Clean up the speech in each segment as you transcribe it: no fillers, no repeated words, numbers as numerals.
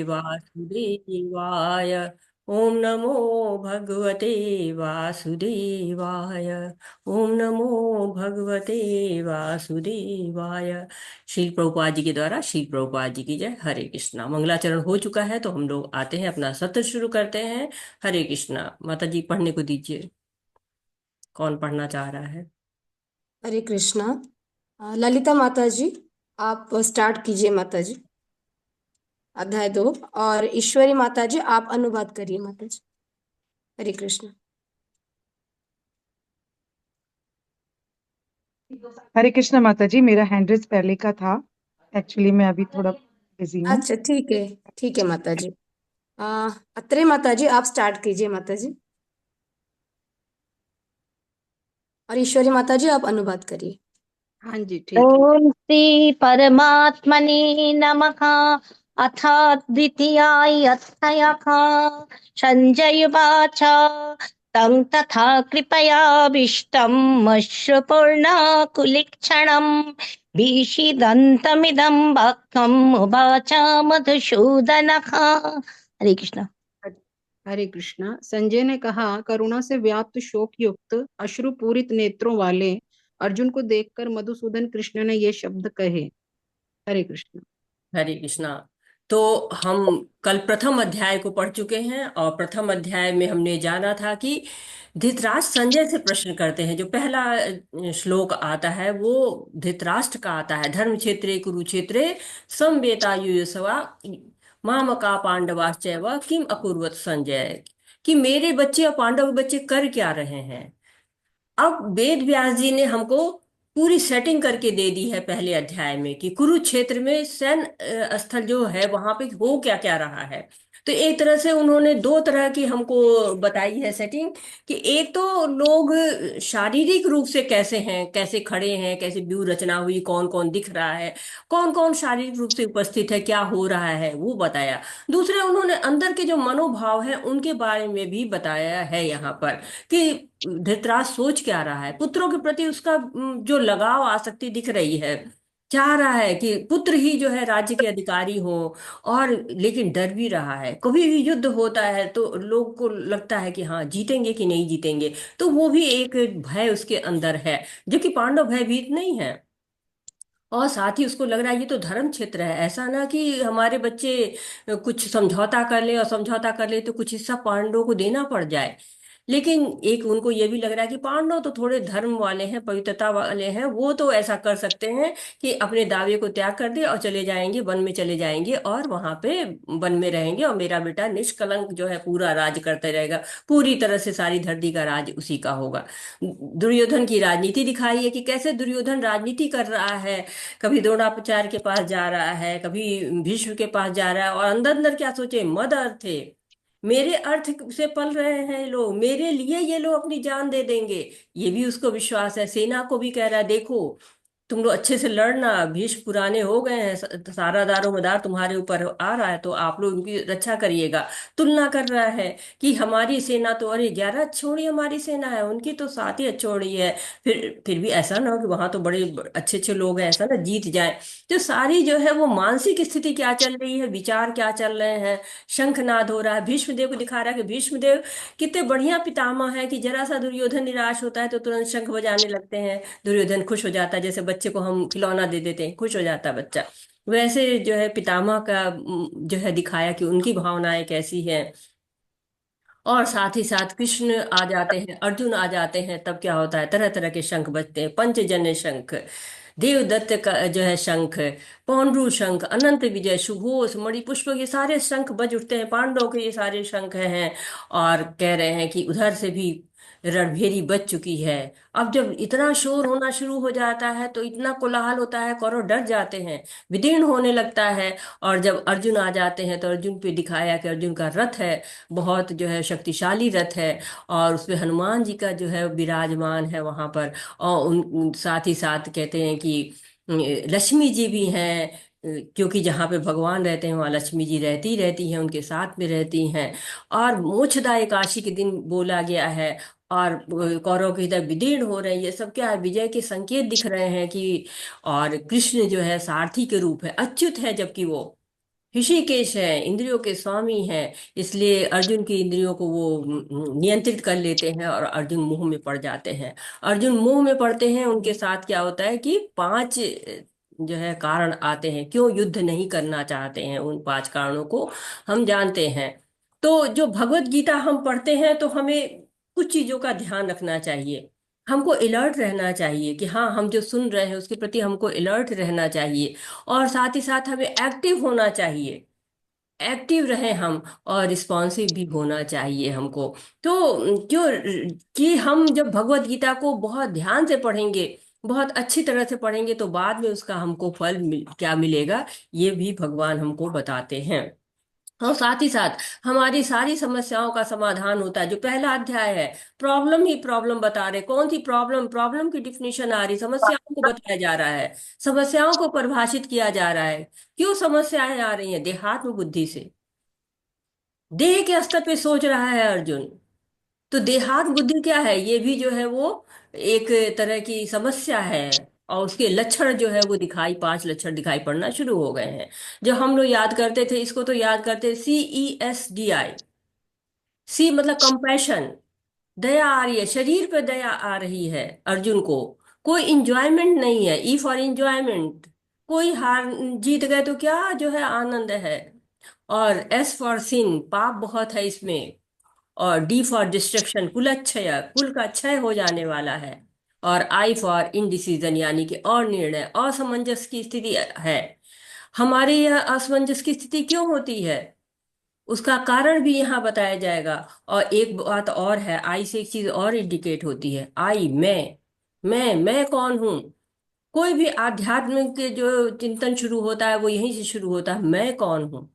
वासुदेवाय। ओम नमो भगवते वासुदेवाय। ओम नमो भगवते वासुदेवाय। श्री प्रभुपाद जी के द्वारा श्री प्रभुपाद जी की जय। हरे कृष्णा। मंगलाचरण हो चुका है तो हम लोग आते हैं, अपना सत्र शुरू करते हैं। हरे कृष्णा। माता जी पढ़ने को दीजिए। कौन पढ़ना चाह रहा है? हरे कृष्णा। ललिता माता जी, आप स्टार्ट कीजिए माता जी। अध्याय 2। और ईश्वरी माता जी, आप अनुवाद करिए माता जी। हरे कृष्णा। हरे कृष्ण माता जी, मेरा हैंड रेज पहले का था। एक्चुअली मैं अभी थोड़ा बिजी हूँ। अच्छा, ठीक है। ठीक है माता जी। अत्रे माता जी, आप स्टार्ट कीजिए माता जी। और ईश्वरी माता जी, आप अनुवाद करिए। हाँ जी, ठीक है। ओम श्री परमात्मने नमः। अथ द्वितीयाध्यायः। संजय उवाच तं तथा कृपयाविष्टम् अश्रुपूर्णाकुलिक्षणम् विषीदन्तमिदं भक्तम् उवाच मधुसूदनः। हरे कृष्ण। हरे कृष्णा। संजय ने कहा, करुणा से व्याप्त शोक युक्त अश्रुपूरित नेत्रों वाले अर्जुन को देखकर मधुसूदन कृष्ण ने ये शब्द कहे। हरे कृष्ण। हरे कृष्णा। तो हम कल प्रथम अध्याय को पढ़ चुके हैं, और प्रथम अध्याय में हमने जाना था कि धृतराष्ट्र संजय से प्रश्न करते हैं। जो पहला श्लोक आता है वो धृतराष्ट्र का आता है। धर्म क्षेत्रे कुरुक्षेत्रे समवेतायुयुत्सवा मामका पांडवाश्चैव किम अकुर्वत संजय। कि मेरे बच्चे और पांडव के बच्चे कर क्या रहे हैं। अब वेद व्यास जी ने हमको पूरी सेटिंग करके दे दी है पहले अध्याय में कि कुरुक्षेत्र में सैन्य स्थल जो है वहां पे हो क्या क्या रहा है। तो एक तरह से उन्होंने दो तरह की हमको बताई है सेटिंग। कि एक तो लोग शारीरिक रूप से कैसे हैं, कैसे खड़े हैं, कैसे व्यू रचना हुई, कौन कौन दिख रहा है, कौन कौन शारीरिक रूप से उपस्थित है, क्या हो रहा है वो बताया। दूसरे उन्होंने अंदर के जो मनोभाव है उनके बारे में भी बताया है यहाँ पर। कि धृतराष्ट्र सोच क्या रहा है, पुत्रों के प्रति उसका जो लगाव आसक्ति दिख रही है। चाह रहा है कि पुत्र ही जो है राज्य के अधिकारी हो। और लेकिन डर भी रहा है, कभी भी युद्ध होता है तो लोग को लगता है कि हाँ जीतेंगे कि नहीं जीतेंगे। तो वो भी एक भय उसके अंदर है, जो कि पांडव भयभीत नहीं है। और साथ ही उसको लग रहा है ये तो धर्म क्षेत्र है, ऐसा ना कि हमारे बच्चे कुछ समझौता कर ले, और समझौता कर ले तो कुछ हिस्सा पांडवों को देना पड़ जाए। लेकिन एक उनको ये भी लग रहा है कि पांडव तो थोड़े धर्म वाले हैं, पवित्रता वाले हैं, वो तो ऐसा कर सकते हैं कि अपने दावे को त्याग कर दे और चले जाएंगे, वन में चले जाएंगे और वहां पे वन में रहेंगे, और मेरा बेटा निष्कलंक जो है पूरा राज करते रहेगा। पूरी तरह से सारी धरती का राज उसी का होगा। दुर्योधन की राजनीति दिखाई है कि कैसे दुर्योधन राजनीति कर रहा है। कभी द्रोणाचार्य के पास जा रहा है, कभी भीष्म के पास जा रहा है, और अंदर अंदर क्या सोचे, मद अर्थे, मेरे अर्थ से पल रहे हैं ये लोग, मेरे लिए ये लोग अपनी जान दे देंगे। ये भी उसको विश्वास है। सेना को भी कह रहा है देखो तुम लोग अच्छे से लड़ना, भीष्म पुराने हो गए हैं, सारा दारोमदार तुम्हारे ऊपर आ रहा है, तो आप लोग उनकी रक्षा करिएगा। तुलना कर रहा है कि हमारी सेना तो, अरे 11 अच्छोड़ी हमारी सेना है, उनकी तो 7 ही अच्छोड़ी है। फिर भी ऐसा ना हो कि वहां तो बड़े अच्छे अच्छे लोग हैं, ऐसा ना जीत जाए। तो सारी जो है वो मानसिक स्थिति क्या चल रही है, विचार क्या चल रहे हैं। शंखनाद हो रहा है, भीष्मदेव को दिखा रहा है कि भीष्मदेव कितने बढ़िया पितामह है कि जरा सा दुर्योधन निराश होता है तो तुरंत शंख बजाने लगते हैं। दुर्योधन खुश हो जाता है, जैसे बच्चे को हम खिलौना दे देते हैं, खुश हो जाता है बच्चा। वैसे जो है पितामह का जो है दिखाया कि उनकी भावनाएं कैसी हैं। और साथ ही साथ कृष्ण आ जाते हैं, अर्जुन आ जाते हैं, तब क्या होता है, तरह तरह के शंख बजते हैं, पंचजन्य शंख, देवदत्त का जो है शंख, पौंड्रू शंख, अनंत विजय, सुघोष, मणिपुष्प, ये सारे शंख बज उठते हैं, पांडवों के ये सारे शंख हैं। और कह रहे हैं कि उधर से भी रणभेरी बज चुकी है। अब जब इतना शोर होना शुरू हो जाता है तो इतना कोलाहल होता है, कौरव डर जाते हैं, विदीर्ण होने लगता है। और जब अर्जुन आ जाते हैं तो अर्जुन पे दिखाया कि अर्जुन का रथ है, बहुत जो है शक्तिशाली रथ है, और उसमें हनुमान जी का जो है विराजमान है वहां पर। और साथ ही साथ कहते हैं कि लक्ष्मी जी भी हैं, क्योंकि जहाँ पे भगवान रहते हैं वहाँ लक्ष्मी जी रहती रहती हैं, उनके साथ में रहती हैं। और मोक्षदा एकादशी के दिन बोला गया है। और कौरव के हृदय विदीर्ण हो रहे हैं, ये सब क्या है, विजय के संकेत दिख रहे हैं कि। और कृष्ण जो है सारथी के रूप है, अच्युत है जबकि वो, ऋषिकेश है, इंद्रियों के स्वामी हैं, इसलिए अर्जुन की इंद्रियों को वो नियंत्रित कर लेते हैं और अर्जुन मोह में पड़ जाते हैं। अर्जुन मोह में पड़ते हैं, उनके साथ क्या होता है कि पांच जो है कारण आते हैं, क्यों युद्ध नहीं करना चाहते हैं, उन पांच कारणों को हम जानते हैं। तो जो भगवत गीता हम पढ़ते हैं तो हमें कुछ चीजों का ध्यान रखना चाहिए। हमको अलर्ट रहना चाहिए कि हाँ, हम जो सुन रहे हैं उसके प्रति हमको अलर्ट रहना चाहिए, और साथ ही साथ हमें एक्टिव होना चाहिए। एक्टिव रहें हम, और रिस्पॉन्सिव भी होना चाहिए हमको। तो क्यों कि हम जब भगवत गीता को बहुत ध्यान से पढ़ेंगे, बहुत अच्छी तरह से पढ़ेंगे, तो बाद में उसका हमको क्या मिलेगा, ये भी भगवान हमको बताते हैं। और साथ ही साथ हमारी सारी समस्याओं का समाधान होता है। जो पहला अध्याय है, प्रॉब्लम ही प्रॉब्लम बता रहे, कौन सी प्रॉब्लम, प्रॉब्लम की डिफिनेशन आ रही, समस्याओं को बताया जा रहा है, समस्याओं को परिभाषित किया जा रहा है। क्यों समस्याएं आ रही हैं? देहात्म बुद्धि से, देह के स्तर पे सोच रहा है अर्जुन। तो देहात बुद्धि क्या है? ये भी जो है वो एक तरह की समस्या है, और उसके लक्षण जो है वो दिखाई, पांच लक्षण दिखाई पड़ना शुरू हो गए हैं। जो हम लोग याद करते थे, इसको तो याद करते, CESDI। सी मतलब कंपैशन, दया आ रही है, शरीर पे दया आ रही है अर्जुन को। कोई इंजॉयमेंट नहीं है, ई फॉर इंजॉयमेंट, कोई हार जीत गए तो क्या जो है आनंद है। और एस फॉर सिन, पाप बहुत है इसमें। और डी फॉर डिस्ट्रक्शन, कुलक्षय, कुल का क्षय हो जाने वाला है। और आई फॉर इनडिसीजन, यानी कि और निर्णय, असमंजस की स्थिति है। हमारे यह असमंजस की स्थिति क्यों होती है, उसका कारण भी यहाँ बताया जाएगा। और एक बात और है, आई से एक चीज और इंडिकेट होती है, आई, मैं कौन हूँ। कोई भी आध्यात्मिक के जो चिंतन शुरू होता है वो यहीं से शुरू होता है, मैं कौन हूँ।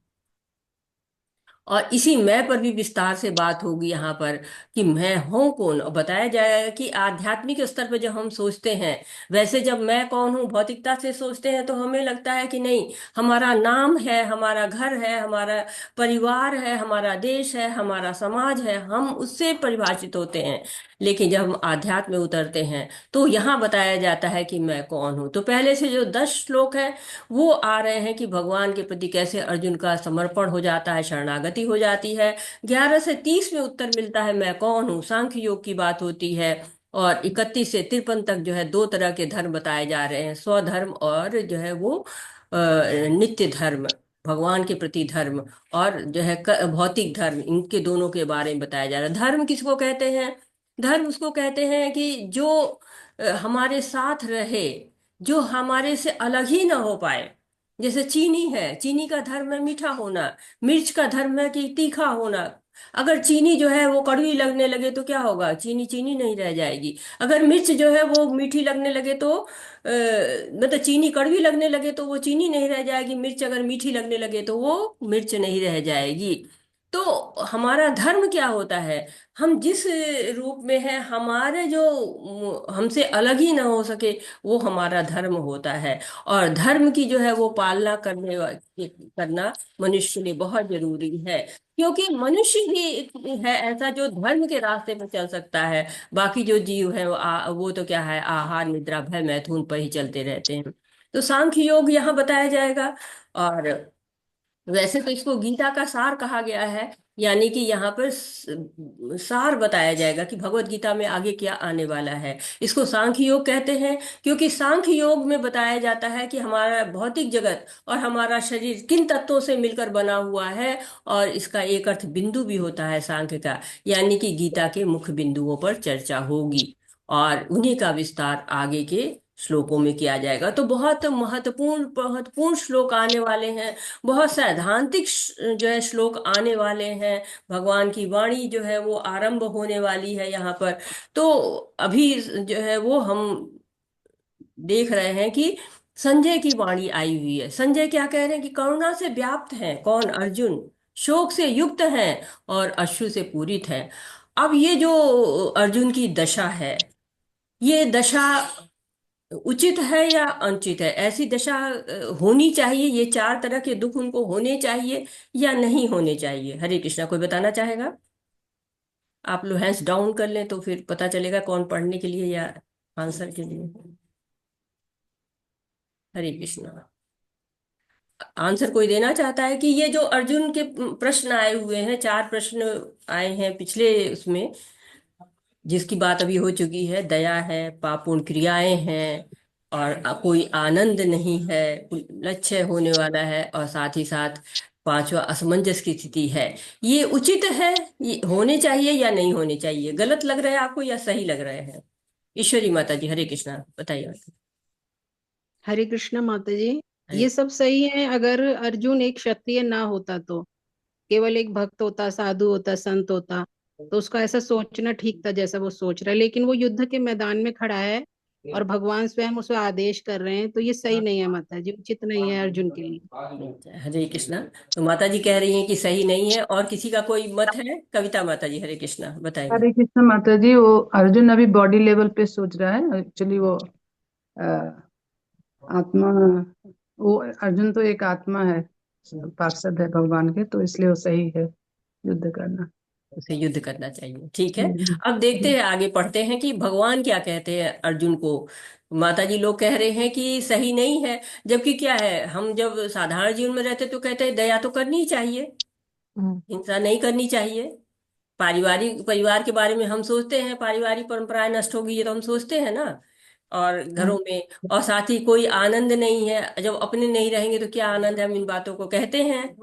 और इसी मैं पर भी विस्तार से बात होगी यहाँ पर, कि मैं हूँ कौन, और बताया जाएगा कि आध्यात्मिक स्तर पर जब हम सोचते हैं, वैसे जब मैं कौन हूँ भौतिकता से सोचते हैं तो हमें लगता है कि नहीं, हमारा नाम है, हमारा घर है, हमारा परिवार है, हमारा देश है, हमारा समाज है, हम उससे परिभाषित होते हैं। लेकिन जब हम आध्यात्म में उतरते हैं तो यहाँ बताया जाता है कि मैं कौन हूँ। तो पहले से जो 10 श्लोक है वो आ रहे हैं कि भगवान के प्रति कैसे अर्जुन का समर्पण हो जाता है, शरणागति हो जाती है। 11 से 30 में उत्तर मिलता है, मैं कौन हूँ, सांख्य योग की बात होती है। और 31 से 53 तक जो है दो तरह के धर्म बताए जा रहे हैं, स्वधर्म और जो है वो नित्य धर्म, भगवान के प्रति धर्म, और जो है भौतिक धर्म, इनके दोनों के बारे में बताया जा रहा है। धर्म किसको कहते हैं? धर्म उसको कहते हैं कि जो हमारे साथ रहे, जो हमारे से अलग ही ना हो पाए। जैसे चीनी है, चीनी का धर्म है मीठा होना, मिर्च का धर्म है कि तीखा होना। अगर चीनी जो है वो कड़वी लगने लगे तो क्या होगा? चीनी चीनी नहीं रह जाएगी। अगर मिर्च जो है वो मीठी लगने लगे तो मतलब चीनी कड़वी लगने लगे तो वो चीनी नहीं रह जाएगी, मिर्च अगर मीठी लगने लगे तो वो मिर्च नहीं रह जाएगी। तो हमारा धर्म क्या होता है? हम जिस रूप में है, हमारे जो हमसे अलग ही ना हो सके, वो हमारा धर्म होता है। और धर्म की जो है वो पालना करना मनुष्य के लिए बहुत जरूरी है, क्योंकि मनुष्य ही है ऐसा जो धर्म के रास्ते पर चल सकता है। बाकी जो जीव है वो तो क्या है, आहार निद्रा भय मैथुन पर ही चलते रहते हैं। तो सांख्य योग यहाँ बताया जाएगा। और वैसे तो इसको गीता का सार कहा गया है, यानी कि यहाँ पर सार बताया जाएगा कि भगवत गीता में आगे क्या आने वाला है। इसको सांख्य योग कहते हैं, क्योंकि सांख्य योग में बताया जाता है कि हमारा भौतिक जगत और हमारा शरीर किन तत्वों से मिलकर बना हुआ है। और इसका एक अर्थ बिंदु भी होता है सांख्य का, यानी कि गीता के मुख्य बिंदुओं पर चर्चा होगी, और उन्हीं का विस्तार आगे के श्लोकों में किया जाएगा। तो बहुत महत्वपूर्ण महत्वपूर्ण श्लोक आने वाले हैं, बहुत सैद्धांतिक जो है श्लोक आने वाले हैं। भगवान की वाणी जो है वो आरंभ होने वाली है यहाँ पर। तो अभी जो है वो हम देख रहे हैं कि संजय की वाणी आई हुई है। संजय क्या कह रहे हैं कि करुणा से व्याप्त है, कौन? अर्जुन। शोक से युक्त हैं और अश्रु से पूरित हैं। अब ये जो अर्जुन की दशा है, ये दशा उचित है या अनुचित है? ऐसी दशा होनी चाहिए, ये चार तरह के दुख उनको होने चाहिए या नहीं होने चाहिए? हरे कृष्णा, कोई बताना चाहेगा? आप लोग हैंड्स डाउन कर लें तो फिर पता चलेगा कौन पढ़ने के लिए या आंसर के लिए। हरे कृष्णा। आंसर कोई देना चाहता है कि ये जो अर्जुन के प्रश्न आए हुए हैं, 4 प्रश्न आए हैं पिछले उसमें, जिसकी बात अभी हो चुकी है, दया है, पापूर्ण क्रियाएं हैं, और कोई आनंद नहीं है, लक्ष्य होने वाला है, और साथ ही साथ पांचवा असमंजस की स्थिति है। ये उचित है, ये होने चाहिए या नहीं होने चाहिए? गलत लग रहा है आपको या सही लग रहे हैं? ईश्वरी माता जी, हरे कृष्णा, बताइए माता। हरे कृष्णा माता जी। हरे। ये सब सही है अगर अर्जुन एक क्षत्रिय ना होता तो, केवल एक भक्त होता, साधु होता, संत होता, तो उसका ऐसा सोचना ठीक था जैसा वो सोच रहा है। लेकिन वो युद्ध के मैदान में खड़ा है और भगवान स्वयं उसे आदेश कर रहे हैं, तो ये सही नहीं है माता जी, उचित नहीं है अर्जुन के लिए। हरे कृष्णा। तो माता जी कह रही हैं कि सही नहीं है, और किसी का कोई मत है? कविता माता जी, हरे कृष्णा, बताइए। हरे कृष्ण माता जी, वो अर्जुन अभी बॉडी लेवल पे सोच रहा है, एक्चुअली वो अ, आत्मा, वो अर्जुन तो एक आत्मा है, पार्षद है भगवान के, तो इसलिए वो सही है युद्ध करना। उसे युद्ध करना चाहिए, ठीक है। हम्म। अब देखते हैं, आगे पढ़ते हैं कि भगवान क्या कहते हैं अर्जुन को। माता जी लोग कह रहे हैं कि सही नहीं है, जबकि क्या है, हम जब साधारण जीवन में रहते तो कहते हैं दया तो करनी ही चाहिए, हम्म, हिंसा नहीं करनी चाहिए। पारिवारिक परिवार के बारे में हम सोचते हैं, पारिवारिक परंपराएं नष्ट होगी ये तो हम सोचते हैं ना, और घरों में। और साथ ही कोई आनंद नहीं है, जब अपने नहीं रहेंगे तो क्या आनंद है, हम इन बातों को कहते हैं।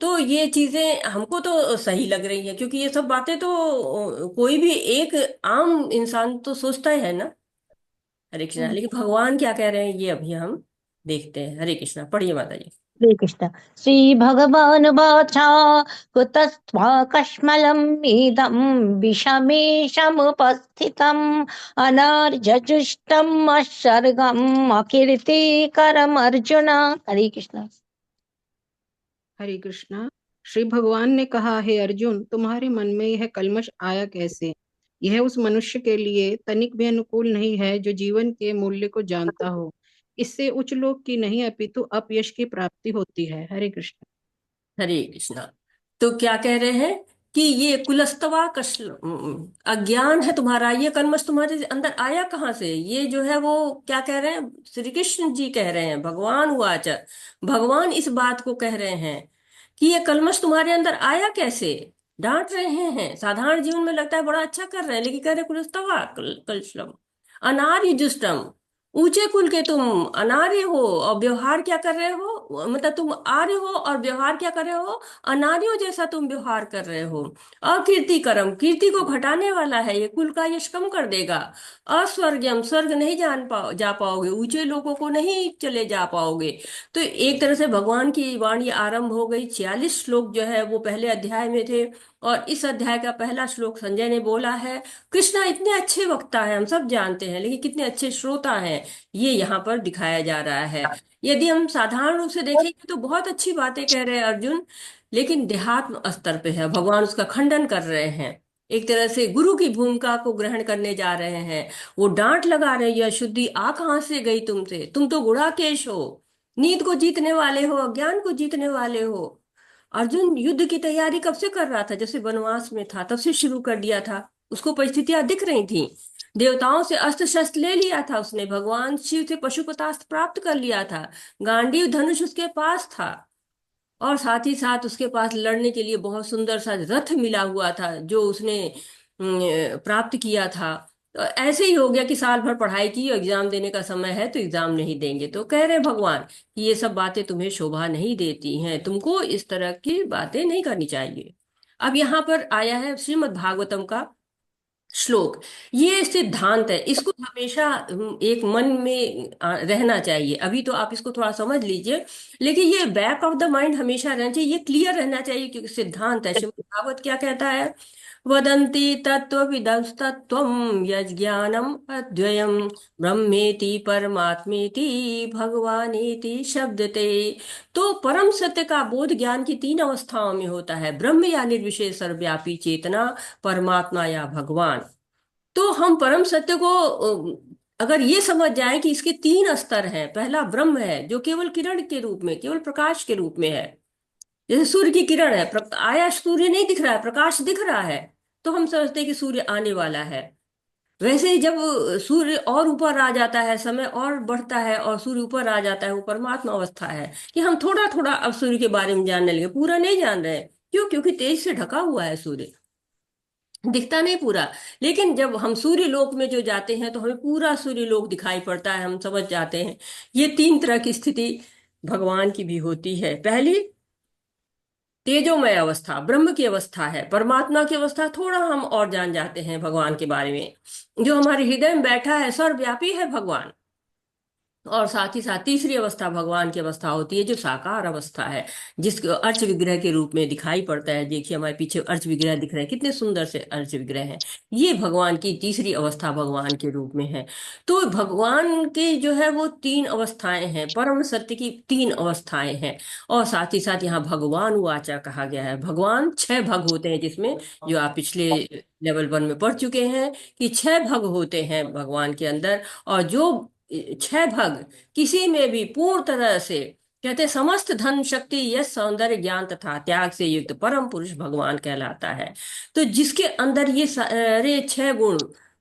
तो ये चीजें हमको तो सही लग रही है, क्योंकि ये सब बातें तो कोई भी एक आम इंसान तो सोचता ही है ना। हरे कृष्णा। हम्म। लेकिन भगवान क्या कह रहे हैं ये अभी हम देखते हैं। हरे कृष्णा, पढ़िए माता जी। हरे कृष्ण। श्री भगवान वाचा कुतस्त्वाकश्मलम् इदं विषमे समुपस्थितम् अनार्यजुष्टम् असर्गम् अकीर्तिकरम् अर्जुन। हरे कृष्ण। हरे कृष्णा। श्री भगवान ने कहा, हे अर्जुन, तुम्हारे मन में यह कल्मश आया कैसे? यह उस मनुष्य के लिए तनिक भी अनुकूल नहीं है जो जीवन के मूल्य को जानता हो। इससे उच्च लोक की नहीं अपितु अपयश की प्राप्ति होती है। हरे कृष्ण। हरे कृष्णा। तो क्या कह रहे हैं कि ये कुलस्तवा अज्ञान है तुम्हारा, ये कलमश तुम्हारे अंदर आया कहाँ से? ये जो है वो क्या कह रहे हैं, श्री कृष्ण जी कह रहे हैं, भगवान हुआच, भगवान इस बात को कह रहे हैं कि ये कलमश तुम्हारे अंदर आया कैसे। डांट रहे हैं, साधारण जीवन में लगता है बड़ा अच्छा कर रहे हैं, लेकिन कह रहे कुलस्तवा कलशम अनार्य जुष्टम, ऊंचे कुल के तुम अनार्य हो, और व्यवहार क्या कर रहे हो, मतलब तुम आर्य हो और व्यवहार क्या कर रहे हो, अनार्यों जैसा तुम व्यवहार कर रहे हो। अकीर्ति कर्म, कीर्ति को घटाने वाला है ये, कुल का यश कम कर देगा। अस्वर्गम, स्वर्ग नहीं जा पाओगे, ऊंचे लोगों को नहीं चले जा पाओगे। तो एक तरह से भगवान की वाणी आरंभ हो गई। 46 श्लोक जो है वो पहले अध्याय में थे, और इस अध्याय का पहला श्लोक संजय ने बोला है। कृष्णा इतने अच्छे वक्ता है हम सब जानते हैं, लेकिन कितने अच्छे श्रोता हैं ये यहाँ पर दिखाया जा रहा है। यदि हम साधारण रूप से देखेंगे तो बहुत अच्छी बातें कह रहे हैं अर्जुन, लेकिन देहात्म स्तर पे है, भगवान उसका खंडन कर रहे हैं। एक तरह से गुरु की भूमिका को ग्रहण करने जा रहे हैं। वो डांट लगा रहे हैं, यह शुद्धि आ कहाँ से गई तुमसे, तुम तो गुणाकेश हो, नीत को जीतने वाले हो, अज्ञान को जीतने वाले हो। अर्जुन युद्ध की तैयारी कब से कर रहा था? जब से वनवास में था तब से शुरू कर दिया था, उसको परिस्थितियां दिख रही थी। देवताओं से अस्त्र शस्त्र ले लिया था उसने, भगवान शिव से पशुपतास्त्र प्राप्त कर लिया था, गांडीव धनुष उसके पास था, और साथ ही साथ उसके पास लड़ने के लिए बहुत सुंदर सा रथ मिला हुआ था जो उसने प्राप्त किया था। तो ऐसे ही हो गया कि साल भर पढ़ाई की, एग्जाम देने का समय है तो एग्जाम नहीं देंगे। तो कह रहे हैं भगवान कि ये सब बातें तुम्हें शोभा नहीं देती हैं, तुमको इस तरह की बातें नहीं करनी चाहिए। अब यहाँ पर आया है श्रीमद् भागवतम का श्लोक। ये सिद्धांत है, इसको हमेशा एक मन में रहना चाहिए। अभी तो आप इसको थोड़ा समझ लीजिए, लेकिन ये बैक ऑफ द माइंड हमेशा रहना चाहिए, ये क्लियर रहना चाहिए, क्योंकि सिद्धांत है। श्रीमद् भागवत क्या कहता है? वदन्ति तत्त्वविदस्तत्त्वं यज्ञानम् अद्वयम् ब्रह्मेति परमात्मेति भगवानेति शब्दते। तो परम सत्य का बोध ज्ञान की 3 अवस्थाओं में होता है, ब्रह्म या निर्विशेष सर्वव्यापी चेतना, परमात्मा या भगवान। तो हम परम सत्य को अगर ये समझ जाएं कि इसके 3 स्तर हैं, पहला ब्रह्म है जो केवल किरण के रूप में, केवल प्रकाश के रूप में है, जैसे सूर्य की किरण है, आया सूर्य नहीं दिख रहा है, प्रकाश दिख रहा है, तो हम समझते हैं कि सूर्य आने वाला है। वैसे ही जब सूर्य और ऊपर आ जाता है, समय और बढ़ता है और सूर्य ऊपर आ जाता है, वो परमात्मा अवस्था है कि हम थोड़ा थोड़ा अब सूर्य के बारे में जानने लगे, पूरा नहीं जान रहे। क्यों? क्योंकि तेज से ढका हुआ है सूर्य, दिखता नहीं पूरा। लेकिन जब हम सूर्य लोक में जो जाते हैं तो हमें पूरा सूर्य लोक दिखाई पड़ता है, हम समझ जाते हैं। ये तीन तरह की स्थिति भगवान की भी होती है। पहली तेजोमय अवस्था, ब्रह्म की अवस्था है। परमात्मा की अवस्था थोड़ा हम और जान जाते हैं भगवान के बारे में, जो हमारे हृदय में बैठा है, सर्वव्यापी है भगवान। और साथ ही साथ तीसरी अवस्था भगवान की अवस्था होती है, जो साकार अवस्था है, जिसको अर्च विग्रह के रूप में दिखाई पड़ता है। देखिए हमारे पीछे अर्च विग्रह दिख रहे हैं, कितने सुंदर से अर्च विग्रह हैं। ये भगवान की तीसरी अवस्था भगवान के रूप में है। तो भगवान की जो है वो तीन अवस्थाएं हैं, परम सत्य की तीन अवस्थाएं हैं। और साथ ही साथ यहाँ भगवान वाचा कहा गया है। भगवान छह भग होते हैं, जिसमें जो आप पिछले लेवल 1 में पढ़ चुके हैं कि छह भग होते हैं भगवान के अंदर। और जो छह भग किसी में भी पूर्ण तरह से, कहते हैं समस्त धन शक्ति यश सौंदर्य ज्ञान तथा त्याग से युक्त परम पुरुष भगवान कहलाता है। तो जिसके अंदर ये सारे छह गुण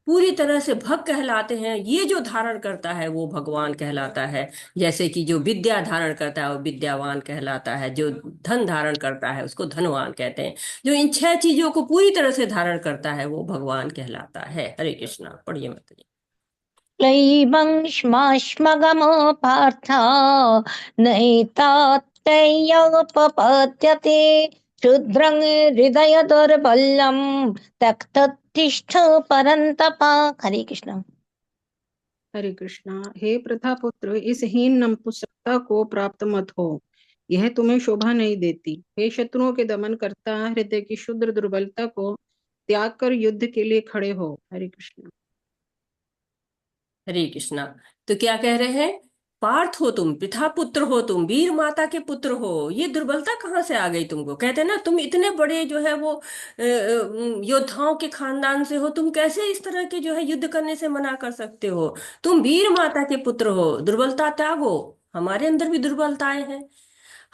पूरी तरह से भग कहलाते हैं, ये जो धारण करता है वो भगवान कहलाता है। जैसे कि जो विद्या धारण करता है वो विद्यावान कहलाता है, जो धन धारण करता है उसको धनवान कहते हैं। जो इन छह चीजों को पूरी तरह से धारण करता है वो भगवान कहलाता है। हरे कृष्णा। पढ़िए मत। क्लैवं श्माश्मगमो पार्थ नैतात्तैयोपपद्यते क्षुद्रं हृदय दौर्बल्यं तत्तिष्ठ परन्तप। हरे कृष्ण। हरे कृष्णा। हे प्रथापुत्र, इस हीन नपुंसकता को प्राप्त मत हो, यह तुम्हें शोभा नहीं देती। हे शत्रुओं के दमन करता, हृदय की शुद्र दुर्बलता को त्याग कर युद्ध के लिए खड़े हो। हरे कृष्ण। हरे कृष्णा। तो क्या कह रहे हैं? पार्थ हो तुम, पिता पुत्र हो तुम, वीर माता के पुत्र हो, ये दुर्बलता कहाँ से आ गई तुमको? कहते हैं ना, तुम इतने बड़े जो है वो योद्धाओं के खानदान से हो, तुम कैसे इस तरह के जो है युद्ध करने से मना कर सकते हो? तुम वीर माता के पुत्र हो, दुर्बलता त्यागो। हमारे अंदर भी दुर्बलताएं हैं।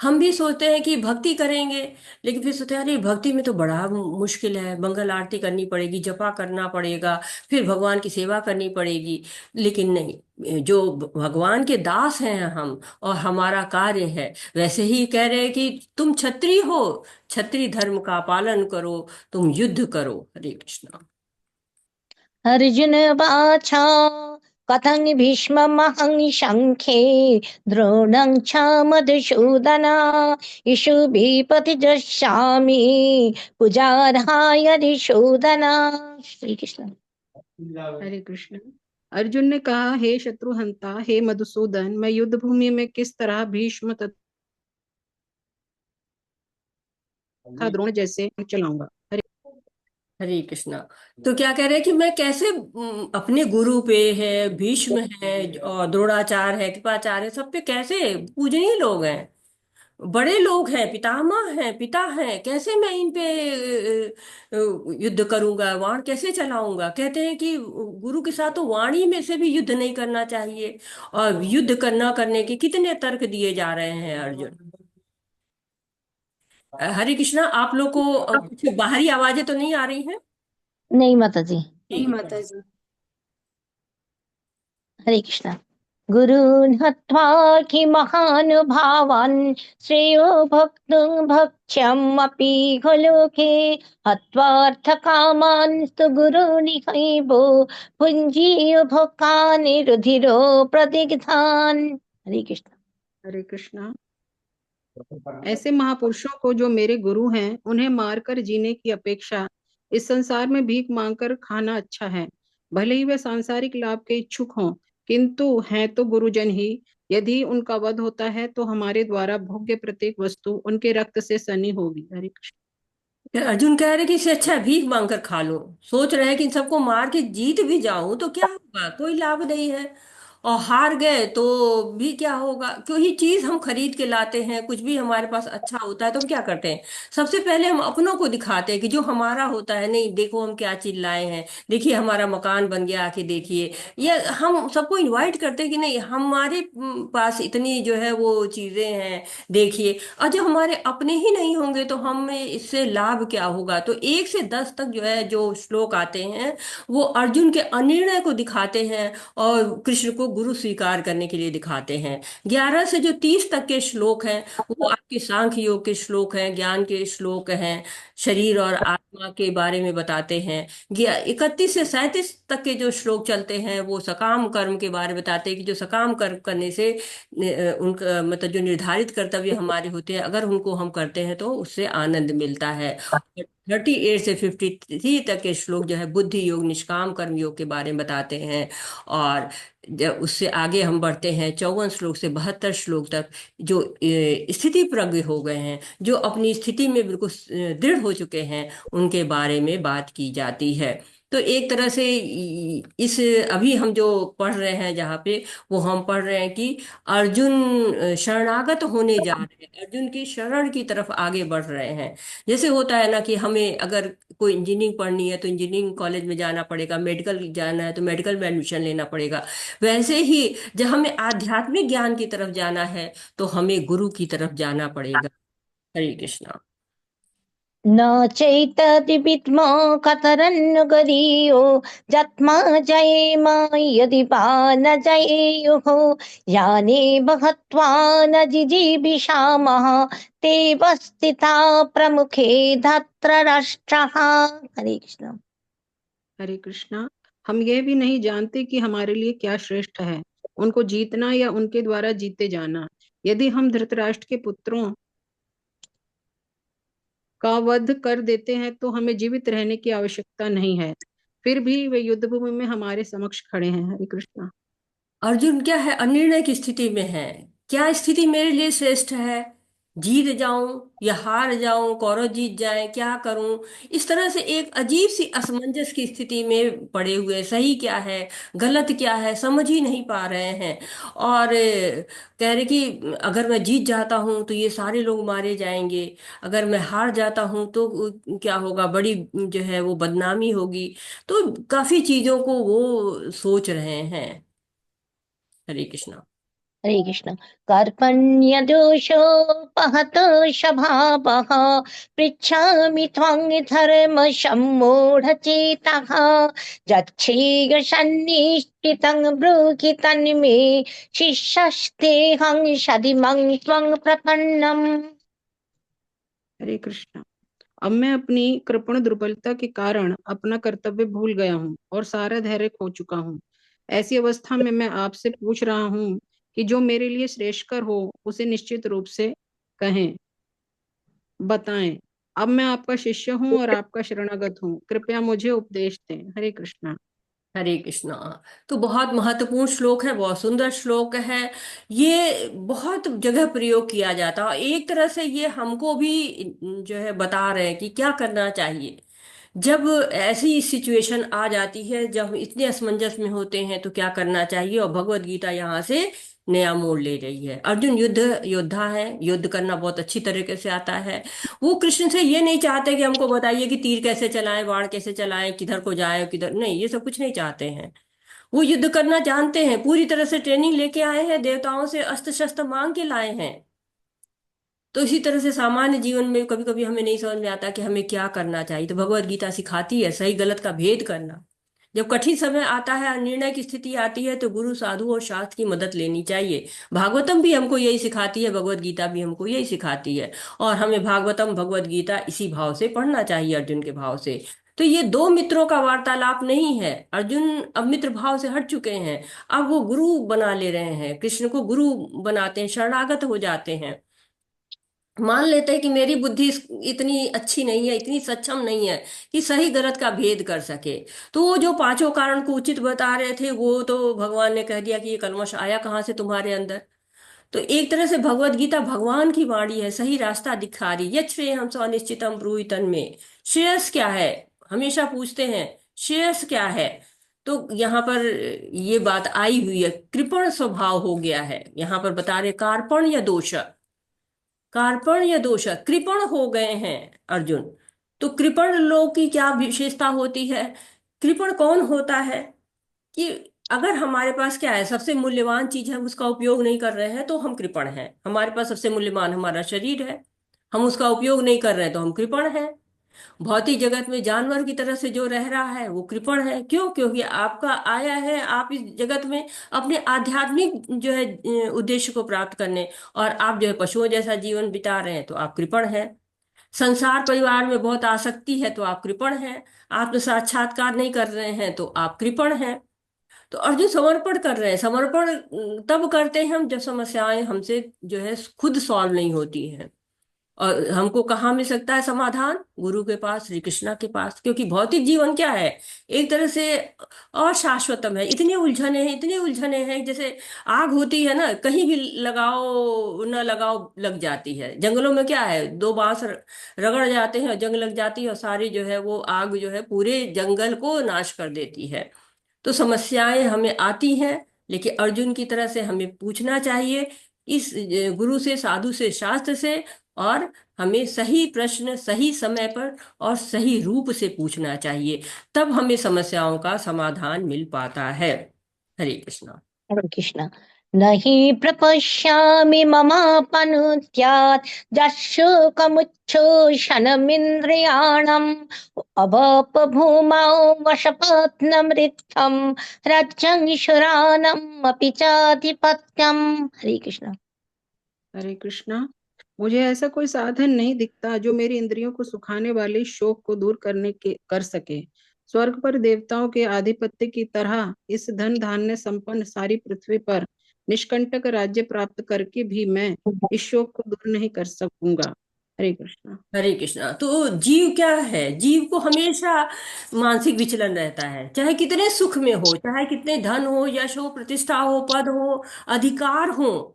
हम भी सोचते हैं कि भक्ति करेंगे, लेकिन फिर सोचते हैं अरे भक्ति में तो बड़ा मुश्किल है, मंगल आरती करनी पड़ेगी, जपा करना पड़ेगा, फिर भगवान की सेवा करनी पड़ेगी। लेकिन नहीं, जो भगवान के दास हैं हम और हमारा कार्य है, वैसे ही कह रहे हैं कि तुम क्षत्रिय हो, क्षत्रिय धर्म का पालन करो, तुम युद्ध करो। हरे कृष्णा। अर्जुन वाचा कथं भीष्ममहं शङ्खे द्रोणं च मधुसूदन इषुभिः प्रतिजष्यामि पूजार्हाय रिषोदन। श्री कृष्ण। हरे कृष्ण। अर्जुन ने कहा, हे शत्रुहंता, हे मधुसूदन, मैं युद्ध भूमि में किस तरह भीष्म तथा द्रोण जैसे चलाऊंगा। हरे हरे कृष्णा। तो क्या कह रहे हैं कि मैं कैसे अपने गुरु पे है, भीष्म है और द्रोणाचार्य है, कृपाचार्य है, सब पे कैसे पूजनीय लोग हैं, बड़े लोग हैं, पितामह हैं, पिता हैं, कैसे मैं इन पे युद्ध करूंगा, वाण कैसे चलाऊंगा? कहते हैं कि गुरु के साथ तो वाणी में से भी युद्ध नहीं करना चाहिए। और युद्ध करना करने के कितने तर्क दिए जा रहे हैं अर्जुन। हरे कृष्णा। आप लोग को कुछ बाहरी आवाजें तो नहीं आ रही हैं? नहीं माता जी। नहीं ठीक है। माता जी। हरे कृष्ण। गुरून् हत्वा हि महानुभावान् श्रेयो भक्तुं भक्ष्यमपि खलोके हत्वार्थकामांस्तु गुरूनिहैवो भुञ्जीय भोगानि रुधिरो प्रतिग्धान्। हरे कृष्ण। हरे कृष्णा। ऐसे महापुरुषों को जो मेरे गुरु हैं, उन्हें मारकर जीने की अपेक्षा इस संसार में भीख मांगकर खाना अच्छा है। भले ही वे सांसारिक लाभ के इच्छुक हों, किंतु हैं तो गुरुजन ही। यदि उनका वध होता है तो हमारे द्वारा भोग्य प्रत्येक वस्तु उनके रक्त से सनी होगी। हरे कृष्ण। अर्जुन कह रहे कि इससे अच्छा है भीख मांग कर खा लो। सोच रहे हैं कि इन सबको मार के जीत भी जाऊं तो क्या होगा, कोई लाभ नहीं है। और हार गए तो भी क्या होगा, क्योंकि चीज हम खरीद के लाते हैं, कुछ भी हमारे पास अच्छा होता है तो हम क्या करते हैं, सबसे पहले हम अपनों को दिखाते हैं कि जो हमारा होता है, नहीं देखो हम क्या चीज लाए हैं, देखिए हमारा मकान बन गया, आके देखिए। या हम सबको इनवाइट करते हैं कि नहीं हमारे पास इतनी जो है वो चीजें हैं, देखिए। और जो हमारे अपने ही नहीं होंगे तो हमें इससे लाभ क्या होगा। तो 1 से 10 तक जो है जो श्लोक आते हैं वो अर्जुन के अनिर्णय को दिखाते हैं और कृष्ण को गुरु स्वीकार करने के लिए दिखाते हैं। 11 से जो 30 तक के श्लोक हैं वो आपके सांख्य योग के श्लोक हैं, ज्ञान के श्लोक हैं, शरीर और आत्मा के बारे में बताते हैं। 31 से 37 तक के जो श्लोक चलते हैं वो सकाम कर्म के बारे में बताते हैं कि जो सकाम कर्म करने से उनका मतलब जो निर्धारित कर्तव्य हमारे होते हैं, अगर उनको हम करते हैं तो उससे आनंद मिलता है। 38 से 53 तक के श्लोक जो है बुद्धि योग निष्काम कर्म योग के बारे में बताते हैं। और जब उससे आगे हम बढ़ते हैं 54 श्लोक से 72 श्लोक तक, जो स्थिति प्रज्ञ हो गए हैं, जो अपनी स्थिति में बिल्कुल दृढ़ हो चुके हैं, उनके बारे में बात की जाती है। तो एक तरह से इस अभी हम जो पढ़ रहे हैं जहाँ पे, वो हम पढ़ रहे हैं कि अर्जुन शरणागत होने जा रहे हैं, अर्जुन की शरण की तरफ आगे बढ़ रहे हैं। जैसे होता है ना कि हमें अगर कोई इंजीनियरिंग पढ़नी है तो इंजीनियरिंग कॉलेज में जाना पड़ेगा, मेडिकल जाना है तो मेडिकल में एडमिशन लेना पड़ेगा। वैसे ही जब हमें आध्यात्मिक ज्ञान की तरफ जाना है तो हमें गुरु की तरफ जाना पड़ेगा। हरे कृष्णा। न चैतति विद्मो कतरन्न गरीयो जत्मा जयेम यदि पा न जयेयुः याने बहत्वा न जिजीविषामः तेव स्थिता प्रमुखे धत्र राष्ट्रः। हरे कृष्ण। हरे कृष्णा। हम यह भी नहीं जानते कि हमारे लिए क्या श्रेष्ठ है, उनको जीतना या उनके द्वारा जीते जाना। यदि हम धृतराष्ट्र के पुत्रों का वध कर देते हैं तो हमें जीवित रहने की आवश्यकता नहीं है, फिर भी वे युद्ध भूमि में हमारे समक्ष खड़े हैं। हरे कृष्णा। अर्जुन क्या है, अनिर्णय की स्थिति में है। क्या स्थिति मेरे लिए श्रेष्ठ है, जीत जाऊं या हार जाऊं, कौरव जीत जाए, क्या करूं। इस तरह से एक अजीब सी असमंजस की स्थिति में पड़े हुए, सही क्या है गलत क्या है समझ ही नहीं पा रहे हैं। और कह रहे कि अगर मैं जीत जाता हूं तो ये सारे लोग मारे जाएंगे, अगर मैं हार जाता हूं तो क्या होगा, बड़ी जो है वो बदनामी होगी। तो काफी चीजों को वो सोच रहे हैं। हरे कृष्णा। हरे कृष्ण। कार्पण्यदोषोपहतो स्वभावः पृच्छामि त्वं धर्मसम्मूढचेतः यच्छेय सन्निष्ठितं ब्रूहि तन्मे शिष्यस्तेऽहं सदिमं त्वं प्रपन्नम्। हरे कृष्णा। अब मैं अपनी कृपण दुर्बलता के कारण अपना कर्तव्य भूल गया हूँ और सारा धैर्य खो चुका हूँ। ऐसी अवस्था में मैं आपसे पूछ रहा हूँ कि जो मेरे लिए श्रेष्ठकर हो उसे निश्चित रूप से कहें, बताएं। अब मैं आपका शिष्य हूँ और आपका शरणागत हूँ, कृपया मुझे उपदेश दें। हरे कृष्णा। हरे कृष्णा। तो बहुत महत्वपूर्ण श्लोक है, बहुत सुंदर श्लोक है। ये बहुत जगह प्रयोग किया जाता है, एक तरह से ये हमको भी जो है बता रहे हैं कि क्या करना चाहिए जब ऐसी सिचुएशन आ जाती है, जब हम इतने असमंजस में होते हैं तो क्या करना चाहिए। और भगवत गीता यहाँ से नया मोड़ ले रही है। अर्जुन युद्ध योद्धा है, युद्ध करना बहुत अच्छी तरीके से आता है। वो कृष्ण से ये नहीं चाहते कि हमको बताइए कि तीर कैसे चलाएं, बाण कैसे चलाएं, किधर को जाए किधर नहीं, ये सब कुछ नहीं चाहते हैं। वो युद्ध करना जानते हैं, पूरी तरह से ट्रेनिंग लेके आए हैं, देवताओं से अस्त्र शस्त्र मांग के लाए हैं। तो इसी तरह से सामान्य जीवन में कभी कभी हमें नहीं समझ में आता कि हमें क्या करना चाहिए, तो भगवत गीता सिखाती है सही गलत का भेद करना। जब कठिन समय आता है, निर्णय की स्थिति आती है, तो गुरु साधु और शास्त्र की मदद लेनी चाहिए। भागवतम भी हमको यही सिखाती है, भगवत गीता भी हमको यही सिखाती है। और हमें भागवतम भगवत गीता इसी भाव से पढ़ना चाहिए, अर्जुन के भाव से। तो ये दो मित्रों का वार्तालाप नहीं है, अर्जुन अब मित्र भाव से हट चुके हैं। अब वो गुरु बना ले रहे हैं, कृष्ण को गुरु बनाते हैं, शरणागत हो जाते हैं। मान लेते हैं कि मेरी बुद्धि इतनी अच्छी नहीं है, इतनी सक्षम नहीं है कि सही गलत का भेद कर सके। तो वो जो पांचों कारण को उचित बता रहे थे, वो तो भगवान ने कह दिया कि ये कल्मश आया कहाँ से तुम्हारे अंदर। तो एक तरह से भगवत गीता भगवान की वाणी है, सही रास्ता दिखा रही। यत् श्रेयः अनिश्चितम ब्रूहि तन्मे। श्रेयस क्या है, हमेशा पूछते हैं श्रेयस क्या है। तो यहाँ पर ये बात आई हुई है, कृपण स्वभाव हो गया है। यहाँ पर बता रहे कार्पण या दोष, कार्पण या दोष, कृपण हो गए हैं अर्जुन। तो कृपण लोग की क्या विशेषता होती है? कृपण कौन होता है कि अगर हमारे पास क्या है, सबसे मूल्यवान चीज है, उसका उपयोग नहीं कर रहे हैं तो हम कृपण हैं। हमारे पास सबसे मूल्यवान हमारा शरीर है, हम उसका उपयोग नहीं कर रहे हैं तो हम कृपण हैं। भौतिक जगत में जानवर की तरह से जो रह रहा है वो कृपण है। क्यों? क्योंकि आपका आया है आप इस जगत में अपने आध्यात्मिक जो है उद्देश्य को प्राप्त करने, और आप जो है पशुओं जैसा जीवन बिता रहे हैं तो आप कृपण हैं। संसार परिवार में बहुत आसक्ति है तो आप कृपण हैं। आत्म साक्षात्कार नहीं कर रहे हैं तो आप कृपण हैं। तो अर्जुन समर्पण कर रहे हैं। समर्पण तब करते हैं हम जब समस्याएं हमसे जो है खुद सॉल्व नहीं होती हैं। और हमको कहाँ मिल सकता है समाधान? गुरु के पास, श्री कृष्णा के पास। क्योंकि भौतिक जीवन क्या है, एक तरह से अशाश्वतम है। इतनी उलझने हैं, इतनी उलझने हैं, जैसे आग होती है ना, कहीं भी लगाओ न लगाओ लग जाती है। जंगलों में क्या है, दो बांस रगड़ जाते हैं और जंग लग जाती है, और सारी जो है वो आग जो है पूरे जंगल को नाश कर देती है। तो समस्याएं हमें आती हैं, लेकिन अर्जुन की तरह से हमें पूछना चाहिए इस गुरु से, साधु से, शास्त्र से, और हमें सही प्रश्न सही समय पर और सही रूप से पूछना चाहिए। तब हमें समस्याओं का समाधान मिल पाता है। हरे कृष्णा। हरे कृष्ण। नहि प्रपश्यामि ममापनुद्यात् जशोकमुच्छोषणमिन्द्रियाणम् अवपभूमौ वशपत्नमृद्धं राज्यं शुरानम् अपि चाधिपत्यम्। हरे कृष्ण। हरे कृष्णा। मुझे ऐसा कोई साधन नहीं दिखता जो मेरी इंद्रियों को सुखाने वाले शोक को दूर कर सके। स्वर्ग पर देवताओं के आधिपत्य की तरह इस धन धान्य संपन्न सारी पृथ्वी पर निष्कंटक राज्य प्राप्त करके भी मैं इस शोक को दूर नहीं कर सकूंगा। हरे कृष्णा। हरे कृष्णा। तो जीव क्या है? जीव को हमेशा मानसिक विचलन रहता है, चाहे कितने सुख में हो, चाहे कितने धन हो, यश हो, प्रतिष्ठा हो, पद हो, अधिकार हो,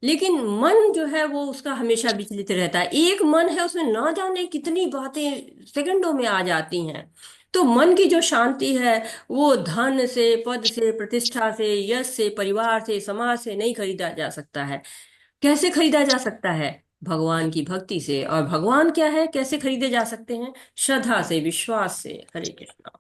लेकिन मन जो है वो उसका हमेशा विचलित रहता है। एक मन है, उसमें ना जाने कितनी बातें सेकंडों में आ जाती हैं। तो मन की जो शांति है वो धन से, पद से, प्रतिष्ठा से, यश से, परिवार से, समाज से नहीं खरीदा जा सकता है। कैसे खरीदा जा सकता है? भगवान की भक्ति से। और भगवान क्या है, कैसे खरीदे जा सकते हैं? श्रद्धा से, विश्वास से। हरे कृष्णा।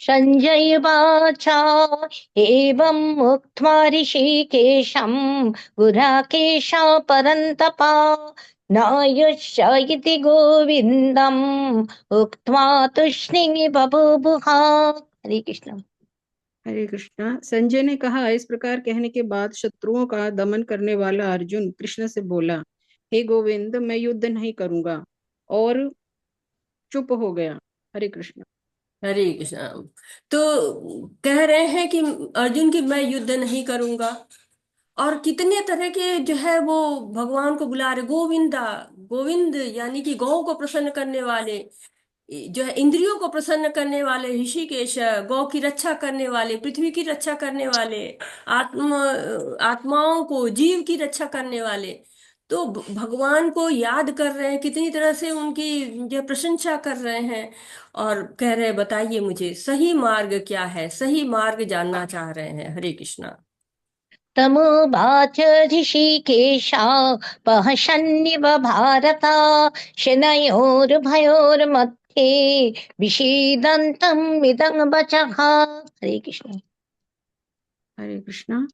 संजय वाचा एवं उक्त्वा ऋषिकेशं गुराकेश परन्तपा नायुष्य इति गोविन्दम् उक्त्वा तूष्णीं बभूवुः। हरे कृष्ण। हरे कृष्णा। संजय ने कहा, इस प्रकार कहने के बाद शत्रुओं का दमन करने वाला अर्जुन कृष्ण से बोला, हे गोविंद, मैं युद्ध नहीं करूंगा, और चुप हो गया। हरे कृष्ण। हरे कृष्णा। तो कह रहे हैं कि अर्जुन की मैं युद्ध नहीं करूंगा, और कितने तरह के जो है वो भगवान को बुला रहे, गोविंदा। गोविंद यानी कि गौ को प्रसन्न करने वाले, जो है इंद्रियों को प्रसन्न करने वाले ऋषिकेश, गौ की रक्षा करने वाले, पृथ्वी की रक्षा करने वाले, आत्माओं को, जीव की रक्षा करने वाले। तो भगवान को याद कर रहे हैं, कितनी तरह से उनकी जो प्रशंसा कर रहे हैं, और कह रहे हैं बताइए मुझे सही मार्ग क्या है, सही मार्ग जानना चाह रहे हैं। हरे कृष्णा। तमुवाच ऋषिकेशा पश्यन्निव भारत शनयोर्भयोर्मध्ये विषीदन्तम् इदं वचः। हरे कृष्ण। हरे कृष्णा।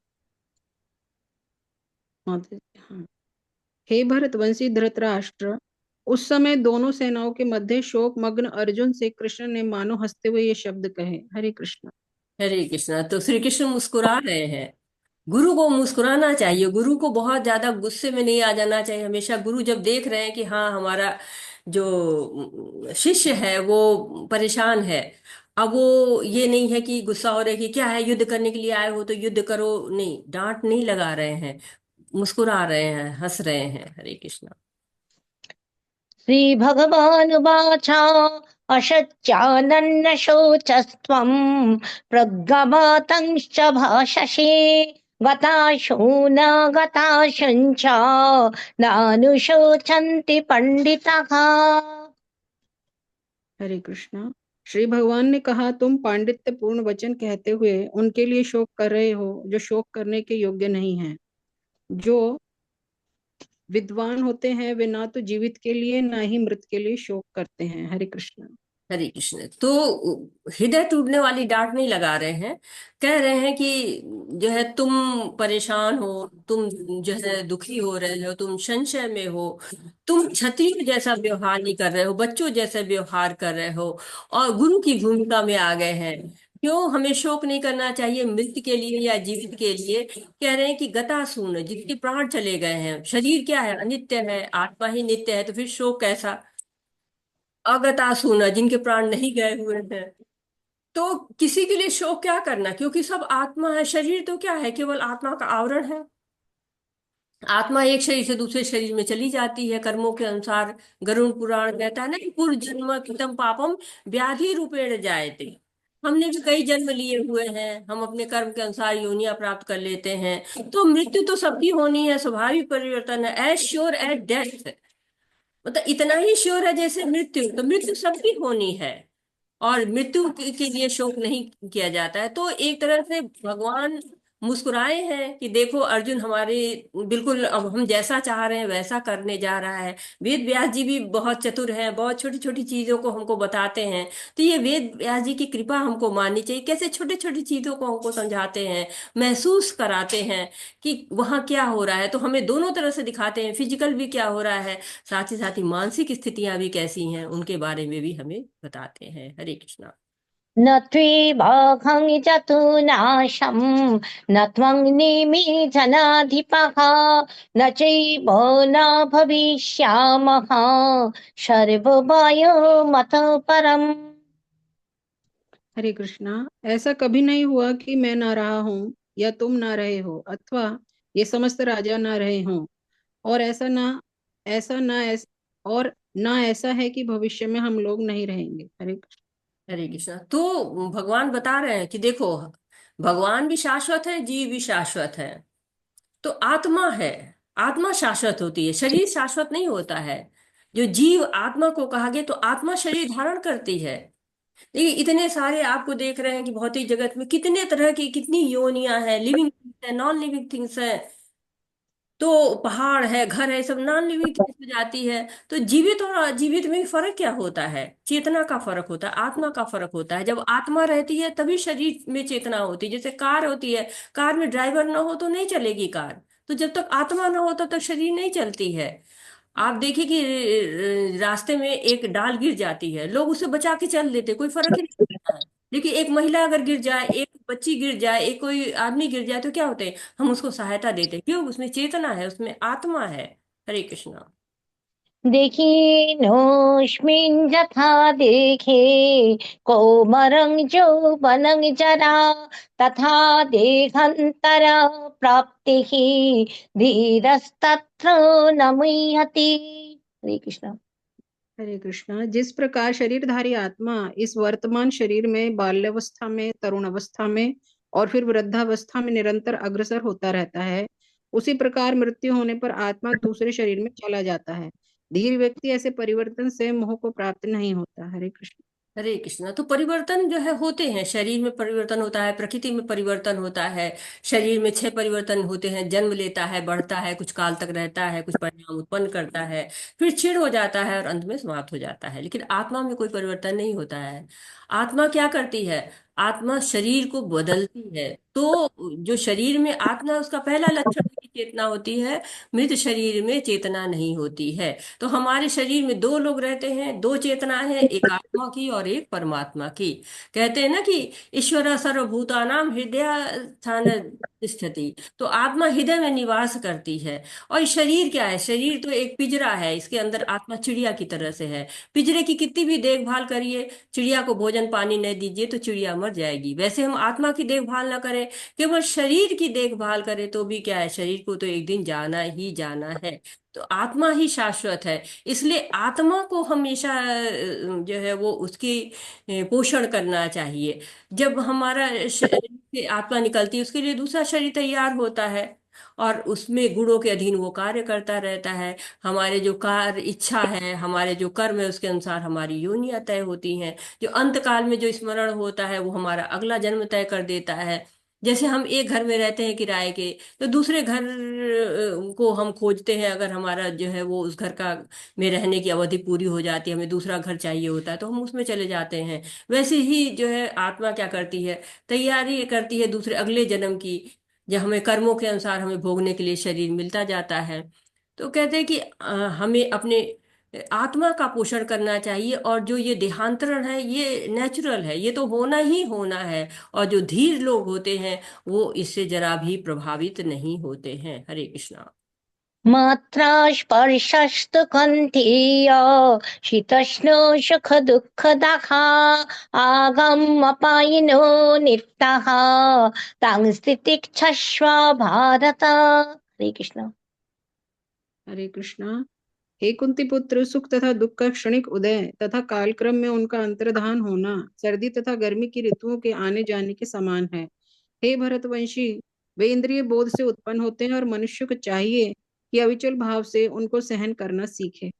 हाँ। हे भरतवंशी धृतराष्ट्र, उस समय दोनों सेनाओं के मध्य शोक मग्न अर्जुन से कृष्ण ने मानो हंसते हुए ये शब्द कहे। हरे कृष्ण। हरे कृष्णा। तो श्री कृष्ण मुस्कुरा रहे हैं। गुरु को मुस्कुराना चाहिए, गुरु को बहुत ज्यादा गुस्से में नहीं आ जाना चाहिए। हमेशा गुरु जब देख रहे हैं कि हाँ हमारा जो शिष्य है वो परेशान है, अब वो ये नहीं है कि गुस्सा हो रहा है कि क्या है, युद्ध करने के लिए आए हो तो युद्ध करो, नहीं, डांट नहीं लगा रहे हैं, मुस्कुरा रहे हैं, हंस रहे हैं। हरे कृष्णा। श्रीभगवानुवाच अशच्यानन्न शोचस्त्वं प्रज्ञावातंश्च भाषसे गताशो न गताशुञ्च नानुशोचन्ति पंडितः। हरे कृष्णा। श्री भगवान ने कहा, तुम पांडित्य पूर्ण वचन कहते हुए उनके लिए शोक कर रहे हो जो शोक करने के योग्य नहीं है। जो विद्वान होते हैं वे ना तो जीवित के लिए ना ही मृत के लिए शोक करते हैं। हरे कृष्ण। हरे कृष्ण। तो हृदय टूटने वाली डांट नहीं लगा रहे हैं, कह रहे हैं कि जो है तुम परेशान हो, तुम जो है दुखी हो रहे हो, तुम संशय में हो, तुम क्षत्रिय जैसा व्यवहार नहीं कर रहे हो, बच्चों जैसा व्यवहार कर रहे हो और गुरु की भूमिका में आ गए हैं। क्यों हमें शोक नहीं करना चाहिए मृत के लिए या जीवित के लिए? कह रहे हैं कि गतासून, जिसके प्राण चले गए हैं, शरीर क्या है, अनित्य है, आत्मा ही नित्य है, तो फिर शोक कैसा? अगतासून, जिनके प्राण नहीं गए हुए हैं, तो किसी के लिए शोक क्या करना, क्योंकि सब आत्मा है। शरीर तो क्या है, केवल आत्मा का आवरण है। आत्मा एक शरीर से दूसरे शरीर में चली जाती है कर्मों के अनुसार। गरुड़ पुराण कहता है ना कि पूर्व जन्म कृतम पापम व्याधि रूपेण जायते। हमने भी कई जन्म लिए हुए हैं, हम अपने कर्म के अनुसार योनियां प्राप्त कर लेते हैं। तो मृत्यु तो सबकी होनी है, स्वाभाविक परिवर्तन है, एज श्योर एज डेथ। मतलब इतना ही श्योर है जैसे मृत्यु, तो मृत्यु सबकी होनी है। और मृत्यु के लिए शोक नहीं किया जाता है। तो एक तरह से भगवान मुस्कुराए हैं कि देखो अर्जुन हमारे बिल्कुल अब हम जैसा चाह रहे हैं वैसा करने जा रहा है। वेद व्यास जी भी बहुत चतुर हैं, बहुत छोटी छोटी चीजों को हमको बताते हैं। तो ये वेद व्यास जी की कृपा हमको माननी चाहिए, कैसे छोटी छोटी चीजों को हमको समझाते हैं, महसूस कराते हैं कि वहाँ क्या हो रहा है। तो हमें दोनों तरह से दिखाते हैं, फिजिकल भी क्या हो रहा है, साथ ही मानसिक स्थितियां भी कैसी हैं, उनके बारे में भी हमें बताते हैं। हरे कृष्णा। न त्वेवाघं चतुर्नाशं न त्वं नेमि जनाधिपः न चैव न भविष्यामः सर्वभयोमतः परम्। हरे कृष्णा। ऐसा कभी नहीं हुआ कि मैं ना रहा हूँ या तुम ना रहे हो, अथवा ये समस्त राजा ना रहे हों, और ऐसा ना ऐसा है कि भविष्य में हम लोग नहीं रहेंगे। हरे कृष्ण। हरे कृष्णा। तो भगवान बता रहे हैं कि देखो, भगवान भी शाश्वत है, जीव भी शाश्वत है, तो आत्मा है, आत्मा शाश्वत होती है, शरीर शाश्वत नहीं होता है। जो जीव आत्मा को कहा गया, तो आत्मा शरीर धारण करती है। देखिए इतने सारे आपको देख रहे हैं कि भौतिक जगत में कितने तरह की, कितनी योनियां हैं, लिविंग थिंग्स है, नॉन लिविंग थिंग्स है। तो पहाड़ है, घर है, सब नॉन लिविंग थिंग्स में जाती है। तो जीवित और अजीवित में फर्क क्या होता है? चेतना का फर्क होता है, आत्मा का फर्क होता है। जब आत्मा रहती है तभी शरीर में चेतना होती है। जैसे कार होती है, कार में ड्राइवर ना हो तो नहीं चलेगी कार। तो जब तक आत्मा ना हो तब तक शरीर नहीं चलती है। आप देखिए कि रास्ते में एक डाल गिर जाती है, लोग उसे बचा के चल देते, कोई फर्क ही नहीं पड़ता है। लेकिन एक महिला अगर गिर जाए, एक बच्ची गिर जाए, एक कोई आदमी गिर जाए, तो क्या होते हैं, हम उसको सहायता देते हैं। क्यों? उसमें चेतना है, उसमें आत्मा है। हरे कृष्णा। देखिनोऽस्मिन् यथा देखे कौमारं यौवनं जरा तथा देहान्तर प्राप्तिः धीरस्तत्र न मुह्यति। हरे कृष्ण। हरे कृष्णा। जिस प्रकार शरीरधारी आत्मा इस वर्तमान शरीर में बाल्यावस्था में, तरुण अवस्था में और फिर वृद्धावस्था में निरंतर अग्रसर होता रहता है, उसी प्रकार मृत्यु होने पर आत्मा दूसरे शरीर में चला जाता है। धीर व्यक्ति ऐसे परिवर्तन से मोह को प्राप्त नहीं होता। हरे कृष्ण। हरे कृष्णा। तो परिवर्तन जो है होते हैं, शरीर में परिवर्तन होता है, प्रकृति में परिवर्तन होता है। शरीर में 6 परिवर्तन होते हैं, जन्म लेता है, बढ़ता है, कुछ काल तक रहता है, कुछ परिणाम उत्पन्न करता है, फिर क्षीण हो जाता है और अंत में समाप्त हो जाता है। लेकिन आत्मा में कोई परिवर्तन नहीं होता है। आत्मा क्या करती है? आत्मा शरीर को बदलती है। तो जो शरीर में आत्मा है, उसका पहला लक्षण ही चेतना होती है। मृत शरीर में चेतना नहीं होती है। तो हमारे शरीर में दो लोग रहते हैं, दो चेतना है, एक आत्मा की और एक परमात्मा की। कहते हैं ना कि ईश्वर सर्वभूतानां हृदय स्थान तिष्ठति। तो आत्मा हृदय में निवास करती है। और ये शरीर क्या है? शरीर तो एक पिंजरा है, इसके अंदर आत्मा चिड़िया की तरह से है। पिंजरे की कितनी भी देखभाल करिए, चिड़िया को भोजन पानी नहीं दीजिए तो चिड़िया मर जाएगी। वैसे हम आत्मा की देखभाल ना करें, केवल शरीर की देखभाल करें, तो भी क्या है, शरीर को तो एक दिन जाना ही जाना है। तो आत्मा ही शाश्वत है। इसलिए आत्मा को हमेशा जो है वो उसकी पोषण करना चाहिए। जब हमारा शरीर से आत्मा निकलती है, उसके लिए दूसरा शरीर तैयार होता है। और उसमें गुणों के अधीन वो कार्य करता रहता है। हमारे जो कार्य इच्छा है, हमारे जो कर्म है, उसके अनुसार हमारी योनियां तय होती हैं। जो अंत काल में जो स्मरण होता है वो हमारा अगला जन्म तय कर देता है। जैसे हम एक घर में रहते हैं किराए के, तो दूसरे घर को हम खोजते हैं। अगर हमारा जो है वो उस घर का में रहने की अवधि पूरी हो जाती है, हमें दूसरा घर चाहिए होता है, तो हम उसमें चले जाते हैं। वैसे ही जो है आत्मा क्या करती है, तैयारी करती है दूसरे अगले जन्म की, जब हमें कर्मों के अनुसार हमें भोगने के लिए शरीर मिलता जाता है। तो कहते हैं कि हमें अपने आत्मा का पोषण करना चाहिए। और जो ये देहांतरण है ये नेचुरल है, ये तो होना ही होना है। और जो धीर लोग होते हैं वो इससे जरा भी प्रभावित नहीं होते हैं। हरे कृष्णा। मात्रा स्पर्शस्तु कन्थीय शीतोष्ण सुख दुःखदाः आगम अपायिनो नित्यः तां स्थितिक्षस्व भारत। हरे कृष्ण। हरे कृष्णा। हे कुंती पुत्र, सुख तथा दुख का क्षणिक उदय तथा कालक्रम में उनका अंतर्धान होना सर्दी तथा गर्मी की ऋतुओं के आने जाने के समान है। हे भरतवंशी, वे इंद्रिय बोध से उत्पन्न होते हैं और मनुष्य को चाहिए कि अविचल भाव से उनको सहन करना सीखे।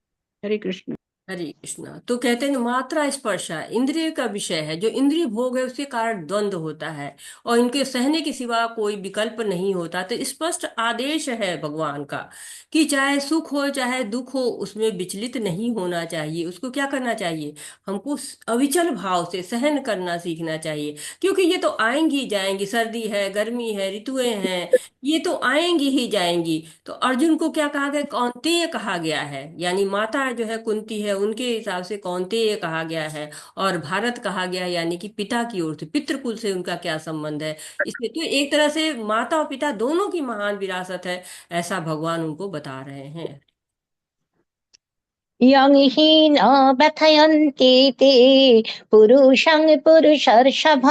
हरे कृष्ण। हरे कृष्णा। तो कहते हैं मात्रा स्पर्शा इंद्रिय का विषय है। जो इंद्रिय भोग है उसके कारण द्वंद्व होता है, और इनके सहने के सिवा कोई विकल्प नहीं होता। तो स्पष्ट आदेश है भगवान का कि चाहे सुख हो चाहे दुख हो, उसमें विचलित नहीं होना चाहिए। उसको क्या करना चाहिए, हमको अविचल भाव से सहन करना सीखना चाहिए। क्योंकि ये तो आएंगी जाएंगी, सर्दी है, गर्मी है, ऋतुएं हैं, ये तो आएंगी ही जाएंगी। तो अर्जुन को क्या कहा गया, कौन्तेय कहा गया है। यानी माता जो है कुंती है, उनके हिसाब से कौन्तेय कहा गया है। और भारत कहा गया है, यानी कि पिता की ओर से, पितृकुल से उनका क्या संबंध है। इसलिए तो एक तरह से माता और पिता दोनों की महान विरासत है, ऐसा भगवान उनको बता रहे हैं। यं हि न व्यथयन्ति ते पुरुषं पुरुषर्षभ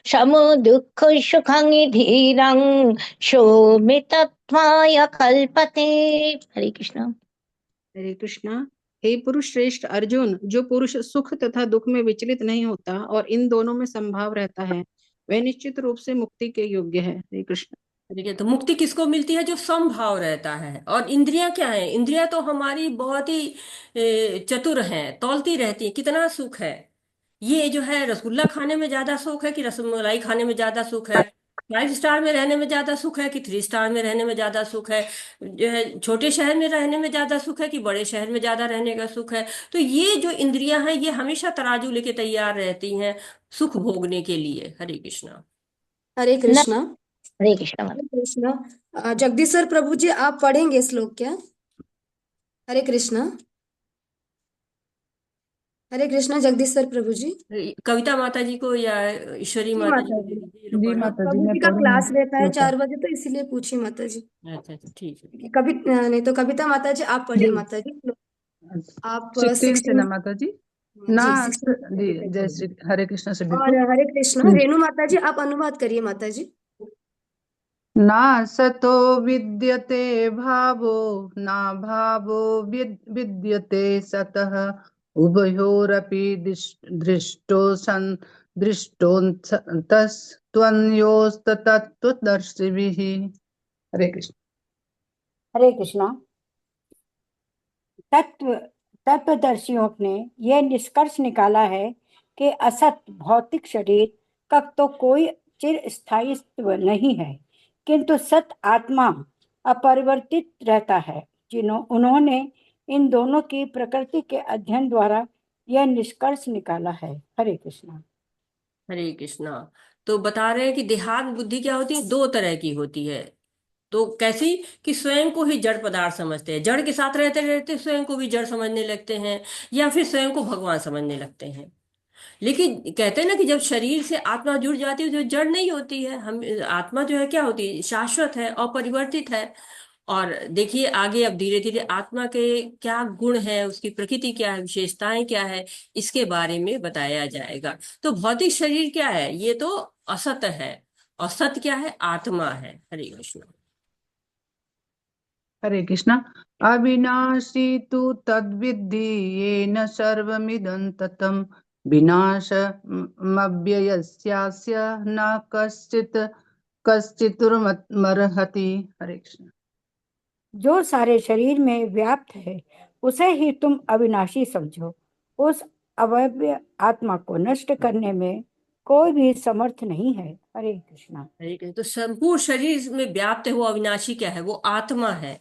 समो दुःख सुखं धीरं शोमितत्वाय कल्पते। हरे कृष्ण। हरे कृष्णा। हे पुरुष श्रेष्ठ अर्जुन, जो पुरुष सुख तथा दुख में विचलित नहीं होता और इन दोनों में संभाव रहता है, वह निश्चित रूप से मुक्ति के योग्य है। हरे कृष्ण। ठीक है, तो मुक्ति किसको मिलती है, जो समभाव रहता है। और इंद्रियां क्या है, इंद्रियां तो हमारी बहुत ही चतुर हैं, तौलती रहती है कितना सुख है। ये जो है रसगुल्ला खाने में ज्यादा सुख है कि रसमलाई खाने में ज्यादा सुख है, 5 स्टार में रहने में ज्यादा सुख है कि 3 स्टार में रहने में ज्यादा सुख है, जो है छोटे शहर में रहने में ज्यादा सुख है कि बड़े शहर में ज्यादा रहने का सुख है। तो ये जो इंद्रियां हैं ये हमेशा तराजू लेके तैयार रहती हैं सुख भोगने के लिए। हरे कृष्णा। हरे न कृष्णा। हरे कृष्ण। हरे कृष्णा। जगदीश्वर प्रभु जी आप पढ़ेंगे श्लोक क्या? हरे कृष्णा। हरे कृष्णा जगदीश्वर प्रभु जी। कविता माता जी को या ईश्वरी जी माता जी माता को दे जी। दीजिए, ये लोग जी पढ़ माता लेंगे। जी, प्रभु मैं जी का पढ़ूंगी क्लास रहता है श्लोका। 4 बजे, तो इसीलिए पूछी माता जी। अच्छा अच्छा, ठीक है। कभी नहीं तो कविता माता जी आप पढ़िए जी, माता जी। आप 16 से 16। ना माता जी ना। जी 16 जी, से जय पढ़िए। श्री हरे कृष्ण सभी और को। हरे कृष्णा रेणु माता जी आप अनुवाद करिए माता जी। ना सतो विद्यते भावो ना भावो विद्यते सतः उभयोरपि दृष्टो सन् दृष्टोऽन्तस्तत्त्वदर्शिभिः। हरे कृष्ण। हरे कृष्णा। तत्व तत्वदर्शियों ने यह निष्कर्ष निकाला है कि असत भौतिक शरीर का तो कोई चिर स्थायित्व नहीं है, किंतु सत आत्मा अपरिवर्तित रहता है। उन्होंने इन दोनों की प्रकृति के अध्ययन द्वारा यह निष्कर्ष निकाला है। हरे कृष्णा। हरे कृष्णा। तो बता रहे हैं कि देहात्म बुद्धि क्या होती है, 2 तरह की होती है। तो कैसी, कि स्वयं को ही जड़ पदार्थ समझते हैं, जड़ के साथ रहते रहते स्वयं को भी जड़ समझने लगते हैं, या फिर स्वयं को भगवान समझने लगते हैं। लेकिन कहते हैं ना कि जब शरीर से आत्मा जुड़ जाती है तो जड़ नहीं होती है। हम आत्मा जो है क्या होती है, शाश्वत है, अपरिवर्तित है। और देखिए आगे अब धीरे धीरे आत्मा के क्या गुण है, उसकी प्रकृति क्या है, विशेषताएं क्या है, इसके बारे में बताया जाएगा। तो भौतिक शरीर क्या है, ये तो असत है, और सत क्या है, आत्मा है। हरे कृष्ण। हरे कृष्णा। अविनाशी तु तद्विद्धि येन सर्वमिदं ततं विनाशमव्ययस्यास्य न कश्चित् कश्चिदुर्मर्हति। हरे कृष्ण। जो सारे शरीर में व्याप्त है उसे ही तुम अविनाशी समझो। उस अवयव आत्मा को नष्ट करने में कोई भी समर्थ नहीं है। हरे कृष्णा। हरे कृष्ण। तो संपूर्ण शरीर में व्याप्त है वो अविनाशी क्या है? वो आत्मा है।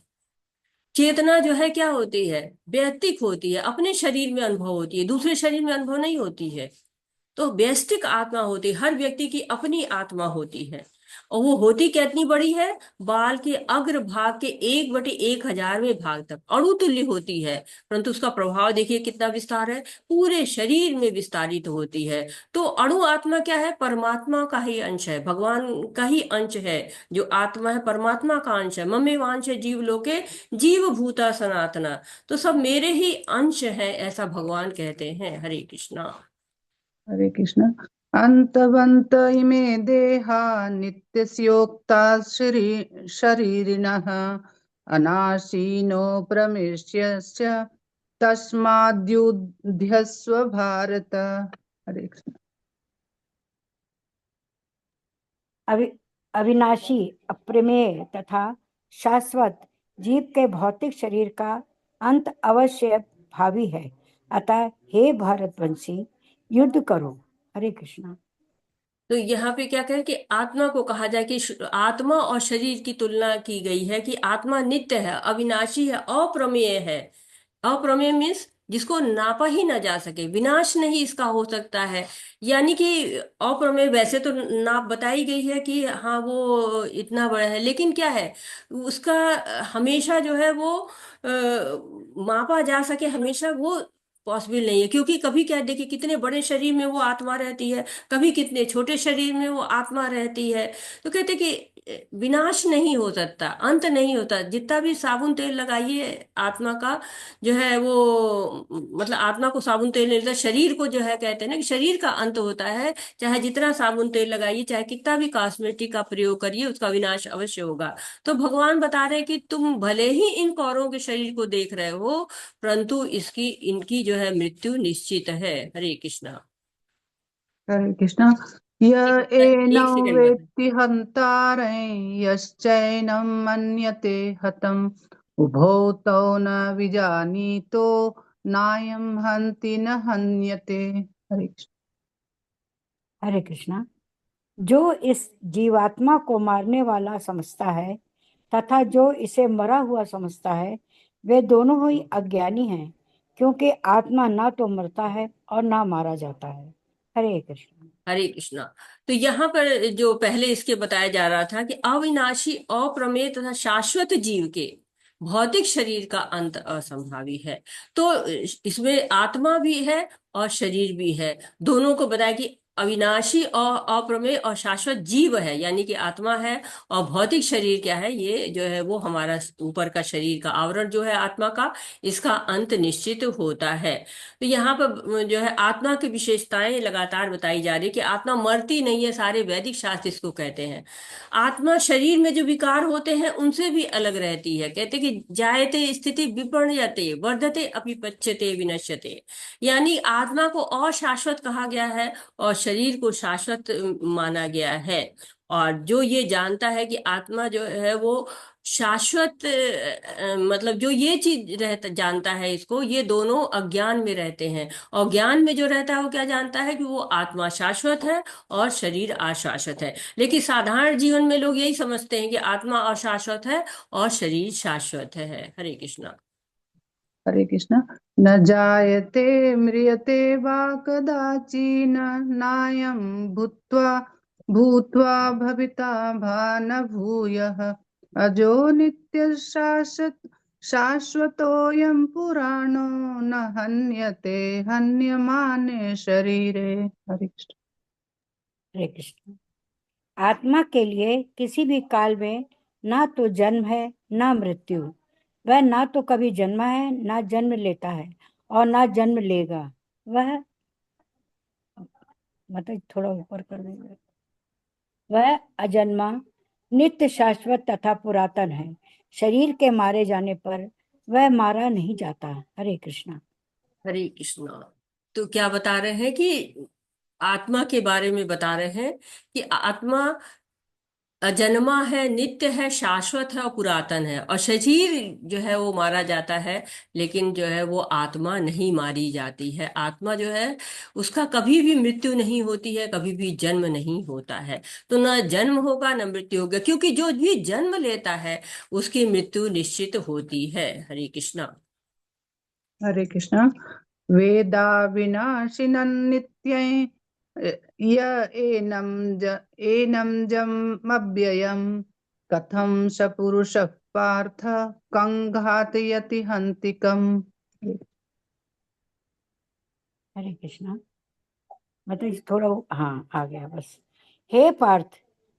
चेतना जो है क्या होती है? व्यक्तिक होती है, अपने शरीर में अनुभव होती है, दूसरे शरीर में अनुभव नहीं होती है। तो व्यष्टिक आत्मा होती है, हर व्यक्ति की अपनी आत्मा होती है। और वो होती कितनी बड़ी है? बाल के अग्र भाग के 1/1000वें भाग तक अणुतुल्य होती है। परंतु उसका प्रभाव देखिए कितना विस्तार है, पूरे शरीर में विस्तारित होती है। तो अणु आत्मा क्या है? परमात्मा का ही अंश है, भगवान का ही अंश है। जो आत्मा है परमात्मा का अंश है। ममे वांश जीव लोके जीव भूता सनातना। तो सब मेरे ही अंश है, ऐसा भगवान कहते हैं। हरे कृष्णा। हरे कृष्ण। अंतवंत इमे देहा नित्यस्योक्ता शरीरिणः अनाशीनो प्रमेष्यस्य तस्माद्युध्यस्व भारत। हरे कृष्ण। अवि अविनाशी, अप्रमेय तथा शाश्वत जीव के भौतिक शरीर का अंत अवश्य भावी है। अतः हे भारतवंशी, युद्ध करो। हरे कृष्णा। तो यहाँ पे क्या कहें कि आत्मा को कहा जाए कि आत्मा और शरीर की तुलना की गई है कि आत्मा नित्य है, अविनाशी है, अप्रमेय है। अप्रमेय मीन्स जिसको नापा ही ना जा सके, विनाश नहीं इसका हो सकता है। यानी कि अप्रमेय वैसे तो नाप बताई गई है कि हाँ वो इतना बड़ा है, लेकिन क्या है उसका हमेशा जो है वो मापा जा सके, हमेशा वो पॉसिबल नहीं है। क्योंकि कभी क्या देखिए कितने बड़े शरीर में वो आत्मा रहती है, कभी कितने छोटे शरीर में वो आत्मा रहती है। तो कहते कि विनाश नहीं हो सकता, अंत नहीं होता। जितना भी साबुन तेल लगाइए आत्मा का जो है वो मतलब आत्मा को साबुन तेल नहीं लगता, शरीर को जो है कहते हैं ना कि शरीर का अंत होता है। चाहे जितना साबुन तेल लगाइए, चाहे कितना भी कॉस्मेटिक का प्रयोग करिए, उसका विनाश अवश्य होगा। तो भगवान बता रहे हैं कि तुम भले ही इन कौरों के शरीर को देख रहे हो, परंतु इसकी इनकी जो है मृत्यु निश्चित है। हरे कृष्णा। हरे कृष्ण। य एक एनं सेकंड में। वेत्ति हन्तारं यश्चैनं मन्यते हतम् उभौ तौ न विजानीतो नायं हन्ति न हन्यते। हरे कृष्ण। हरे कृष्णा। जो इस जीवात्मा को मारने वाला समझता है तथा जो इसे मरा हुआ समझता है, वे दोनों ही अज्ञानी हैं, क्योंकि आत्मा ना तो मरता है और ना मारा जाता है। हरे कृष्ण। हरे कृष्णा। तो यहाँ पर जो पहले इसके बताया जा रहा था कि अविनाशी, अप्रमेय तथा शाश्वत जीव के भौतिक शरीर का अंत असंभावी है। तो इसमें आत्मा भी है और शरीर भी है, दोनों को बताया कि अविनाशी और अप्रमेय और शाश्वत जीव है, यानी कि आत्मा है। और भौतिक शरीर क्या है? ये जो है वो हमारा ऊपर का शरीर का आवरण जो है आत्मा का, इसका अंत निश्चित होता है। तो यहाँ पर जो है आत्मा की विशेषताएं लगातार बताई जा रही है कि आत्मा मरती नहीं है, सारे वैदिक शास्त्र इसको कहते हैं। आत्मा शरीर में जो विकार होते हैं उनसे भी अलग रहती है। कहते कि जायते स्थिति विपर्यते वर्धते अपि पच्यते विनश्यते। यानी आत्मा को अशाश्वत कहा गया है और शरीर को शाश्वत माना गया है। और जो ये जानता है कि आत्मा जो है वो शाश्वत मतलब जो ये चीज रहता जानता है इसको, ये दोनों अज्ञान में रहते हैं। और ज्ञान में जो रहता है वो क्या जानता है कि वो आत्मा शाश्वत है और शरीर अशाश्वत है। लेकिन साधारण जीवन में लोग यही समझते हैं कि आत्मा अशाश्वत है और शरीर शाश्वत है। हरे कृष्णा। हरे कृष्ण। न जायते म्रियते वा कदाचिन नायं भूत्वा भूत्वा भविता भा न भूयः अजो नित्य शाश्वतोऽयं पुराणो न हन्यते हन्यमाने शरीरे। हरे कृष्ण। हरे कृष्ण। आत्मा के लिए किसी भी काल में ना तो जन्म है ना मृत्यु। वह ना तो कभी जन्मा है ना जन्म लेता है और ना जन्म लेगा। वह मतलब थोड़ा ऊपर कर देंगे। वह अजन्मा, नित्य, शाश्वत तथा पुरातन है। शरीर के मारे जाने पर वह मारा नहीं जाता। हरे कृष्णा। हरे कृष्णा। तो क्या बता रहे हैं कि आत्मा के बारे में बता रहे हैं कि आत्मा अजन्मा है, नित्य है, शाश्वत है और पुरातन है। और शरीर जो है वो मारा जाता है, लेकिन जो है वो आत्मा नहीं मारी जाती है। आत्मा जो है उसका कभी भी मृत्यु नहीं होती है, कभी भी जन्म नहीं होता है। तो न जन्म होगा न मृत्यु होगा, क्योंकि जो भी जन्म लेता है उसकी मृत्यु निश्चित होती है। हरे कृष्णा। हरे कृष्णा। वेदा विनाशिनं नित्यं य एनं जमव्ययम् कथं स पुरुषः पार्थ कं घातयति हन्तिकम्। हरे कृष्णा। मतलब इस थोड़ा हाँ आ गया बस। हे पार्थ,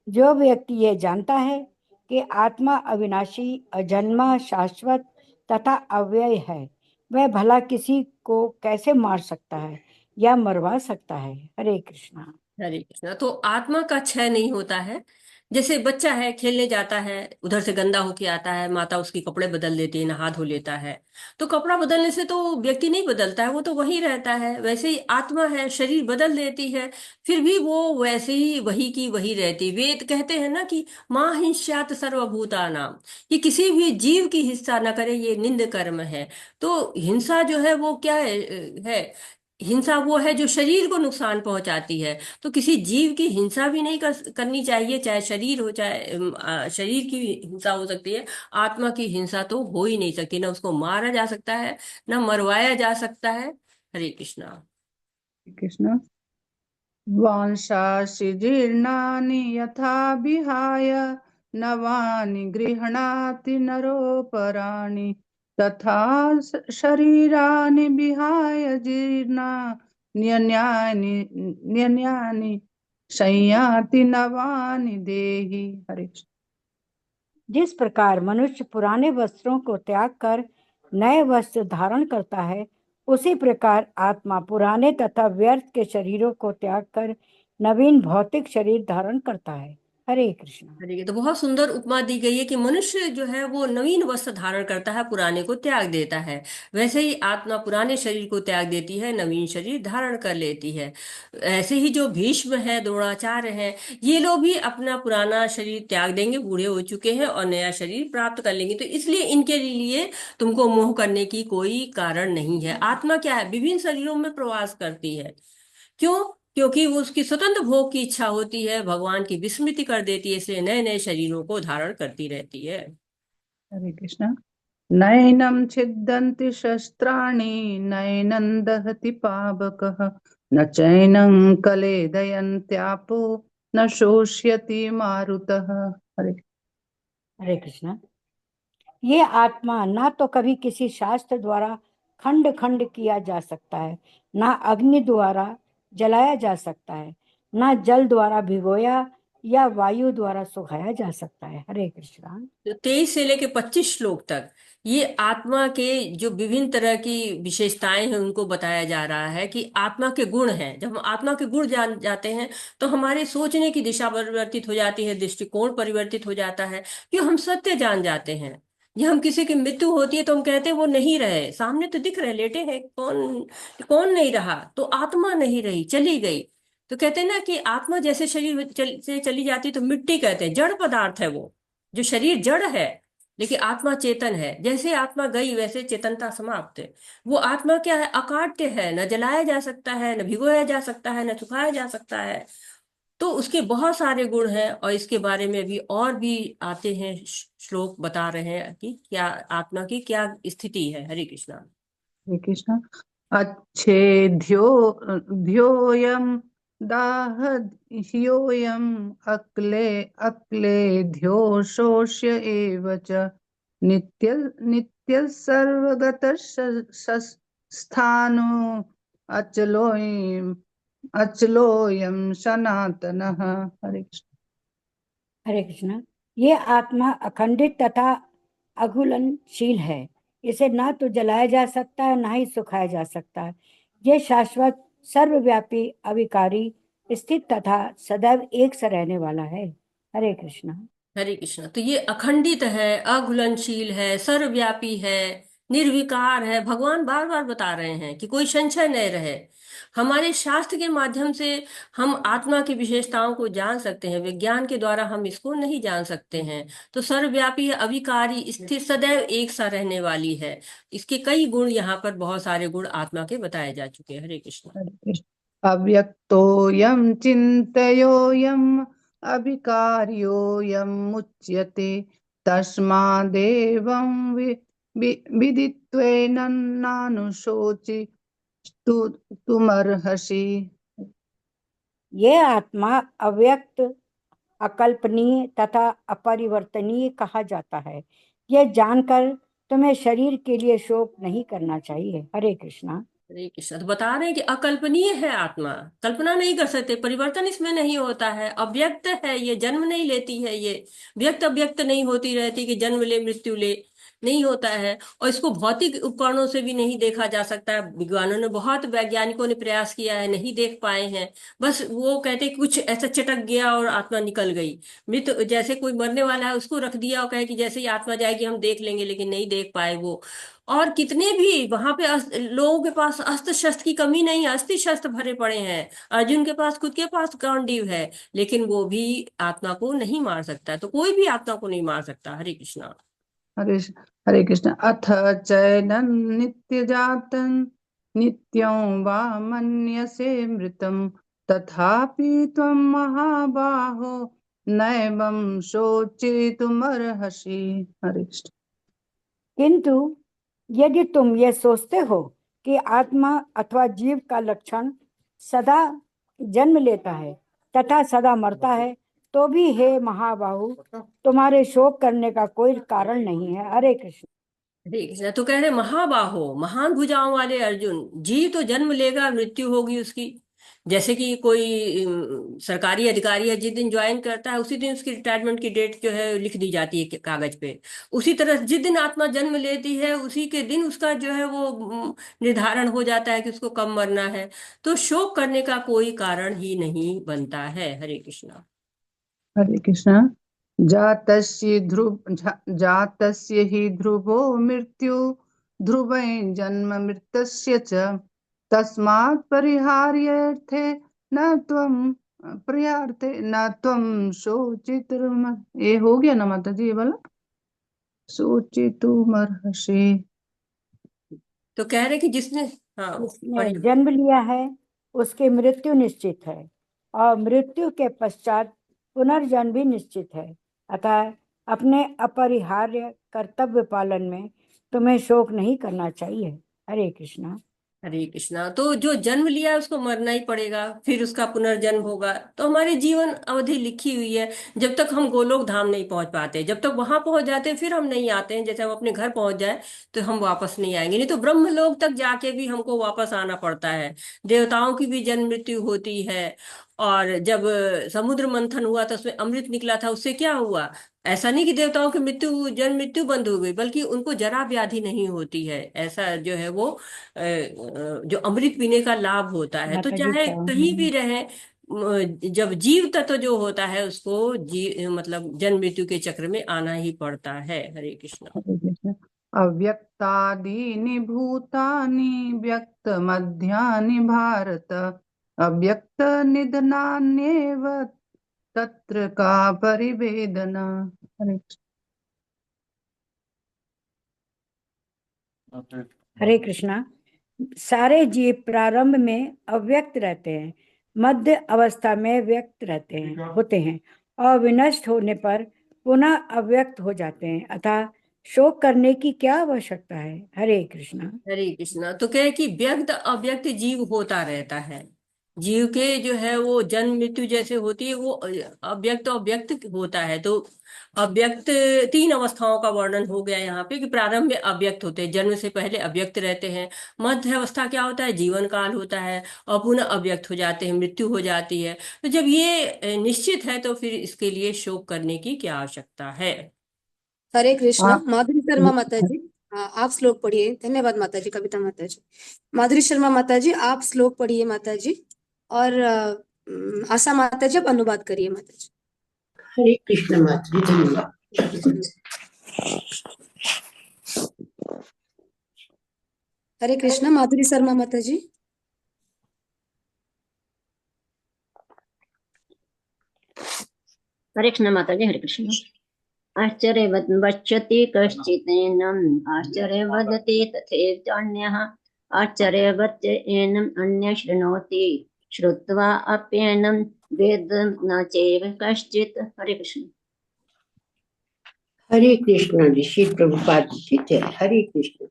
जो व्यक्ति ये जानता है कि आत्मा अविनाशी, अजन्मा, शाश्वत तथा अव्यय है, वह भला किसी को कैसे मार सकता है या मरवा सकता है। हरे कृष्णा। हरे कृष्णा। तो आत्मा का क्षय नहीं होता है। जैसे बच्चा है, खेलने जाता है, उधर से गंदा होके आता है, माता उसके कपड़े बदल देती है, नहा धो लेता है। तो कपड़ा बदलने से तो व्यक्ति नहीं बदलता है, वो तो वही रहता है। वैसे ही आत्मा है, शरीर बदल देती है, फिर भी वो वैसे ही वही की वही रहती। वेद कहते हैं ना कि माँ हिंस्यात सर्वभूता नाम, कि किसी भी जीव की हिंसा न करे, ये निंद कर्म है। तो हिंसा जो है वो क्या है? हिंसा वो है जो शरीर को नुकसान पहुंचाती है। तो किसी जीव की हिंसा भी नहीं करनी चाहिए, चाहे शरीर हो, चाहे शरीर की हिंसा हो सकती है। आत्मा की हिंसा तो हो ही नहीं सकती, ना उसको मारा जा सकता है, ना मरवाया जा सकता है। हरे कृष्णा। कृष्ण। वांशांसि जीर्णानि यथा विहाय नवानि गृह्णाति नरोपराणि तथा शरीराणि विहाय जीर्णान्यन्यानि संयाति नवानि देहि। हरे कृष्ण। जिस प्रकार मनुष्य पुराने वस्त्रों को त्याग कर नए वस्त्र धारण करता है, उसी प्रकार आत्मा पुराने तथा व्यर्थ के शरीरों को त्याग कर नवीन भौतिक शरीर धारण करता है। हरे कृष्णा। हरे, तो बहुत सुंदर उपमा दी गई है कि मनुष्य जो है वो नवीन वस्त्र धारण करता है, पुराने को त्याग देता है। वैसे ही आत्मा पुराने शरीर को त्याग देती है, नवीन शरीर धारण कर लेती है। ऐसे ही जो भीष्म है, द्रोणाचार्य हैं, ये लोग भी अपना पुराना शरीर त्याग देंगे, बूढ़े हो चुके हैं, और नया शरीर प्राप्त कर लेंगे। तो इसलिए इनके लिए तुमको मोह करने की कोई कारण नहीं है। आत्मा क्या है? विभिन्न शरीरों में प्रवास करती है। क्यों? क्योंकि वो उसकी स्वतंत्र भोग की इच्छा होती है, भगवान की विस्मृति कर देती है, इसलिए नए नए शरीरों को धारण करती रहती है। हरे कृष्ण। नैनं छिद्यन्ति शस्त्राणि नैनं दहति पावकः न चैनं क्लेदयन्त्यापो न शोष्यति मारुतः। हरे। हरे कृष्णा। ये आत्मा ना तो कभी किसी शास्त्र द्वारा खंड खंड किया जा सकता है, ना अग्नि द्वारा जलाया जा सकता है, ना जल द्वारा भिगोया या वायु द्वारा सुखाया जा सकता है। हरे कृष्णा। तो 23 से लेके 25 श्लोक तक ये आत्मा के जो विभिन्न तरह की विशेषताएं हैं उनको बताया जा रहा है कि आत्मा के गुण हैं। जब हम आत्मा के गुण जान जाते हैं तो हमारे सोचने की दिशा परिवर्तित हो जाती है, दृष्टिकोण परिवर्तित हो जाता है, क्यों? हम सत्य जान जाते हैं। ये हम किसी की मृत्यु होती है तो हम कहते हैं वो नहीं रहे, सामने तो दिख रहे, लेटे हैं, कौन कौन नहीं रहा? तो आत्मा नहीं रही, चली गई। तो कहते हैं ना कि आत्मा जैसे शरीर से चली जाती है तो मिट्टी कहते हैं, जड़ पदार्थ है वो। जो शरीर जड़ है, लेकिन आत्मा चेतन है। जैसे आत्मा गई वैसे चेतनता समाप्त है। वो आत्मा क्या है? अकाट्य है, न जलाया जा सकता है, न भिगोया जा सकता है, न सुखाया जा सकता है। तो उसके बहुत सारे गुण हैं, और इसके बारे में भी और भी आते हैं, श्लोक बता रहे हैं कि क्या आत्मा की क्या स्थिति है। हरे कृष्णा। हरे कृष्ण। अच्छेद्योऽयं दाह्योऽयम् अक्लेद्यो शोष्य एव च नित्य सर्वगतः स्थाणु अचलोऽयं सनातनः। हरे कृष्ण। हरे कृष्णा। ये आत्मा अखंडित तथा अघुलनशील है। इसे ना तो जलाया जा सकता है, ना ही सुखाया जा सकता है। ये शाश्वत, सर्वव्यापी, अविकारी, स्थित तथा सदैव एक सा रहने वाला है। हरे कृष्णा। हरे कृष्णा। तो ये अखंडित है, अघुलनशील है, सर्वव्यापी है, निर्विकार है। भगवान बार बार बता रहे हैं कि कोई संशय नहीं रहे। हमारे शास्त्र के माध्यम से हम आत्मा की विशेषताओं को जान सकते हैं, विज्ञान के द्वारा हम इसको नहीं जान सकते हैं। तो सर्वव्यापी, अविकारी, स्थिर, सदैव एक सा रहने वाली है। इसके कई गुण, यहाँ पर बहुत सारे गुण आत्मा के बताए जा चुके हैं। हरे कृष्ण। हरे कृष्ण। अव्यक्तोऽयं चिन्तयोऽयम् अविकार्योऽयं मुच्यते तस्मादेवं विदित्वेन नानुशोचि तुमर्हसि। ये आत्मा अव्यक्त, अकल्पनीय तथा अपरिवर्तनीय कहा जाता है। यह जानकर तुम्हें शरीर के लिए शोक नहीं करना चाहिए। हरे कृष्णा। हरे कृष्ण। तो बता रहे हैं कि अकल्पनीय है आत्मा, कल्पना नहीं कर सकते, परिवर्तन इसमें नहीं होता है, अव्यक्त है, ये जन्म नहीं लेती है, ये व्यक्त अव्यक्त नहीं होती रहती कि जन्म ले मृत्यु ले, नहीं होता है। और इसको भौतिक उपकरणों से भी नहीं देखा जा सकता है। विद्वानों ने, बहुत वैज्ञानिकों ने प्रयास किया है, नहीं देख पाए हैं। बस वो कहते कुछ ऐसा चटक गया और आत्मा निकल गई। मृत, जैसे कोई मरने वाला है उसको रख दिया और कहे कि जैसे ही आत्मा जाएगी हम देख लेंगे, लेकिन नहीं देख पाए वो। और कितने भी वहां पे लोगों के पास अस्त्र शस्त्र की कमी नहीं है, अस्त्र शस्त्र भरे पड़े हैं। अर्जुन के पास, खुद के पास गांडीव है, लेकिन वो भी आत्मा को नहीं मार सकता है। तो कोई भी आत्मा को नहीं मार सकता। हरे कृष्णा। हरे हरे कृष्ण। अथ चैनं नित्यजातं नित्यं वा मन्यसे मृतं तथापि त्वं महाबाहो नैवं शोचितुमर्हसि। हरे कृष्ण। किंतु यदि तुम ये सोचते हो कि आत्मा अथवा जीव का लक्षण सदा जन्म लेता है तथा सदा मरता है, तो भी हे महाबाहु, तुम्हारे शोक करने का कोई कारण नहीं है। हरे कृष्ण। हरे कृष्णा। तो कह रहे महाबाहो, महान भुजाओं वाले अर्जुन, जीव तो जन्म लेगा, मृत्यु होगी उसकी। जैसे कि कोई सरकारी अधिकारी है, जिस दिन ज्वाइन करता है उसी दिन उसकी रिटायरमेंट की डेट जो है लिख दी जाती है कागज पे। उसी तरह जिस दिन आत्मा जन्म लेती है उसी के दिन उसका जो है वो निर्धारण हो जाता है कि उसको कब मरना है। तो शोक करने का कोई कारण ही नहीं बनता है। हरे कृष्णा। हरे कृष्ण। जातस्य हि ध्रुवो मृत्यु ध्रुवं जन्म मृतस्य च तस्मात् परिहार्यर्थे न त्वं शोचितुम। ये हो गया ना माता जी, ये वाला शोचितुमर्हसि। तो कह रहे कि जिसने, हाँ, जिसने पढ़िए। जन्म लिया है उसकी मृत्यु निश्चित है, और मृत्यु के पश्चात पुनर्जन्म भी निश्चित है। अतः अपने अपरिहार्य कर्तव्य पालन में तुम्हें शोक नहीं करना चाहिए। हरे कृष्णा। हरे कृष्णा। तो जो जन्म लिया है उसको मरना ही पड़ेगा, फिर उसका पुनर्जन्म होगा। तो हमारी जीवन अवधि लिखी हुई है। जब तक हम गोलोक धाम नहीं पहुंच पाते, जब तक वहां पहुंच जाते हैं फिर हम नहीं आते हैं। जैसे हम अपने घर पहुंच जाए तो हम वापस नहीं आएंगे, नहीं तो ब्रह्मलोक तक जाके भी हमको वापस आना पड़ता है। देवताओं की भी जन्म मृत्यु होती है। और जब समुद्र मंथन हुआ था उसमें अमृत निकला था, उससे क्या हुआ? ऐसा नहीं कि देवताओं की मृत्यु, जन्म मृत्यु बंद हो गई, बल्कि उनको जरा व्याधि नहीं होती है। ऐसा जो है वो जो अमृत पीने का लाभ होता है। तो माता जी चाहे का कहीं भी रहे, जब जीव तत्व जो होता है उसको मतलब जन्म मृत्यु के चक्र में आना ही पड़ता है। हरे कृष्ण। हरे कृष्ण। अव्यक्तादीनि भूतानि व्यक्तमध्यानि भारत अव्यक्त निधनान्येव तत्र का परिवेदना। हरे हरे कृष्णा। सारे जीव प्रारंभ में अव्यक्त रहते हैं, मध्य अवस्था में व्यक्त रहते हैं होते हैं, और विनष्ट होने पर पुनः अव्यक्त हो जाते हैं। अतः शोक करने की क्या आवश्यकता है। हरे कृष्णा। हरे कृष्णा। तो कहे कि व्यक्त अव्यक्त जीव होता रहता है। जीव के जो है वो जन्म मृत्यु जैसे होती है, वो अव्यक्त अव्यक्त होता है। तो अव्यक्त, तीन अवस्थाओं का वर्णन हो गया यहाँ पे कि प्रारंभ में अव्यक्त होते हैं, जन्म से पहले अव्यक्त रहते हैं। मध्य अवस्था क्या होता है? जीवन काल होता है। और पुनः अव्यक्त हो जाते हैं, मृत्यु हो जाती है। तो जब ये निश्चित है तो फिर इसके लिए शोक करने की क्या आवश्यकता है? हरे कृष्णा। आप माधुरी शर्मा माता जी, हाँ, आप श्लोक पढ़िए। धन्यवाद माता जी, कविता माता जी। माधुरी शर्मा माता जी, आप श्लोक पढ़िए माता जी। और आशा माता जी, आप अनुवाद करिए माता जी। हरे कृष्ण माता जी, धन्यवाद। हरे कृष्णा। माधुरी शर्मा माता जी। हरे कृष्ण माता जी, हरे कृष्ण। आश्चर्यवत् पश्यति कश्चिदेनम् आश्चर्य वदति तथैवान्यः आश्चर्यवत् एनम् अन्यः शृणोति श्रुत्वा अप्येनं वेद न चैव कश्चित्। हरे कृष्ण। हरे कृष्ण जी, श्री प्रभुपाद जी की जय। हरे कृष्ण।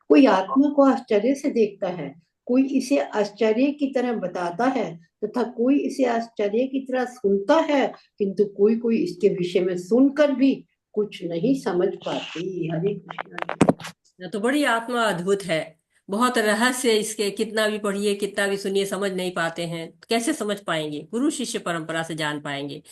कोई आत्मा को आश्चर्य से देखता है, कोई इसे आश्चर्य की तरह बताता है तथा कोई इसे आश्चर्य की तरह सुनता है, किंतु कोई कोई इसके विषय में सुनकर भी कुछ नहीं समझ पाती। हरे कृष्ण। तो बड़ी आत्मा अद्भुत है, बहुत रहस्य है इसके, कितना भी पढ़िए कितना भी सुनिए समझ नहीं पाते हैं। कैसे समझ पाएंगे? गुरु शिष्य परंपरा से जान पाएंगे।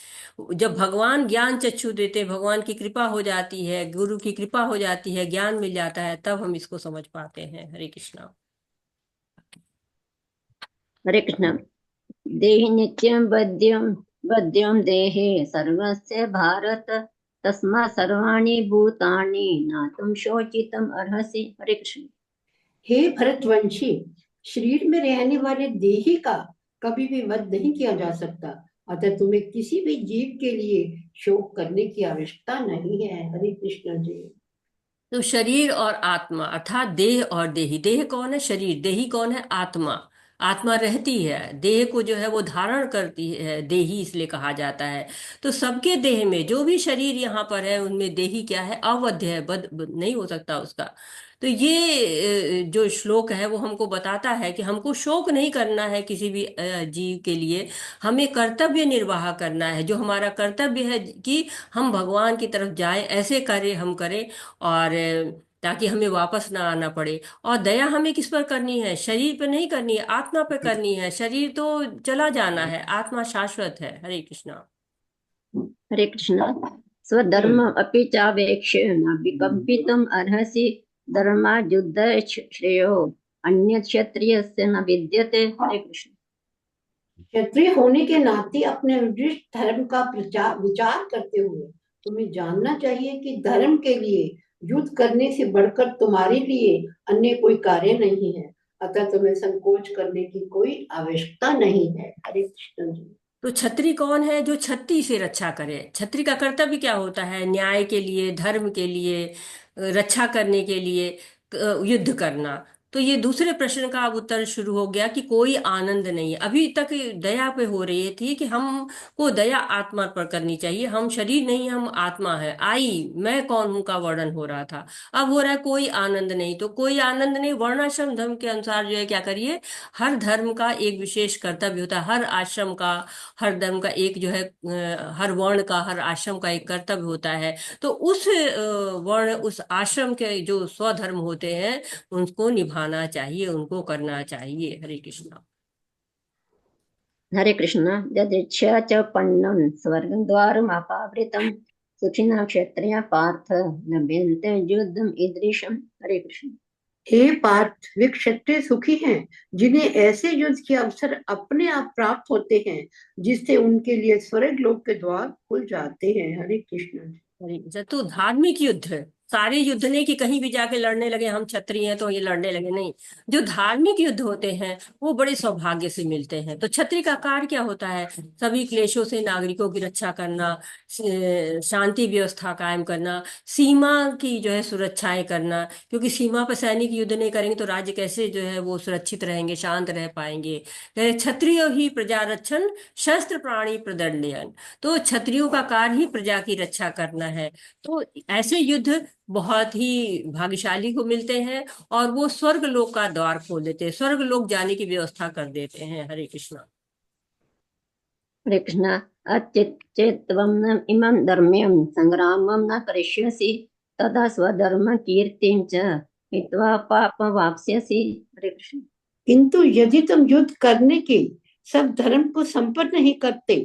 जब भगवान ज्ञान चक्षु देते, भगवान की कृपा हो जाती है, गुरु की कृपा हो जाती है, ज्ञान मिल जाता है, तब हम इसको समझ पाते हैं। हरे कृष्णा। हरे कृष्ण। देहि नित्यं वद्यं देहे सर्वस्य भारत तस्मात् सर्वाणि भूतानि नातुं शोचितुम् अर्हसि। हरे कृष्ण। हे भरतवंशी, शरीर में रहने वाले देही का कभी भी वध नहीं किया जा सकता, अतः तुम्हें किसी भी जीव के लिए शोक करने की आवश्यकता नहीं है। हरे कृष्ण जी। तो शरीर और आत्मा अर्थात देह और देही, देह कौन है? शरीर। देही कौन है? आत्मा। आत्मा रहती है, देह को जो है वो धारण करती है, देही इसलिए कहा जाता है। तो सबके देह में जो भी शरीर यहाँ पर है उनमें देही क्या है? अवध्य है, बद नहीं हो सकता उसका। तो ये जो श्लोक है वो हमको बताता है कि हमको शोक नहीं करना है किसी भी जीव के लिए। हमें कर्तव्य निर्वाह करना है, जो हमारा कर्तव्य है कि हम भगवान की तरफ जाएं, ऐसे कार्य हम करें, और ताकि हमें वापस ना आना पड़े। और दया हमें किस पर करनी है? शरीर पे नहीं करनी है, आत्मा पे करनी है। शरीर तो चला जाना है, आत्मा शाश्वत है। हरे कृष्णा। हरे कृष्ण। स्वधर्म अपि चावेक्ष्य न विकम्पितुम् अर्हसि धर्मात् युद्धः श्रेयो अन्यत् क्षत्रियस्य न विद्यते। हरे कृष्ण। क्षत्रिय होने के नाते अपने उद्दिष्ट धर्म का प्रचार विचार करते हुए तुम्हें जानना चाहिए कि धर्म के लिए युद्ध करने से बढ़कर तुम्हारे लिए अन्य कोई कार्य नहीं है, अतः तुम्हें संकोच करने की कोई आवश्यकता नहीं है। हरे कृष्ण जी। तो छत्री कौन है? जो छत्री से रक्षा करे। छत्री का कर्तव्य क्या होता है? न्याय के लिए, धर्म के लिए, रक्षा करने के लिए युद्ध करना। तो ये दूसरे प्रश्न का अब उत्तर शुरू हो गया कि कोई आनंद नहीं। अभी तक दया पे हो रही थी कि हमको दया आत्मा पर करनी चाहिए, हम शरीर नहीं, हम आत्मा है। आई मैं कौन हूं का वर्णन हो रहा था। अब हो रहा है कोई आनंद नहीं। तो कोई आनंद नहीं, वर्णाश्रम धर्म के अनुसार जो है क्या करिए, हर धर्म का एक विशेष कर्तव्य होता है, हर आश्रम का, हर धर्म का एक जो है हर वर्ण का, हर आश्रम का एक कर्तव्य होता है। तो उस वर्ण, उस आश्रम के जो स्वधर्म होते हैं उनको निभाना चाहिए, उनको करना चाहिए। हरे कृष्णा। हरे कृष्ण। यदृच्छया च पन्नं स्वर्गद्वारमपावृतं सुखिनः क्षत्रियः पार्थ लभन्ते युद्धम् ईदृशम्। हरे कृष्ण। हे पार्थ, वे क्षत्रिय सुखी हैं जिन्हें ऐसे युद्ध के अवसर अपने आप प्राप्त होते हैं जिससे उनके लिए स्वर्ग लोक के द्वार खुल जाते हैं। हरे कृष्ण। अरे तो धार्मिक युद्ध, सारे युद्ध नहीं कि कहीं भी जाके लड़ने लगे, हम क्षत्रिय हैं तो ये लड़ने लगे, नहीं। जो धार्मिक युद्ध होते हैं वो बड़े सौभाग्य से मिलते हैं। तो क्षत्रिय का कार्य क्या होता है? सभी क्लेशों से नागरिकों की रक्षा करना, शांति व्यवस्था कायम करना, सीमा की जो है सुरक्षाएं करना। क्योंकि सीमा पर सैनिक युद्ध नहीं करेंगे तो राज्य कैसे जो है वो सुरक्षित रहेंगे, शांत रह पाएंगे? क्षत्रिय ही प्रजा रक्षण, शस्त्र प्राणी प्रदंडयन। तो क्षत्रियों का कार्य ही प्रजा की रक्षा करना है। तो ऐसे युद्ध बहुत ही भाग्यशाली को मिलते हैं, और वो स्वर्ग लोक का द्वार खोल देते हैं, स्वर्ग लोक जाने की व्यवस्था कर देते हैं। हरे कृष्णा। हरे कृष्ण। अचित्त्वम् इमं धर्म्यं संग्रामं न करिष्यसि तदा स्वधर्म कीर्तिं च हित्वा पापमाप्स्यसि। हरे कृष्ण। किंतु यदि तुम युद्ध करने के सब धर्म को संपन्न नहीं करते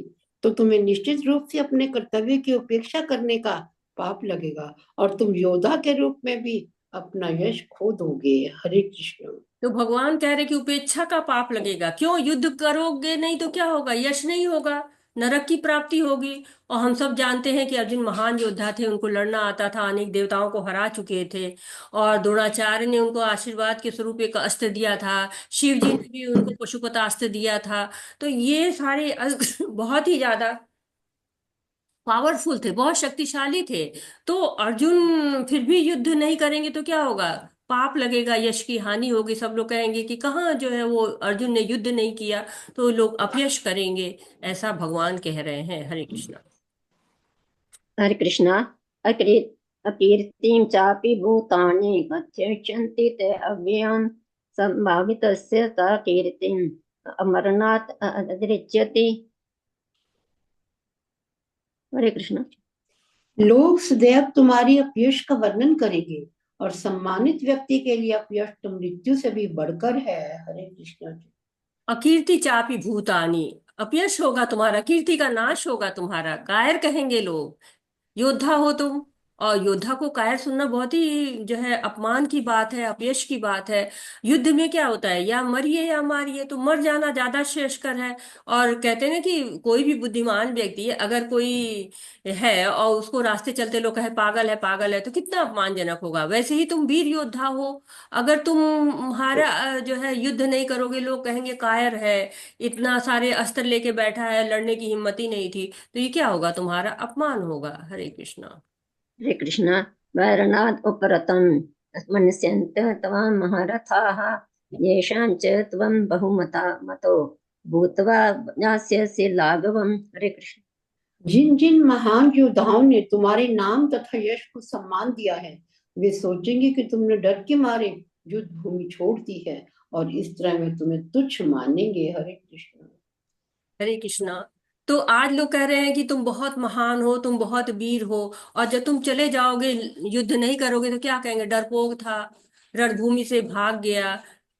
तो तुम्हें निश्चित रूप से अपने कर्तव्य की उपेक्षा करने का पाप लगेगा और तुम योद्धा के रूप में भी अपना यश खो दोगे। हरे कृष्ण। तो भगवान कह रहे कि उपेक्षा का पाप लगेगा। क्यों? युद्ध करोगे नहीं तो क्या होगा? यश नहीं होगा, नरक की प्राप्ति होगी। और हम सब जानते हैं कि अर्जुन महान योद्धा थे, उनको लड़ना आता था, अनेक देवताओं को हरा चुके थे। और द्रोणाचार्य ने उनको आशीर्वाद के स्वरूप एक अस्त्र दिया था, शिव जी ने भी उनको पशुपतास्त्र दिया था। तो ये सारे बहुत ही ज्यादा पावरफुल थे, बहुत शक्तिशाली थे। तो अर्जुन फिर भी युद्ध नहीं करेंगे तो क्या होगा? पाप लगेगा, यश की हानि होगी, सब लोग कहेंगे कि कहाँ जो है वो अर्जुन ने युद्ध नहीं किया, तो लोग अपयश करेंगे। ऐसा भगवान कह रहे हैं। हरे कृष्णा। हरे कृष्णा। अकीर्तिं चापि भूतानि कथयन्ति ते अव्ययम् संभावितस्य सा कीर्तिम् अमरनात् अतिरिच्यति। हरे कृष्णा। लोग सदैव तुम्हारी अपयश का वर्णन करेंगे और सम्मानित व्यक्ति के लिए अपयश तो मृत्यु से भी बढ़कर है। हरे कृष्णा जी। अकीर्ति चापि भूतानि, अपयश होगा तुम्हारा, कीर्ति का नाश होगा तुम्हारा, कायर कहेंगे लोग। योद्धा हो तुम, और योद्धा को कायर सुनना बहुत ही जो है अपमान की बात है, अपयश की बात है। युद्ध में क्या होता है, या मरिए या मारिए, तो मर जाना ज्यादा श्रेयस्कर है। और कहते हैं ना कि कोई भी बुद्धिमान व्यक्ति अगर कोई है और उसको रास्ते चलते लोग कहे पागल है, तो कितना अपमानजनक होगा। वैसे ही तुम वीर योद्धा हो, अगर तुम्हारा जो है युद्ध नहीं करोगे, लोग कहेंगे कायर है, इतना सारे अस्त्र लेके बैठा है, लड़ने की हिम्मत ही नहीं थी, तो ये क्या होगा, तुम्हारा अपमान होगा। हरे कृष्णा। हरे कृष्णा। वैरणात् उपरतम् मन्यन्ते त्वां महारथाः येषां च त्वं बहुमता मतो भूत्वा ज्ञास्यसि लाघवम्। हरे कृष्ण। जिन जिन महान योद्धाओं ने तुम्हारे नाम तथा यश को सम्मान दिया है, वे सोचेंगे कि तुमने डर के मारे युद्ध भूमि छोड़ दी है और इस तरह वे तुम्हें तुच्छ मानेंगे। हरे कृष्ण। हरे कृष्णा। तो आज लोग कह रहे हैं कि तुम बहुत महान हो, तुम बहुत वीर हो, और जब तुम चले जाओगे, युद्ध नहीं करोगे, तो क्या कहेंगे, डरपोक था, रणभूमि से भाग गया,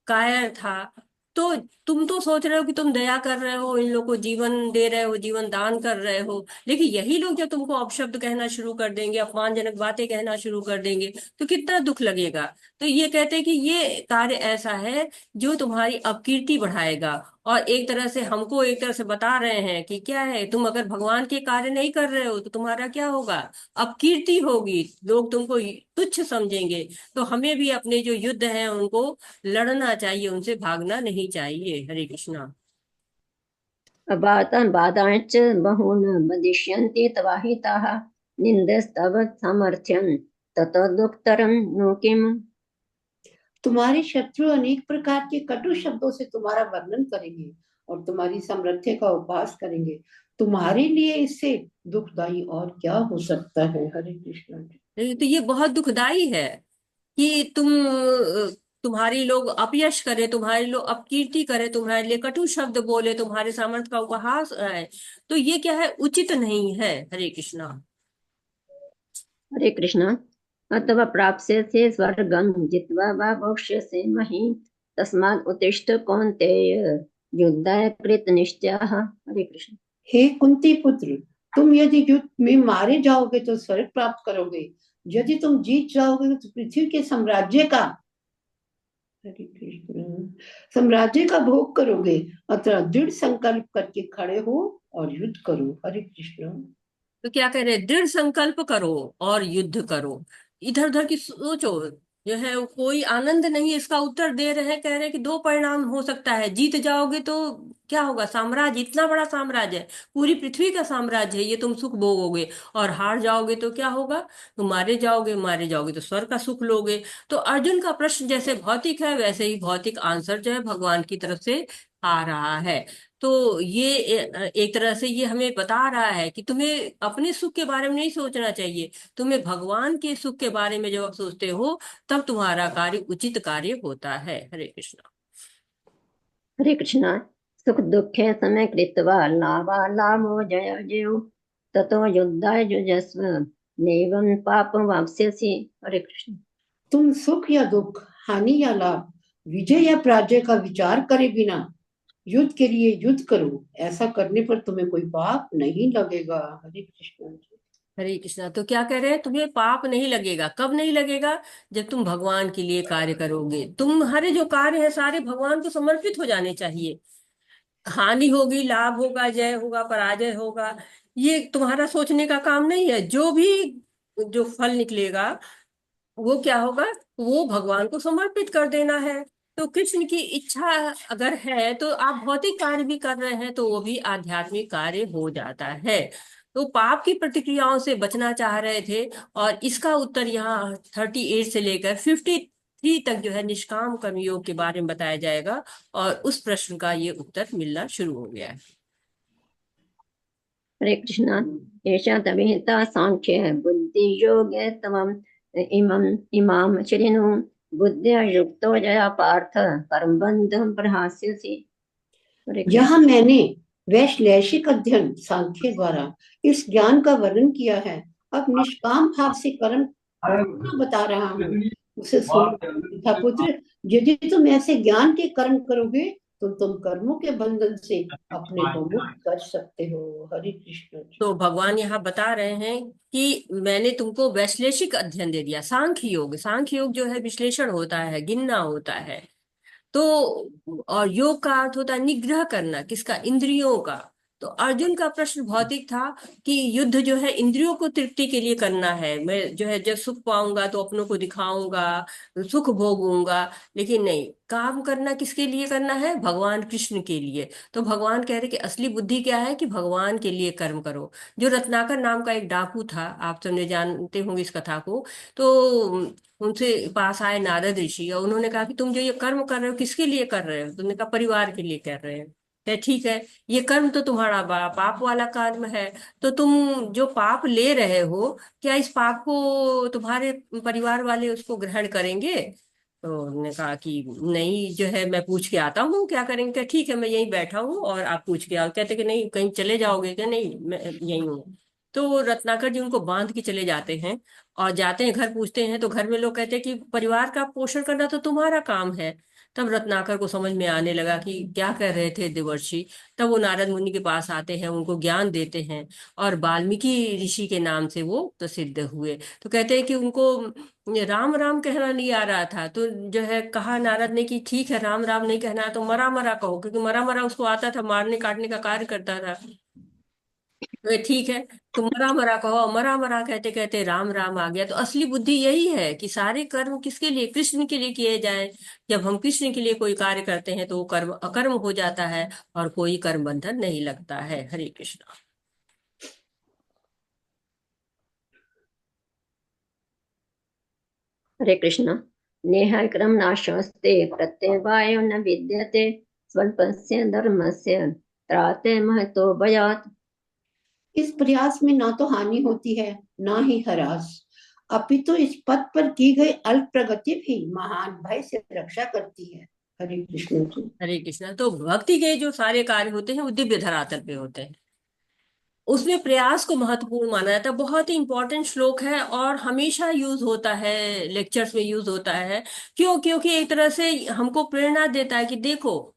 कायर था। तो तुम तो सोच रहे हो कि तुम दया कर रहे हो, इन लोगों को जीवन दे रहे हो, जीवन दान कर रहे हो, लेकिन यही लोग जब तुमको अपशब्द कहना शुरू कर देंगे, अपमानजनक बातें कहना शुरू कर देंगे, तो कितना दुख लगेगा। तो ये कहते हैं कि ये कार्य ऐसा है जो तुम्हारी अपकीर्ति बढ़ाएगा। और एक तरह से हमको एक तरह से बता रहे हैं कि क्या है, तुम अगर भगवान के कार्य नहीं कर रहे हो तो तुम्हारा क्या होगा, अपकीर्ति होगी, लोग तुमको तुच्छ समझेंगे। तो हमें भी अपने जो युद्ध हैं उनको लड़ना चाहिए, उनसे भागना नहीं चाहिए। हरे कृष्णा। बाधांश्च बहून् वदिष्यन्ति तवाहिताः निन्दस्तव सामर्थ्यं ततो दुःखतरं नु किम्। तुम्हारे शत्रु अनेक प्रकार के कटु शब्दों से तुम्हारा वर्णन करेंगे और तुम्हारी सामर्थ्य का उपहास करेंगे। तुम्हारे लिए इससे दुखदाई और क्या हो सकता है। हरे कृष्ण जी। तो ये बहुत दुखदाई है कि तुम्हारी लोग अपयश करे, तुम्हारे लोग अपकीर्ति करे, तुम्हारे लिए कटु शब्द बोले, तुम्हारे सामर्थ्य का उपहास है, तो ये क्या है, उचित नहीं है। हरे कृष्णा। हरे कृष्ण। अथवा प्राप्स्यसे स्वर्गं जित्वा वा भोक्ष्यसे महीम् तस्मात् उत्तिष्ठ कौन्तेय युद्धाय कृतनिश्चयः। हरे कृष्ण। हे कुंती पुत्र, तुम यदि युद्ध में मारे जाओगे तो स्वर्ग प्राप्त करोगे, यदि तुम जीत जाओगे तो पृथ्वी के साम्राज्य का, हरे कृष्ण, साम्राज्य का भोग करोगे। अतः दृढ़ संकल्प करके खड़े हो और युद्ध करो। हरे कृष्ण। तो क्या कह रहे हैं, दृढ़ संकल्प करो और युद्ध करो। इधर उधर की सोचो जो है, कोई आनंद नहीं, इसका उत्तर दे रहे हैं, कह रहे हैं कि दो परिणाम हो सकता है। जीत जाओगे तो क्या होगा, साम्राज्य, इतना बड़ा साम्राज्य है, पूरी पृथ्वी का साम्राज्य है, ये तुम सुख भोगोगे। और हार जाओगे तो क्या होगा, तुम मारे जाओगे तो स्वर्ग का सुख लोगे। तो अर्जुन का प्रश्न जैसे भौतिक है, वैसे ही भौतिक आंसर जो है भगवान की तरफ से आ रहा है। तो ये एक तरह से ये हमें बता रहा है कि तुम्हें अपने सुख के बारे में नहीं सोचना चाहिए, तुम्हें भगवान के सुख के बारे में जब आप सोचते हो, तब तुम्हारा कार्य उचित कार्य होता है। हरे कृष्णा। हरे कृष्ण। सुख दुखे समय कृत्वा लाभालाभो जय जयो ततो युद्धाय युजस्व नैवं पापं वाप्स्यसि। हरे कृष्ण। तुम सुख या दुख, हानि या लाभ, विजय या पराजय का विचार करे बिना युद्ध के लिए युद्ध करो। ऐसा करने पर तुम्हें कोई पाप नहीं लगेगा। हरे कृष्ण। हरे कृष्णा। तो क्या कह रहे हैं, तुम्हें पाप नहीं लगेगा, कब नहीं लगेगा, जब तुम भगवान के लिए कार्य करोगे। तुम्हारे जो कार्य है सारे भगवान को समर्पित हो जाने चाहिए। हानि होगी, लाभ होगा, जय होगा, पराजय होगा, ये तुम्हारा सोचने का काम नहीं है। जो भी जो फल निकलेगा वो क्या होगा, वो भगवान को समर्पित कर देना है। तो कृष्ण की इच्छा अगर है तो आप भौतिक कार्य भी कर रहे हैं तो वो भी आध्यात्मिक कार्य हो जाता है। तो पाप की प्रतिक्रियाओं से बचना चाह रहे थे। और इसका उत्तर यहाँ 38 से लेकर 53 तक जो है निष्काम कर्मयोग के बारे में बताया जाएगा, और उस प्रश्न का ये उत्तर मिलना शुरू हो गया है। हरे कृष्णा। एषा तविहिता सांख्ये बुद्धियोगे तमम् इमाम शृणु बुद्धिया युक्तो जया पार्थ कर्मबन्धं प्रहास्यसि। हरे कृष्ण। यहाँ मैंने वैश्लेषिक अध्ययन सांख्य द्वारा इस ज्ञान का वर्णन किया है। अब निष्काम भाव से कर्म करना बता रहा हूँ। उसे सुन था पुत्र, यदि तुम ऐसे ज्ञान के कर्म करोगे तो तुम कर्मों के बंधन से अपने को मुक्त कर सकते हो। हरे कृष्ण। तो भगवान यहाँ बता रहे हैं कि मैंने तुमको वैश्लेषिक अध्ययन दे दिया। सांख्य योग, सांख्य योग जो है विश्लेषण होता है, गिनना होता है। तो और योग का अर्थ होता है निग्रह करना, किसका? इंद्रियों का। तो अर्जुन का प्रश्न भौतिक था कि युद्ध जो है इंद्रियों को तृप्ति के लिए करना है, मैं जो है जब सुख पाऊंगा तो अपनों को दिखाऊंगा, सुख भोगूंगा। लेकिन नहीं, काम करना किसके लिए करना है? भगवान कृष्ण के लिए। तो भगवान कह रहे कि असली बुद्धि क्या है कि भगवान के लिए कर्म करो। जो रत्नाकर नाम का एक डाकू था, आप सबने जानते होंगे इस कथा को। तो उनसे पास आए नारद ऋषि और उन्होंने कहा कि तुम जो ये कर्म कर रहे हो किसके लिए कर रहे हो? तुमने कहा परिवार के लिए कर रहे हो। कहा ठीक है, ये कर्म तो तुम्हारा पाप वाला कर्म है, तो तुम जो पाप ले रहे हो, क्या इस पाप को तुम्हारे परिवार वाले उसको ग्रहण करेंगे? तो उन्होंने कहा कि नहीं, जो है मैं पूछ के आता हूँ क्या करेंगे। क्या ठीक है, मैं यहीं बैठा हूँ और आप पूछ के आओ। कहते कि नहीं, कहीं चले जाओगे क्या? नहीं, मैं यहीं हूँ। तो रत्नाकर जी उनको बांध के चले जाते हैं, और जाते हैं घर, पूछते हैं तो घर में लोग कहते हैं कि परिवार का पोषण करना तो तुम्हारा काम है। तब रत्नाकर को समझ में आने लगा कि क्या कर रहे थे देवर्षि। तब वो नारद मुनि के पास आते हैं, उनको ज्ञान देते हैं, और वाल्मीकि ऋषि के नाम से वो प्रसिद्ध हुए। तो कहते हैं कि उनको राम राम कहना नहीं आ रहा था, तो जो है कहा नारद ने कि ठीक है, राम राम नहीं कहना है तो मरा मरा कहो, क्योंकि मरा मरा उसको आता था, मारने काटने का कार्य करता था। तो ये ठीक है, तो मरा मरा कहो। मरा मरा कहते कहते राम राम आ गया। तो असली बुद्धि यही है कि सारे कर्म किसके लिए? कृष्ण के लिए किए जाएं। जब हम कृष्ण के लिए कोई कार्य करते हैं तो वो कर्म अकर्म हो जाता है, और कोई कर्म बंधन नहीं लगता है। हरे कृष्ण। हरे कृष्ण। नेह क्रम नाशस्ते प्रत्यवायो न विद्यते स्वल्पस्य धर्मस्य त्राते महतो भयात्। इस प्रयास में ना तो हानि होती है ना ही ह्रास, अपितु इस पथ पर की गई अल्प प्रगति भी महान भय से रक्षा करती है। हरे कृष्ण जी। हरे कृष्ण। तो भक्ति के जो सारे कार्य होते हैं वो दिव्य धरातल पे होते हैं, उसमें प्रयास को महत्वपूर्ण माना जाता है। बहुत ही इंपॉर्टेंट श्लोक है और हमेशा यूज होता है, लेक्चर्स में यूज होता है। क्यों? क्योंकि एक तरह से हमको प्रेरणा देता है कि देखो,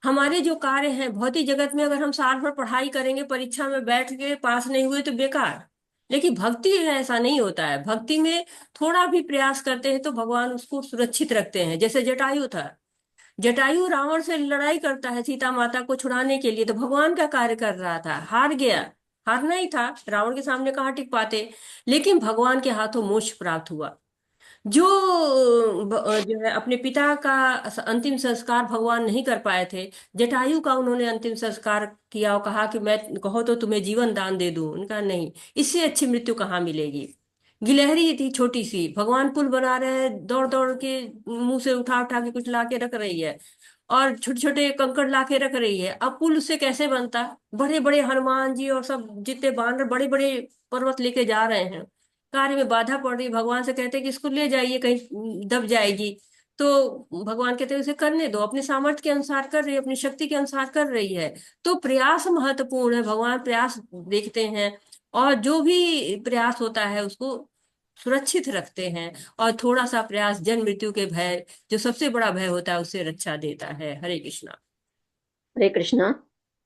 हमारे जो कार्य हैं भौतिक जगत में, अगर हम साल भर पढ़ाई करेंगे, परीक्षा में बैठ के पास नहीं हुए तो बेकार। लेकिन भक्ति में ऐसा नहीं होता है। भक्ति में थोड़ा भी प्रयास करते हैं तो भगवान उसको सुरक्षित रखते हैं। जैसे जटायु था, जटायु रावण से लड़ाई करता है सीता माता को छुड़ाने के लिए, तो भगवान का कार्य कर रहा था, हार गया। हारना ही था, रावण के सामने कहाँ टिक पाते। लेकिन भगवान के हाथों मोक्ष प्राप्त हुआ। जो जो है अपने पिता का अंतिम संस्कार भगवान नहीं कर पाए थे, जटायु का उन्होंने अंतिम संस्कार किया और कहा कि मैं कहो तो तुम्हें जीवन दान दे दूं। उनका नहीं, इससे अच्छी मृत्यु कहाँ मिलेगी। गिलहरी थी छोटी सी, भगवान पुल बना रहे हैं, दौड़ दौड़ के मुंह से उठा उठा के कुछ ला के रख रही है, और छोटे छोटे कंकड़ ला के रख रही है। अब पुल उससे कैसे बनता? बड़े बड़े हनुमान जी और सब जितने बानर बड़े बड़े पर्वत लेके जा रहे हैं, कार्य में बाधा पड़ रही। भगवान से कहते हैं कि इसको ले जाइए, कहीं दब जाएगी। तो भगवान कहते हैं उसे करने दो, अपने सामर्थ्य के अनुसार कर रही है, अपनी शक्ति के अनुसार कर रही है। तो प्रयास महत्वपूर्ण है, भगवान प्रयास देखते हैं, और जो भी प्रयास होता है उसको सुरक्षित रखते हैं। और थोड़ा सा प्रयास जन्म मृत्यु के भय, जो सबसे बड़ा भय होता है, उससे रक्षा देता है। हरे कृष्णा। हरे कृष्ण।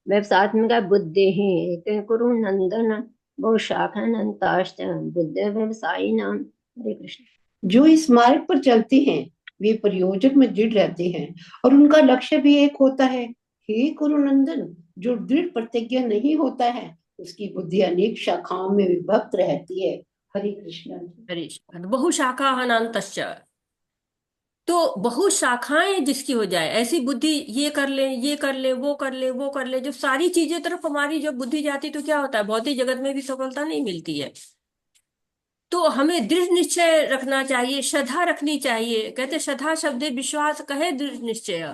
व्यवसात्मिक बुद्धि ही कुरु नंदन बहुशाखानंताश्च बुद्धि व्यवसायी नाम। हरे कृष्ण। जो इस मार्ग पर चलते हैं वे प्रयोजन में दृढ़ रहते हैं और उनका लक्ष्य भी एक होता है। हे कुरुनंदन, जो दृढ़ प्रतिज्ञा नहीं होता है उसकी बुद्धि अनेक शाखाओं में विभक्त रहती है। हरे कृष्ण। हरे कृष्ण। बहुशाखा अनंतश्च। तो बहुत शाखाएं जिसकी हो जाए, ऐसी बुद्धि, ये कर ले, ये कर ले, वो कर ले, वो कर ले, जब सारी चीजें तरफ हमारी जब बुद्धि जाती तो क्या होता है, भौतिक जगत में भी सफलता नहीं मिलती है। तो हमें दृढ़ निश्चय रखना चाहिए, श्रद्धा रखनी चाहिए। कहते श्रद्धा शब्द विश्वास कहे दृढ़ निश्चय।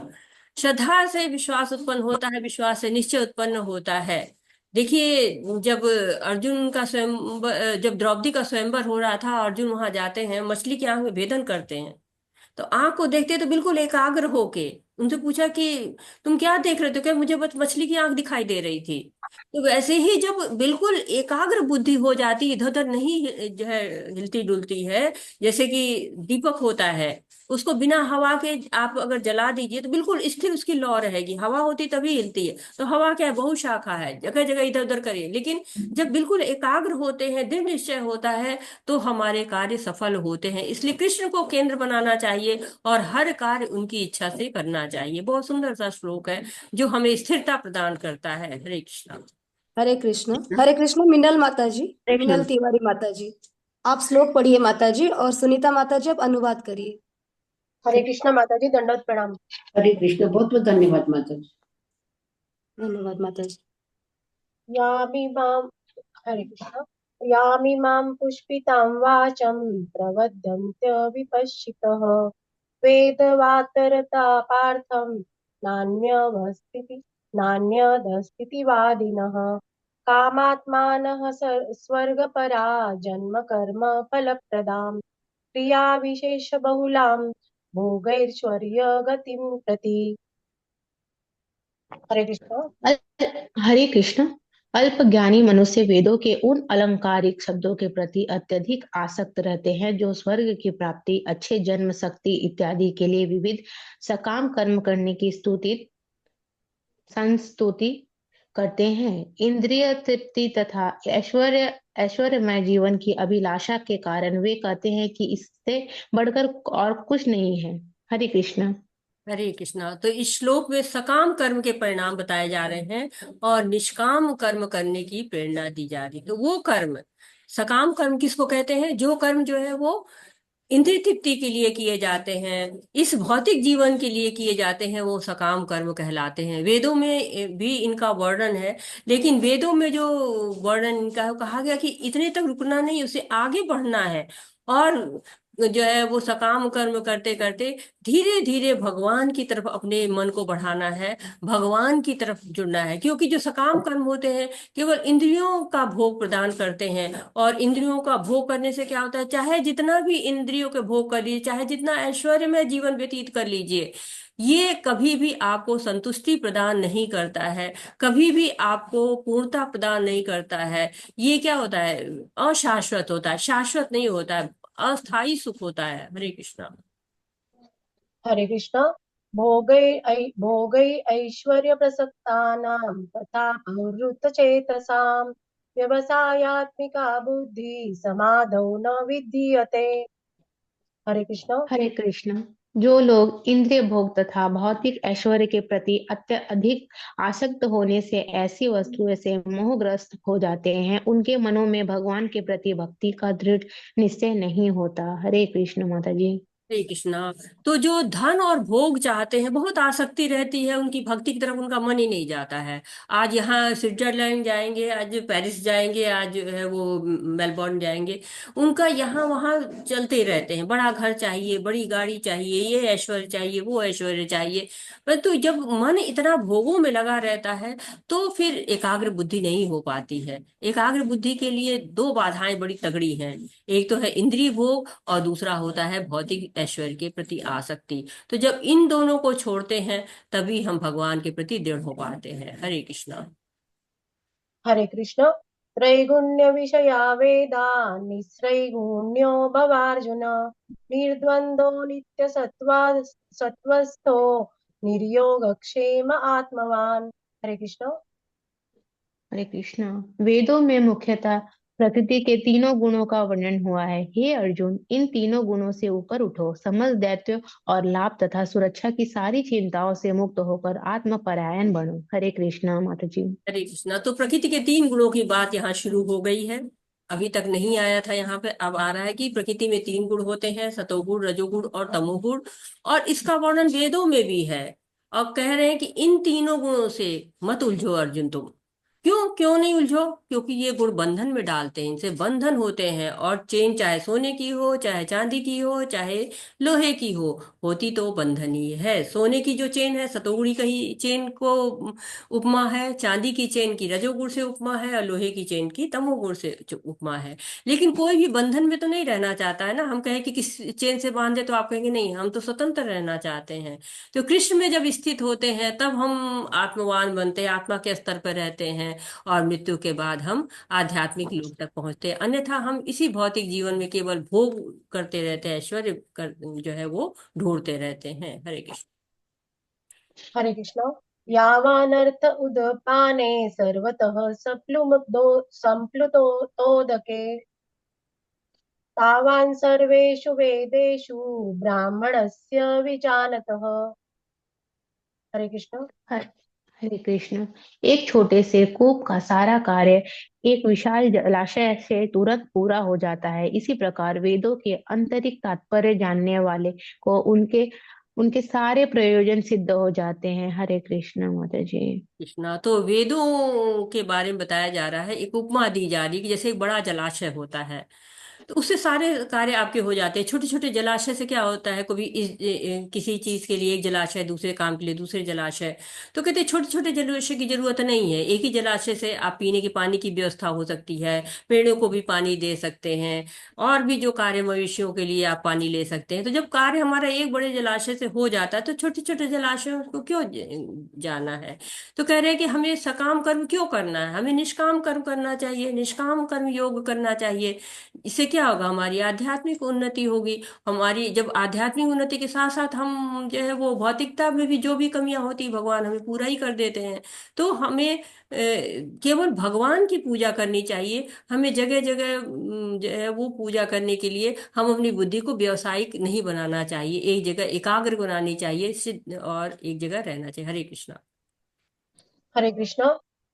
श्रद्धा से विश्वास उत्पन्न होता है, विश्वास से निश्चय उत्पन्न होता है। देखिए, जब अर्जुन का स्वयं जब द्रौपदी का स्वयंवर हो रहा था, अर्जुन वहां जाते हैं, मछली की आंख में भेदन करते हैं, तो आंख को देखते तो बिल्कुल एकाग्र होके उनसे पूछा कि तुम क्या देख रहे थे, क्या मुझे बस मछली की आंख दिखाई दे रही थी। तो वैसे ही जब बिल्कुल एकाग्र बुद्धि हो जाती, इधर उधर नहीं जो है हिलती डुलती है, जैसे कि दीपक होता है, उसको बिना हवा के आप अगर जला दीजिए तो बिल्कुल स्थिर उसकी लौ रहेगी, हवा होती तभी हिलती है। तो हवा क्या है, बहुशाखा है, जगह जगह इधर उधर करिए, लेकिन जब बिल्कुल एकाग्र होते हैं, दृढ़ निश्चय होता है, तो हमारे कार्य सफल होते हैं। इसलिए कृष्ण को केंद्र बनाना चाहिए और हर कार्य उनकी इच्छा से करना चाहिए। बहुत सुंदर सा श्लोक है जो हमें स्थिरता प्रदान करता है। हरे कृष्णा। हरे कृष्ण। हरे कृष्ण। मिनल माता जी, मिनल कृष्ण। तिवारी माता जी, आप श्लोक पढ़िए माता जी, और सुनीता माता जी आप अनुवाद करिए। हरे कृष्णा माता जी, दंडवत प्रणाम। हरे कृष्ण, बहुत बहुत धन्यवाद माता जी। धन्यवाद माता जी। यामिमां हरे कृष्ण। यामिमां पुष्पितां वाचं प्रवदन्त्य विपश्चितः वेदवातरता पार्थं नान्यदस्तीति वादिनः कामात्मानः स्वर्गपरा जन्म कर्म फलप्रदां क्रिया विशेष बहुलां भोगैश्वर्य गतिं प्रति। हरे कृष्ण। हरे कृष्ण। अल्प ज्ञानी मनुष्य वेदों के उन अलंकारिक शब्दों के प्रति अत्यधिक आसक्त रहते हैं जो स्वर्ग की प्राप्ति, अच्छे जन्म, शक्ति इत्यादि के लिए विविध सकाम कर्म करने की संस्तुति करते हैं। इंद्रिय तृप्ति तथा ऐश्वर्यमय जीवन की अभिलाषा के कारण वे कहते हैं कि इससे बढ़कर और कुछ नहीं है। हरे कृष्ण। हरे कृष्णा। तो इस श्लोक में सकाम कर्म के परिणाम बताए जा रहे हैं और निष्काम कर्म करने की प्रेरणा दी जा रही है। तो वो कर्म, सकाम कर्म किसको कहते हैं, जो कर्म जो है वो इंद्रिय तृप्ति के लिए किए जाते हैं, इस भौतिक जीवन के लिए किए जाते हैं, वो सकाम कर्म कहलाते हैं। वेदों में भी इनका वर्णन है, लेकिन वेदों में जो वर्णन इनका है, कहा गया कि इतने तक रुकना नहीं, उसे आगे बढ़ना है। और जो है वो सकाम कर्म करते करते धीरे धीरे भगवान की तरफ अपने मन को बढ़ाना है, भगवान की तरफ जुड़ना है। क्योंकि जो सकाम कर्म होते हैं केवल इंद्रियों का भोग प्रदान करते हैं, और इंद्रियों का भोग करने से क्या होता है, चाहे जितना भी इंद्रियों के भोग कर लीजिए, चाहे जितना ऐश्वर्यमय जीवन व्यतीत कर लीजिए, ये कभी भी आपको संतुष्टि प्रदान नहीं करता है, कभी भी आपको पूर्णता प्रदान नहीं करता है। ये क्या होता है, अशाश्वत होता है, शाश्वत नहीं होता है, अस्थायी सुख होता है। हरे कृष्णा। हरे कृष्ण। भोगै ऐश्वर्य प्रसक्तानां तथा प्रवृत्त चेतसां व्यवसायात्मिका बुद्धि समाधौ न विद्यते। हरे कृष्ण। हरे कृष्ण। जो लोग इंद्रिय भोग तथा भौतिक ऐश्वर्य के प्रति अत्यधिक आसक्त होने से ऐसी वस्तुओं से मोहग्रस्त हो जाते हैं, उनके मनों में भगवान के प्रति भक्ति का दृढ़ निश्चय नहीं होता। हरे कृष्ण माता जी। हरे कृष्णा। तो जो धन और भोग चाहते हैं, बहुत आसक्ति रहती है उनकी, भक्ति की तरफ उनका मन ही नहीं जाता है। आज यहाँ स्विट्जरलैंड जाएंगे, आज पेरिस जाएंगे, आज जो है वो मेलबोर्न जाएंगे, उनका यहाँ वहाँ चलते रहते हैं। बड़ा घर चाहिए, बड़ी गाड़ी चाहिए, ये ऐश्वर्य चाहिए, वो ऐश्वर्य चाहिए। परंतु जब मन इतना भोगों में लगा रहता है तो फिर एकाग्र बुद्धि नहीं हो पाती है। एकाग्र बुद्धि के लिए दो बाधाएं बड़ी तगड़ी हैं, एक तो है इंद्रिय भोग और दूसरा होता है भौतिक ऐश्वर्य के प्रति आसक्ति। तो जब इन दोनों को छोड़ते हैं तभी हम भगवान के प्रति दृढ़ हो पाते हैं। हरे कृष्णा। हरे कृष्ण। त्रैगुण्य विषया वेदा निस्त्रैगुण्यो भवार्जुन निर्द्वंद्वो नित्य सत्वस्थो निर्योगक्षेम आत्मवान। हरे कृष्ण। हरे कृष्णा। वेदों में मुख्यतः प्रकृति के तीनों गुणों का वर्णन हुआ है। हे अर्जुन, इन तीनों गुणों से ऊपर उठो, समस्त दायित्व और लाभ तथा सुरक्षा की सारी चिंताओं से मुक्त होकर आत्मपरायण बनो। हरे कृष्णा माता जी। हरे कृष्णा। तो प्रकृति के तीन गुणों की बात यहाँ शुरू हो गई है। अभी तक नहीं आया था यहाँ पे, अब आ रहा है कि प्रकृति में 3 गुण होते हैं, सतोगुण, रजोगुण और तमोगुण। और इसका वर्णन वेदों में भी है। अब कह रहे हैं कि इन तीनों गुणों से मत उलझो अर्जुन तुम। क्यों क्यों नहीं उलझो? क्योंकि ये गुण बंधन में डालते हैं, इनसे बंधन होते हैं। और चेन चाहे सोने की हो, चाहे चांदी की हो, चाहे लोहे की हो, होती तो बंधन ही है। सोने की जो चेन है सतोगुणी का ही चेन को उपमा है, चांदी की चेन की रजोगुण से उपमा है, और लोहे की चेन की तमोगुण से उपमा है। लेकिन कोई भी बंधन में तो नहीं रहना चाहता है ना। हम कहें कि किस चेन से बांधे तो आप कहेंगे नहीं, हम तो स्वतंत्र रहना चाहते हैं। तो कृष्ण में जब स्थित होते हैं तब हम आत्मवान बनते हैं, आत्मा के स्तर पर रहते हैं। और मृत्यु के बाद हम आध्यात्मिक लोक तक पहुंचते हैं। अन्यथा हम इसी भौतिक जीवन में केवल भोग करते रहते हैं, ऐश्वर्य जो है वो ढूंढते रहते हैं। हरे कृष्ण। हरे कृष्ण। यावानर्थ उदपाने सर्वतः संप्लुतोदके तावान् सर्वेषु वेदेषु ब्राह्मणस्य विजानतः। हरे कृष्ण। हर- हरे कृष्ण। एक छोटे से कूप का सारा कार्य एक विशाल जलाशय से तुरंत पूरा हो जाता है। इसी प्रकार वेदों के आंतरिक तात्पर्य जानने वाले को उनके उनके सारे प्रयोजन सिद्ध हो जाते हैं। हरे कृष्ण माता जी। कृष्णा, तो वेदों के बारे में बताया जा रहा है, एक उपमा दी जा रही है कि जैसे एक बड़ा जलाशय होता है, तो उससे सारे कार्य आपके हो जाते हैं। छोटे छोटे जलाशय से क्या होता है, कभी किसी चीज के लिए एक जलाशय, दूसरे काम के लिए दूसरे जलाशय। तो कहते हैं छोटे छोटे जलाशय की जरूरत नहीं है, एक ही जलाशय से आप पीने के पानी की व्यवस्था हो सकती है, पेड़ों को भी पानी दे सकते हैं, और भी जो कार्य मवेशियों के लिए आप पानी ले सकते हैं। तो जब कार्य हमारा एक बड़े जलाशय से हो जाता है तो छोटे छोटे जलाशयों को क्यों जाना है? तो कह रहे हैं कि हमें सकाम कर्म क्यों करना है, हमें निष्काम कर्म करना चाहिए, निष्काम कर्म योग करना चाहिए। इससे क्या होगा, हमारी आध्यात्मिक उन्नति होगी। हमारी जब आध्यात्मिक उन्नति के साथ साथ हम जो है वो भौतिकता में भी जो भी कमियां होती भगवान हमें पूरा ही कर देते हैं। तो हमें केवल भगवान की पूजा करनी चाहिए। हमें जगह जगह जो है वो पूजा करने के लिए हम अपनी बुद्धि को व्यावसायिक नहीं बनाना चाहिए, एक जगह एकाग्र बनानी चाहिए, सिद्ध और एक जगह रहना चाहिए। हरे कृष्णा। हरे कृष्ण।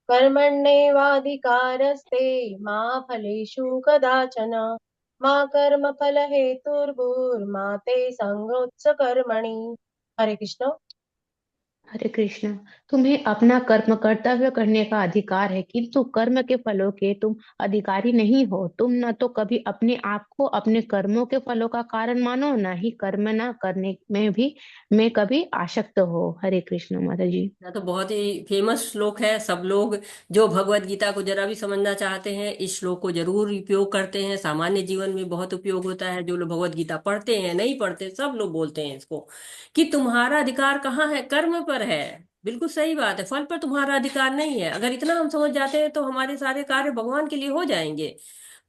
कर्मण्येवाधिकारस्ते मा फलेषु कदाचन मा कर्मफलहेतुर्भुर्मा ते संगोत्स कर्मणि। हरे कृष्ण। हरे कृष्ण। तुम्हें अपना कर्म कर्तव्य करने का अधिकार है, किंतु कर्म के फलों के तुम अधिकारी नहीं हो। तुम न तो कभी अपने आप को अपने कर्मों के फलों का कारण मानो, न ही कर्म न करने में कभी आसक्त हो। हरे कृष्ण माता जी। यह तो बहुत ही फेमस श्लोक है। सब लोग जो भगवत गीता को जरा भी समझना चाहते हैं इस श्लोक को जरूर उपयोग करते हैं। सामान्य जीवन में बहुत उपयोग होता है। जो लोग भगवत गीता पढ़ते हैं, नहीं पढ़ते, सब लोग बोलते हैं इसको कि तुम्हारा अधिकार कहाँ है, कर्म पर है। बिल्कुल सही बात है, फल पर तुम्हारा अधिकार नहीं है। अगर इतना हम समझ जाते हैं तो हमारे सारे कार्य भगवान के लिए हो जाएंगे।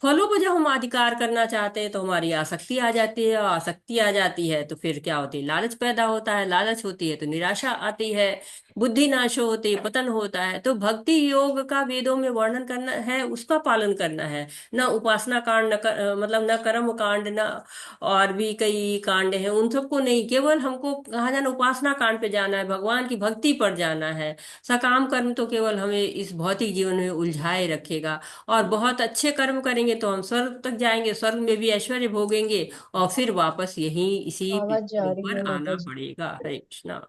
फलों पर जब हम अधिकार करना चाहते हैं तो हमारी आसक्ति आ जाती है, और आसक्ति आ जाती है तो फिर क्या होती है, लालच पैदा होता है, लालच होती है तो निराशा आती है, बुद्धि नाश होती है, पतन होता है। तो भक्ति योग का वेदों में वर्णन करना है, उसका पालन करना है। न उपासना कांड, मतलब न कर्म कांड, न और भी कई कांड हैं, उन सबको नहीं, केवल हमको कहा जाना उपासना कांड पे जाना है, भगवान की भक्ति पर जाना है। सकाम कर्म तो केवल हमें इस भौतिक जीवन में उलझाए रखेगा। और बहुत अच्छे कर्म करेंगे तो हम स्वर्ग तक जाएंगे, स्वर्ग में भी ऐश्वर्य भोगेंगे, और फिर वापस यही इसी आवाज जा पृथ्वी रही पर है माता आना जी। पड़ेगा। हरे कृष्णा।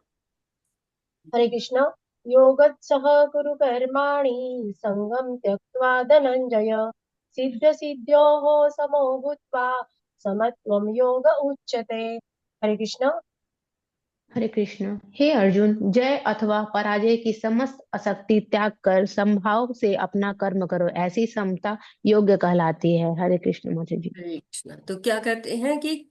हरे कृष्ण। योगत्सह कुरु कर्माणि संगं त्यक्त्वा धनञ्जय सिद्ध सिद्ध्योः समो भूत्वा समत्वं योग उच्यते। हरे कृष्ण। हरे कृष्ण। हे अर्जुन, जय अथवा पराजय की समस्त आसक्ति त्याग कर समभाव से अपना कर्म करो, ऐसी समता योग्य कहलाती है। हरे कृष्ण माता जी। हरे कृष्णा। तो क्या कहते हैं कि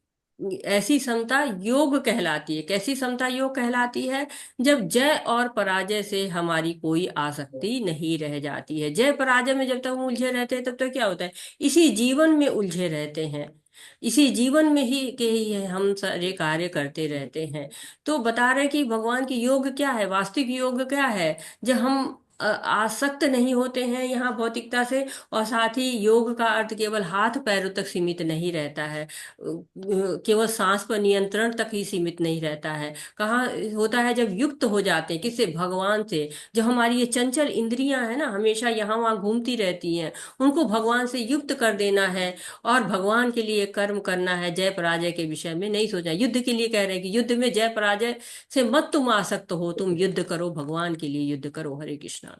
ऐसी समता योग कहलाती है। कैसी समता योग कहलाती है? जब जय और पराजय से हमारी कोई आसक्ति नहीं रह जाती है। जय पराजय में जब तक हम उलझे रहते हैं तब तक क्या होता है, इसी जीवन में उलझे रहते हैं, इसी जीवन में ही के ही हम सारे कार्य करते रहते हैं। तो बता रहे कि भगवान की योग क्या है, वास्तविक योग क्या है? जब हम आसक्त नहीं होते हैं यहाँ भौतिकता से। और साथ ही योग का अर्थ केवल हाथ पैरों तक सीमित नहीं रहता है, केवल सांस पर नियंत्रण तक ही सीमित नहीं रहता है। कहाँ होता है, जब युक्त हो जाते हैं किससे, भगवान से। जो हमारी ये चंचल इंद्रियां हैं ना, हमेशा यहाँ वहाँ घूमती रहती हैं, उनको भगवान से युक्त कर देना है और भगवान के लिए कर्म करना है। जय पराजय के विषय में नहीं सोचना। युद्ध के लिए कह रहे हैं कि युद्ध में जय पराजय से मत तुम आसक्त हो, तुम युद्ध करो, भगवान के लिए युद्ध करो। हरे कृष्णा।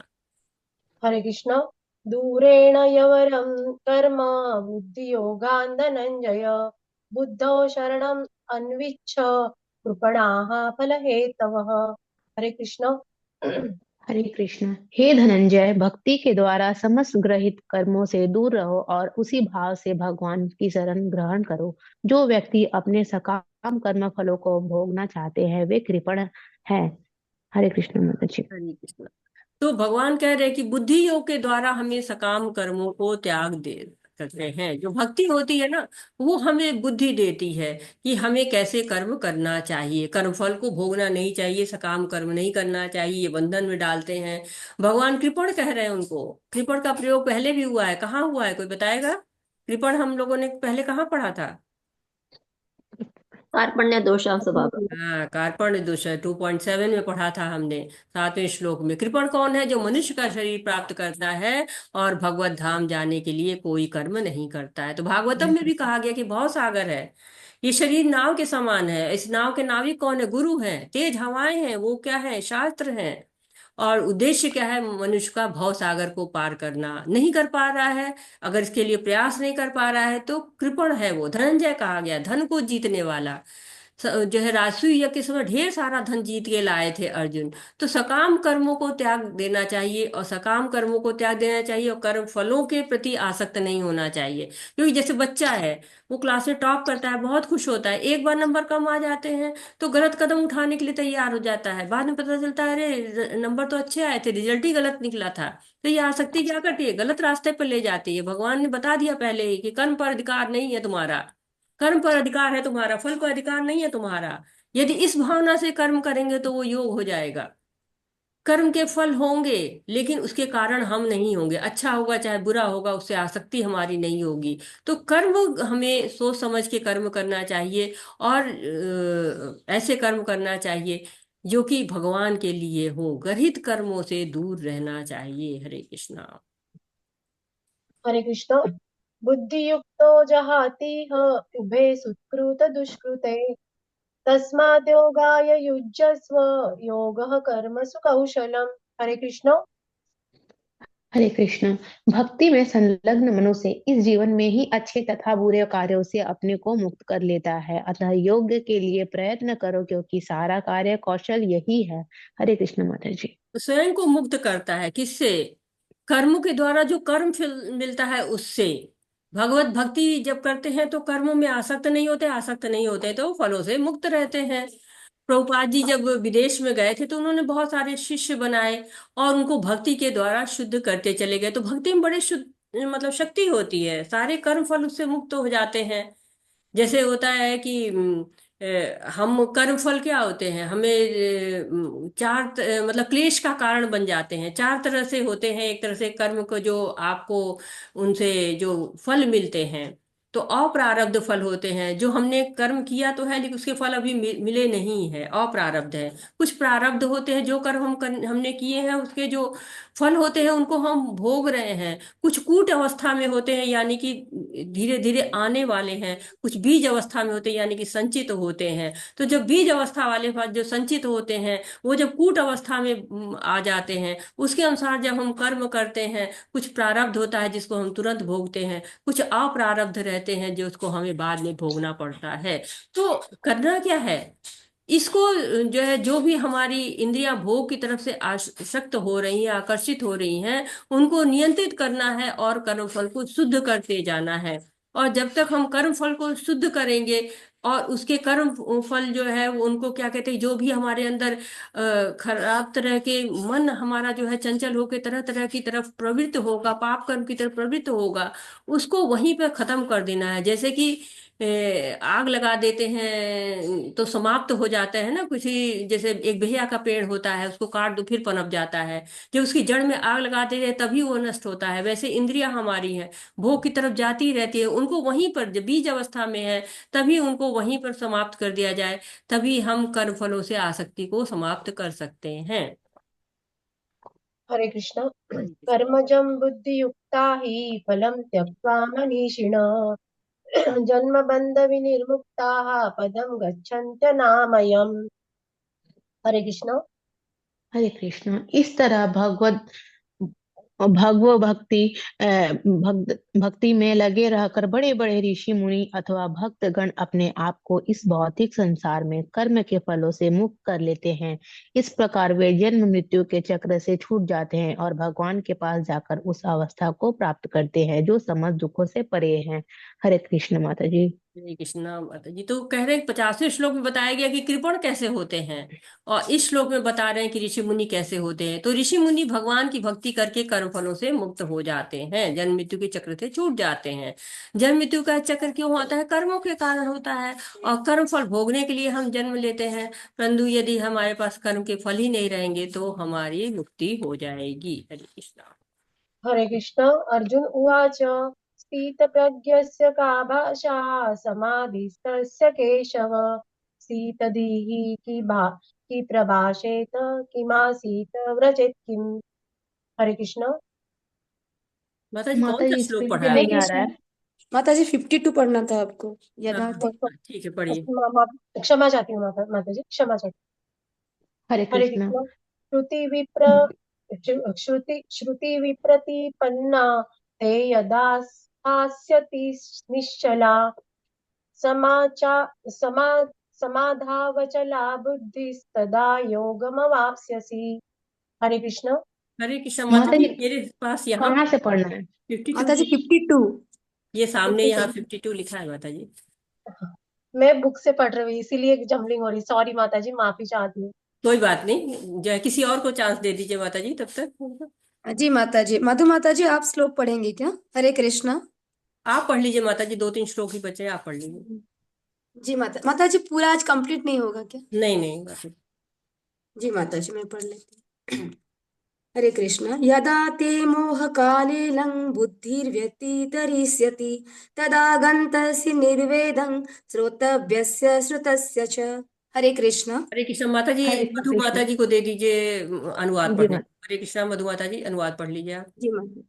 हरे कृष्ण। दूरेण यवरं कर्म बुद्धियोगान् धनञ्जय, बुद्धौ शरणम् अन्विच्छ कृपणाः फलहेतवः। हरे कृष्ण। हरे कृष्ण। हे धनंजय, भक्ति के द्वारा समस्त ग्रहित कर्मों से दूर रहो और उसी भाव से भगवान की शरण ग्रहण करो। जो व्यक्ति अपने सकाम कर्म फलों को भोगना चाहते हैं वे कृपण हैं। हरे कृष्ण माता जी। हरे कृष्णा। तो भगवान कह रहे हैं कि बुद्धि योग के द्वारा हमें सकाम कर्मों को त्याग दे सकते हैं। जो भक्ति होती है ना, वो हमें बुद्धि देती है कि हमें कैसे कर्म करना चाहिए। कर्म फल को भोगना नहीं चाहिए, सकाम कर्म नहीं करना चाहिए, ये बंधन में डालते हैं। भगवान कृपण कह रहे हैं उनको। कृपण का प्रयोग पहले भी हुआ है, कहाँ हुआ है, कोई बताएगा? कृपण हम लोगों ने पहले कहाँ पढ़ा था? कार्पण्य दोषां स्वभाव। हाँ, कार्पण्य दूषण 2.7 में पढ़ा था हमने, 7वें श्लोक में। कृपण कौन है? जो मनुष्य का शरीर प्राप्त करता है और भगवत धाम जाने के लिए कोई कर्म नहीं करता है। तो भागवतम में भी कहा गया कि भव सागर है, ये शरीर नाव के समान है। इस नाव के नाविक कौन है? गुरु है, तेज हवाएं हैं, वो क्या है? शास्त्र हैं। और उद्देश्य क्या है? मनुष्य का भव सागर को पार करना। नहीं कर पा रहा है, अगर इसके लिए प्रयास नहीं कर पा रहा है तो कृपण है वो। धनंजय कहा गया, धन को जीतने वाला। जो है राजसूय यज्ञ के समय ढेर सारा धन जीत के लाए थे अर्जुन। तो सकाम कर्मों को त्याग देना चाहिए, और सकाम कर्मों को त्याग देना चाहिए और कर्म फलों के प्रति आसक्त नहीं होना चाहिए। क्योंकि जैसे बच्चा है, वो क्लास में टॉप करता है, बहुत खुश होता है, एक बार नंबर कम आ जाते हैं तो गलत कदम उठाने के लिए तैयार हो जाता है। बाद में पता चलता है अरे नंबर तो अच्छे आए थे, रिजल्ट ही गलत निकला था। तो ये आसक्ति क्या करती है? गलत रास्ते पर ले जाती है। भगवान ने बता दिया पहले ही कि कर्म पर अधिकार नहीं है तुम्हारा, कर्म पर अधिकार है तुम्हारा, फल पर अधिकार नहीं है तुम्हारा। यदि इस भावना से कर्म करेंगे तो वो योग हो जाएगा। कर्म के फल होंगे, लेकिन उसके कारण हम नहीं होंगे। अच्छा होगा चाहे बुरा होगा, उससे आसक्ति हमारी नहीं होगी। तो कर्म हमें सोच समझ के कर्म करना चाहिए, और ऐसे कर्म करना चाहिए जो कि भगवान के लिए हो। गर्हित कर्मों से दूर रहना चाहिए। हरे कृष्णा। हरे कृष्ण। बुद्धियुक्तो जहातीह उभे सुकृत दुष्कृते, तस्माद् योगाय युज्यस्व योगः कर्मसु कौशलम्। हरे कृष्ण। हरे कृष्ण। भक्ति में संलग्न मनुष्य इस जीवन में ही अच्छे तथा बुरे कार्यों से अपने को मुक्त कर लेता है। अतः योग के लिए प्रयत्न करो, क्योंकि सारा कार्य कौशल यही है। हरे कृष्ण माता जी। स्वयं को मुक्त करता है, किससे? कर्म के द्वारा जो कर्म फल मिलता है उससे। भगवत भक्ति जब करते हैं तो कर्मों में आसक्त नहीं होते, आसक्त नहीं होते तो फलों से मुक्त रहते हैं। प्रभुपाद जी जब विदेश में गए थे तो उन्होंने बहुत सारे शिष्य बनाए और उनको भक्ति के द्वारा शुद्ध करते चले गए। तो भक्ति में बड़े शुद्ध मतलब शक्ति होती है, सारे कर्म फल उससे मुक्त हो जाते हैं। जैसे होता है कि हम कर्म फल क्या होते हैं, हमें मतलब क्लेश का कारण बन जाते हैं। चार तरह से होते हैं। एक तरह से कर्म को जो आपको उनसे जो फल मिलते हैं, तो अप्रारब्ध फल होते हैं। जो हमने कर्म किया तो है लेकिन उसके फल अभी मिले नहीं है, अप्रारब्ध है। कुछ प्रारब्ध होते हैं, जो कर्म हमने किए हैं उसके जो फल होते हैं उनको हम भोग रहे हैं। कुछ कूट अवस्था में होते हैं, यानी कि धीरे धीरे आने वाले हैं। कुछ बीज अवस्था में होते हैं, यानी कि संचित होते हैं। तो जब बीज अवस्था वाले फल जो संचित होते हैं, वो जब कूट अवस्था में आ जाते हैं, उसके अनुसार जब हम कर्म करते हैं, कुछ प्रारब्ध होता है जिसको हम तुरंत भोगते हैं, कुछ अप्रारब्ध रहते हैं जो उसको हमें बाद में भोगना पड़ता है। तो करना क्या है इसको? जो है, जो भी हमारी इंद्रियां भोग की तरफ से आसक्त हो रही हैं, आकर्षित हो रही हैं, उनको नियंत्रित करना है और कर्म फल को शुद्ध करते जाना है। और जब तक हम कर्म फल को शुद्ध करेंगे और उसके कर्म फल जो है वो उनको क्या कहते हैं, जो भी हमारे अंदर खराब तरह के मन हमारा जो है चंचल होकर तरह तरह की तरफ प्रवृत्त होगा, पाप कर्म की तरफ प्रवृत्त होगा, उसको वहीं पर खत्म कर देना है। जैसे कि आग लगा देते हैं तो समाप्त हो जाता है ना। कुछ ही जैसे एक बेहिया का पेड़ होता है, उसको काट दो फिर पनप जाता है। जब उसकी जड़ में आग लगा देते हैं तभी वो नष्ट होता है। वैसे इंद्रियां हमारी हैं, भोग की तरफ जाती ही रहती है, उनको वहीं पर जब बीज अवस्था में है तभी उनको वहीं पर समाप्त कर दिया जाए, तभी हम कर्म फलों से आसक्ति को समाप्त कर सकते हैं। हरे कृष्ण। कर्मजं बुद्धियुक्ता हि फलं त्यक्त्वा मनीषिणः जन्मबन्धविनिर्मुक्ताः पदं गच्छन्त्यनामयम्। हरे कृष्ण। हरे कृष्ण। इस तरह भगवत भक्ति भक्ति में लगे रहकर बड़े बड़े ऋषि मुनि अथवा भक्तगण अपने आप को इस भौतिक संसार में कर्म के फलों से मुक्त कर लेते हैं। इस प्रकार वे जन्म मृत्यु के चक्र से छूट जाते हैं और भगवान के पास जाकर उस अवस्था को प्राप्त करते हैं जो समस्त दुखों से परे है। हरे कृष्ण माता जी। हरे कृष्णा माता जी। तो कह रहे हैं 50वें श्लोक में बताया गया कि कृपण कैसे होते हैं, और इस श्लोक में बता रहे हैं कि ऋषि मुनि कैसे होते हैं। तो ऋषि मुनि भगवान की भक्ति करके कर्म फलों से मुक्त हो जाते हैं, जन्म मृत्यु के चक्र से छूट जाते हैं। जन्म मृत्यु का चक्र क्यों होता है? कर्मों के कारण होता है, और कर्म फल भोगने के लिए हम जन्म लेते हैं। परंतु यदि हमारे पास कर्म के फल ही नहीं रहेंगे तो हमारी मुक्ति हो जाएगी। हरे कृष्णा। हरे कृष्ण। अर्जुन उवाच स्थितप्रज्ञस्य का भाषा समाधिस्तस्य केशव सीतधीः की प्रभाषेत किमासीत व्रजेत किम। हरे कृष्ण। माता जी कौन माता सा जी श्लोक स्क्रीन पे पढ़ा हरे आपने? नहीं आ रहा कृष्ण। है। माता जी 52 पढ़ना था आपको, हाँ यदा हाँ हाँ, ठीक है पढ़िए। क्षमा चाहती हूँ माता जी, क्षमा चाहती हरे हूँ। हरे कृष्ण। कृष्ण। श्रुति विप्रतिपन्ना ते यदा स्थास्यति निश्चला समाचा समा समाधावचला बुद्धिस्तदा योगमवाप्स्यसि। हरे कृष्ण। हरे कृष्ण माता माता जी, जी मेरे पास यहाँ कहाँ से पढ़ना है? 52 माता जी 52। ये सामने यहाँ 52। 52 लिखा है माता जी। मैं बुक से पढ़ रही हूँ इसीलिए जम्बलिंग हो रही, सॉरी माता जी, माफी चाहती हूँ। कोई बात नहीं, जो है किसी और को चांस दे दीजिए माता जी तब तक। जी माता जी, मधु माता जी आप श्लोक पढ़ेंगे क्या? हरे कृष्णा। आप पढ़ लीजिए माता जी, 2-3 श्लोक ही बचे हैं, आप पढ़ लीजिए। जी माता माता जी, पूरा आज कंप्लीट नहीं होगा क्या? नहीं नहीं माता जी। जी माता जी, मैं पढ़ लेती हूँ। हरे कृष्ण। यदा ते मोहकालेलं बुद्धिर्व्यतितरिष्यति तदा गन्तस्य निर्वेदं श्रोतव्यस्य श्रुतस्य च। हरे कृष्ण। हरे कृष्ण माता जी, हरे मधु कृष्ण। माता जी को दे दीजिए अनुवाद जी पढ़ने माता। को। हरे कृष्ण मधु माता जी, अनुवाद पढ़ लीजिए आप। जी माता जी।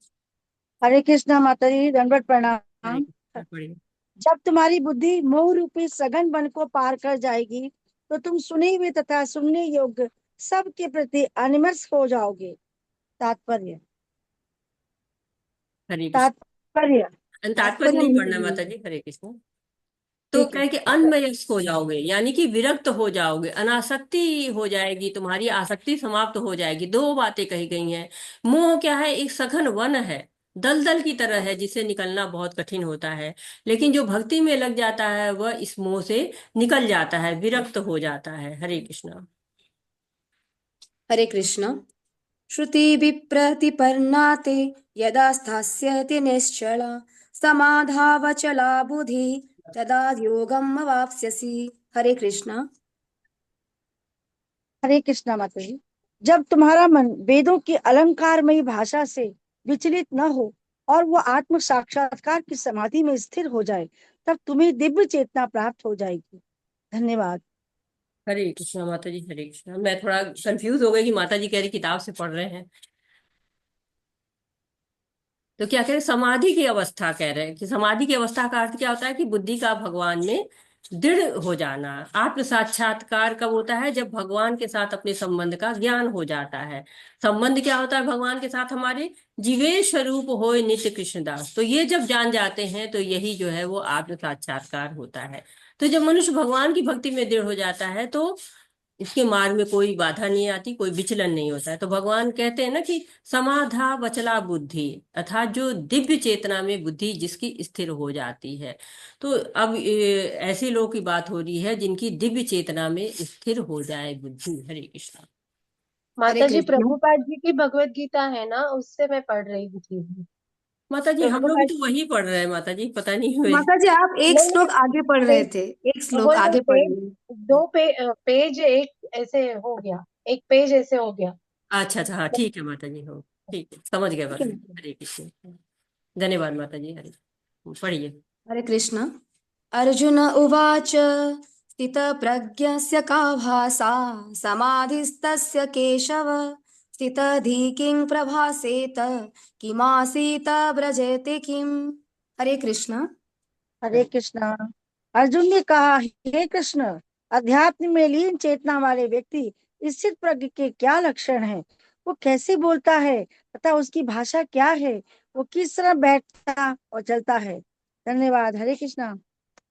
हरे कृष्णा माता जी, दंडवत हरे प्रणाम। कृष्ण पढ़िए। जब तुम्हारी बुद्धि मोह रूपी सघन वन को पार कर जाएगी तो तुम सुने हुए तथा सुनने योग्य सबके प्रति अनिमर्ष हो जाओगे। तात्पर्य। हरे कृष्ण। तात्पर्य। तात्पर्य तात्पर्य नहीं नहीं पढ़ना है। माता जी। हरे कृष्ण। तो ठीक है। कह के अनमयस्क हो जाओगे, यानी कि विरक्त हो जाओगे, अनासक्ति हो जाएगी, तुम्हारी आसक्ति समाप्त हो जाएगी। दो बातें कही गई हैं। मोह क्या है? एक सघन वन है, दलदल की तरह है, जिसे निकलना बहुत कठिन होता है। लेकिन जो भक्ति में लग जाता है वह इस मोह से निकल जाता है, विरक्त हो जाता है। हरे कृष्ण। हरे कृष्ण। श्रुति विप्रतिपन्ना ते यदा स्थास्यति निश्चला समाधावचला बुद्धि तदा योगम अवाप्स्यसि। हरे कृष्ण। हरे कृष्णा माता जी। जब तुम्हारा मन वेदों की अलंकारमयी भाषा से विचलित न हो और वो आत्म साक्षात्कार की समाधि में स्थिर हो जाए तब तुम्हें दिव्य चेतना प्राप्त हो जाएगी। धन्यवाद। हरे कृष्ण माता जी। हरे कृष्ण। मैं थोड़ा कंफ्यूज हो गई कि माता जी कह रही किताब से पढ़ रहे हैं। तो क्या कह रहे? समाधि की अवस्था कह रहे हैं कि समाधि की अवस्था का अर्थ क्या होता है? कि बुद्धि का भगवान में दृढ़ हो जाना। आत्म साक्षात्कार कब होता है? जब भगवान के साथ अपने संबंध का ज्ञान हो जाता है। संबंध क्या होता है भगवान के साथ? हमारे जीवेश स्वरूप होए नित्य कृष्णदास। तो ये जब जान जाते हैं तो यही जो है वो आत्म साक्षात्कार होता है। तो जब मनुष्य भगवान की भक्ति में दृढ़ हो जाता है तो इसके मार्ग में कोई बाधा नहीं आती, कोई विचलन नहीं होता है। तो भगवान कहते हैं ना कि समाधा वचला बुद्धि, अर्थात जो दिव्य चेतना में बुद्धि जिसकी स्थिर हो जाती है। तो अब ऐसे लोगों की बात हो रही है जिनकी दिव्य चेतना में स्थिर हो जाए बुद्धि। हरे कृष्णा। हरे माता जी कृष्ण। प्रभुपाद जी की भगवत गीता है ना, उससे मैं पढ़ रही थी। माता जी हम प्रभु लोग भी तो वही पढ़ रहे हैं माता जी, पता नहीं हुए। माता जी आप एक नहीं श्लोक आगे पढ़ रहे पेज, थे, एक मैं श्लोक बोल रही हूँ आगे पेज, पढ़िए। पेज एक ऐसे हो गया, एक पेज ऐसे हो गया। अच्छा अच्छा, हाँ ठीक है माता जी, हो ठीक है, समझ गए ठीक है माता जी। माता जी। हरे कृष्ण। धन्यवाद माता जी। हरे, पढ़िए। हरे कृष्ण। अर्जुन उवाच स्थितप्रज्ञस्य का भासा समाधिस्तस्य केशव स्थितधि किं प्रभासेत किमासीत व्रजेति किम्। हरे कृष्ण। हरे कृष्णा। अर्जुन ने कहा, हे कृष्ण, अध्यात्म में लीन चेतना वाले व्यक्ति स्थित प्रज्ञ के क्या लक्षण हैं? वो कैसे बोलता है तथा उसकी भाषा क्या है? वो किस तरह बैठता और चलता है? धन्यवाद। हरे कृष्णा।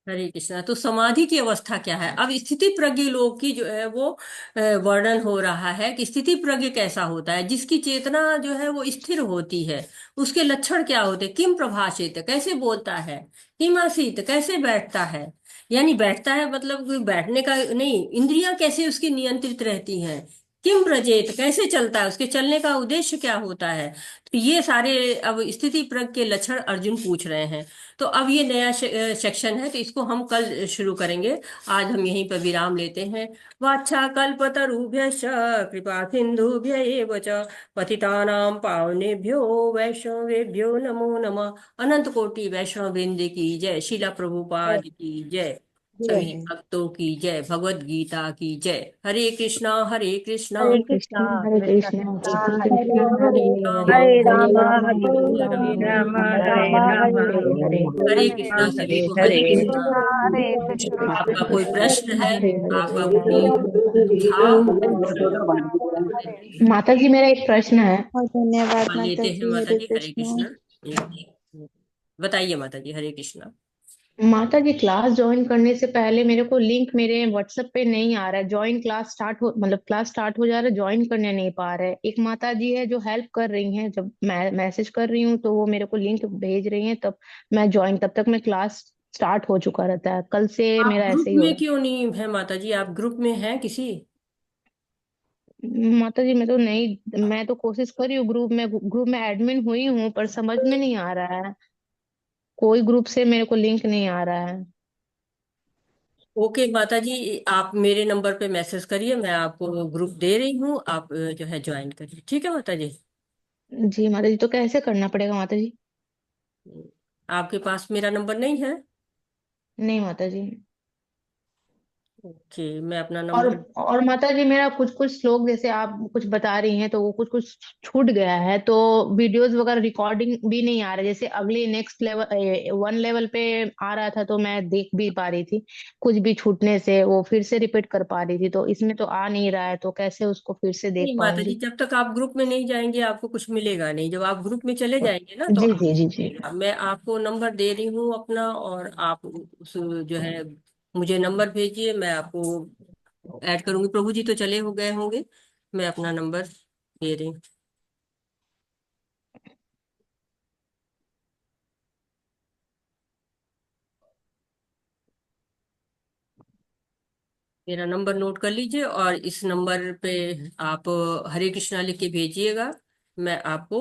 हरे कृष्णा। तो समाधि की अवस्था क्या है? अब स्थिति प्रज्ञ लोग की जो है वो वर्णन हो रहा है कि स्थिति प्रज्ञ कैसा होता है, जिसकी चेतना जो है वो स्थिर होती है। उसके लक्षण क्या होते हैं? किम प्रभाषित, कैसे बोलता है? किम आसीत, कैसे बैठता है? यानी बैठता है मतलब कोई बैठने का नहीं, इंद्रियां कैसे उसकी नियंत्रित रहती हैं? किम प्रजेत, कैसे चलता है? उसके चलने का उद्देश्य क्या होता है? तो ये सारे अब स्थिति प्रज्ञ के लक्षण अर्जुन पूछ रहे हैं। तो अब ये नया सेक्शन है, तो इसको हम कल शुरू करेंगे। आज हम यहीं पर विराम लेते हैं। वाच्छा कल्पतरुभ्यश्च कृपा सिन्धुभ्य एव च पतितानां पावनेभ्यो वैष्णवेभ्यो नमो नमः। अनंत कोटि वैष्णव वृंद की जय, शिला प्रभुपाद की जय, सभी जय। भक्तों की जय, भगवत गीता की जय। हरे कृष्णा हरे कृष्णा हरे हरे कृष्णा कृष्ण हरे कृष्ण कृष्ण कृष्ण कृष्ण हरे कृष्ण हरे, हरे राम हरे हरे हरे राम राम हरे राम हरे राम राम राम हरे हरे हरे हरे हरे। कृष्णा, सभी को हरे हरे कृष्णा। कृष्णा हरे हरे कृष्णा आपका कृष्ण कोई कृष्ण प्रश्न है? हरे हरे आपका हरे कोई राम सुझाव? माता जी मेरा एक प्रश्न है। और धन्यवाद हाँ, माता लेते हैं जी। माता हरे जी। हरे कृष्णा। कृष्णा। बताइए माता जी। हरे कृष्णा। माता जी क्लास ज्वाइन करने से पहले मेरे को लिंक मेरे व्हाट्सएप पे नहीं आ रहा है। ज्वाइन क्लास स्टार्ट हो मतलब क्लास स्टार्ट हो जा रहा है, ज्वाइन करने नहीं पा रहे। एक माता जी है जो हेल्प कर रही हैं, जब मैं मैसेज कर रही हूँ तो वो मेरे को लिंक भेज रही हैं, तब मैं ज्वाइन, तब तक मैं क्लास स्टार्ट हो चुका रहता है। कल से आप मेरा ग्रुप ऐसे ही हो में रहा क्यों नहीं है माता जी? आप ग्रुप में हैं किसी? है। माता जी मैं तो नहीं, मैं तो कोशिश कर रही हूँ ग्रुप में एडमिन हुई हूँ, पर समझ में नहीं आ रहा है। कोई ग्रुप से मेरे को लिंक नहीं आ रहा है। ओके माता जी, आप मेरे नंबर पे मैसेज करिए, मैं आपको ग्रुप दे रही हूँ, आप जो है ज्वाइन करिए। ठीक है माता जी? जी माता जी, तो कैसे करना पड़ेगा माता जी? आपके पास मेरा नंबर नहीं है? नहीं माता जी। ओके, मैं अपना और नंबर। और माता जी मेरा कुछ कुछ श्लोक जैसे आप कुछ बता रही हैं तो वो कुछ कुछ छूट गया है, तो वीडियोस वगैरह रिकॉर्डिंग भी नहीं आ रहा। जैसे अगले नेक्स्ट लेवल 1 लेवल पे आ रहा था तो मैं देख भी पा रही थी, कुछ भी छूटने से वो फिर से रिपीट कर पा रही थी। तो इसमें तो आ नहीं रहा है, तो कैसे उसको फिर से देख नहीं माता जी, पाऊंगी? जब तक आप ग्रुप में नहीं जाएंगे आपको कुछ मिलेगा नहीं। जब आप ग्रुप में चले जाएंगे ना तो जी आप, जी जी जी। मैं आपको नंबर दे रही हूँ अपना, और आप उस जो है मुझे नंबर भेजिए, मैं आपको ऐड करूंगी। प्रभु जी तो चले हो गए होंगे, मैं अपना नंबर दे रही हूँ। मेरा नंबर नोट कर लीजिए, और इस नंबर पे आप हरे कृष्णा लिख के भेजिएगा, मैं आपको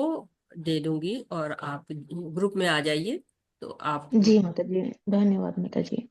दे दूंगी, और आप ग्रुप में आ जाइए। तो आप, जी माता जी, धन्यवाद माता जी।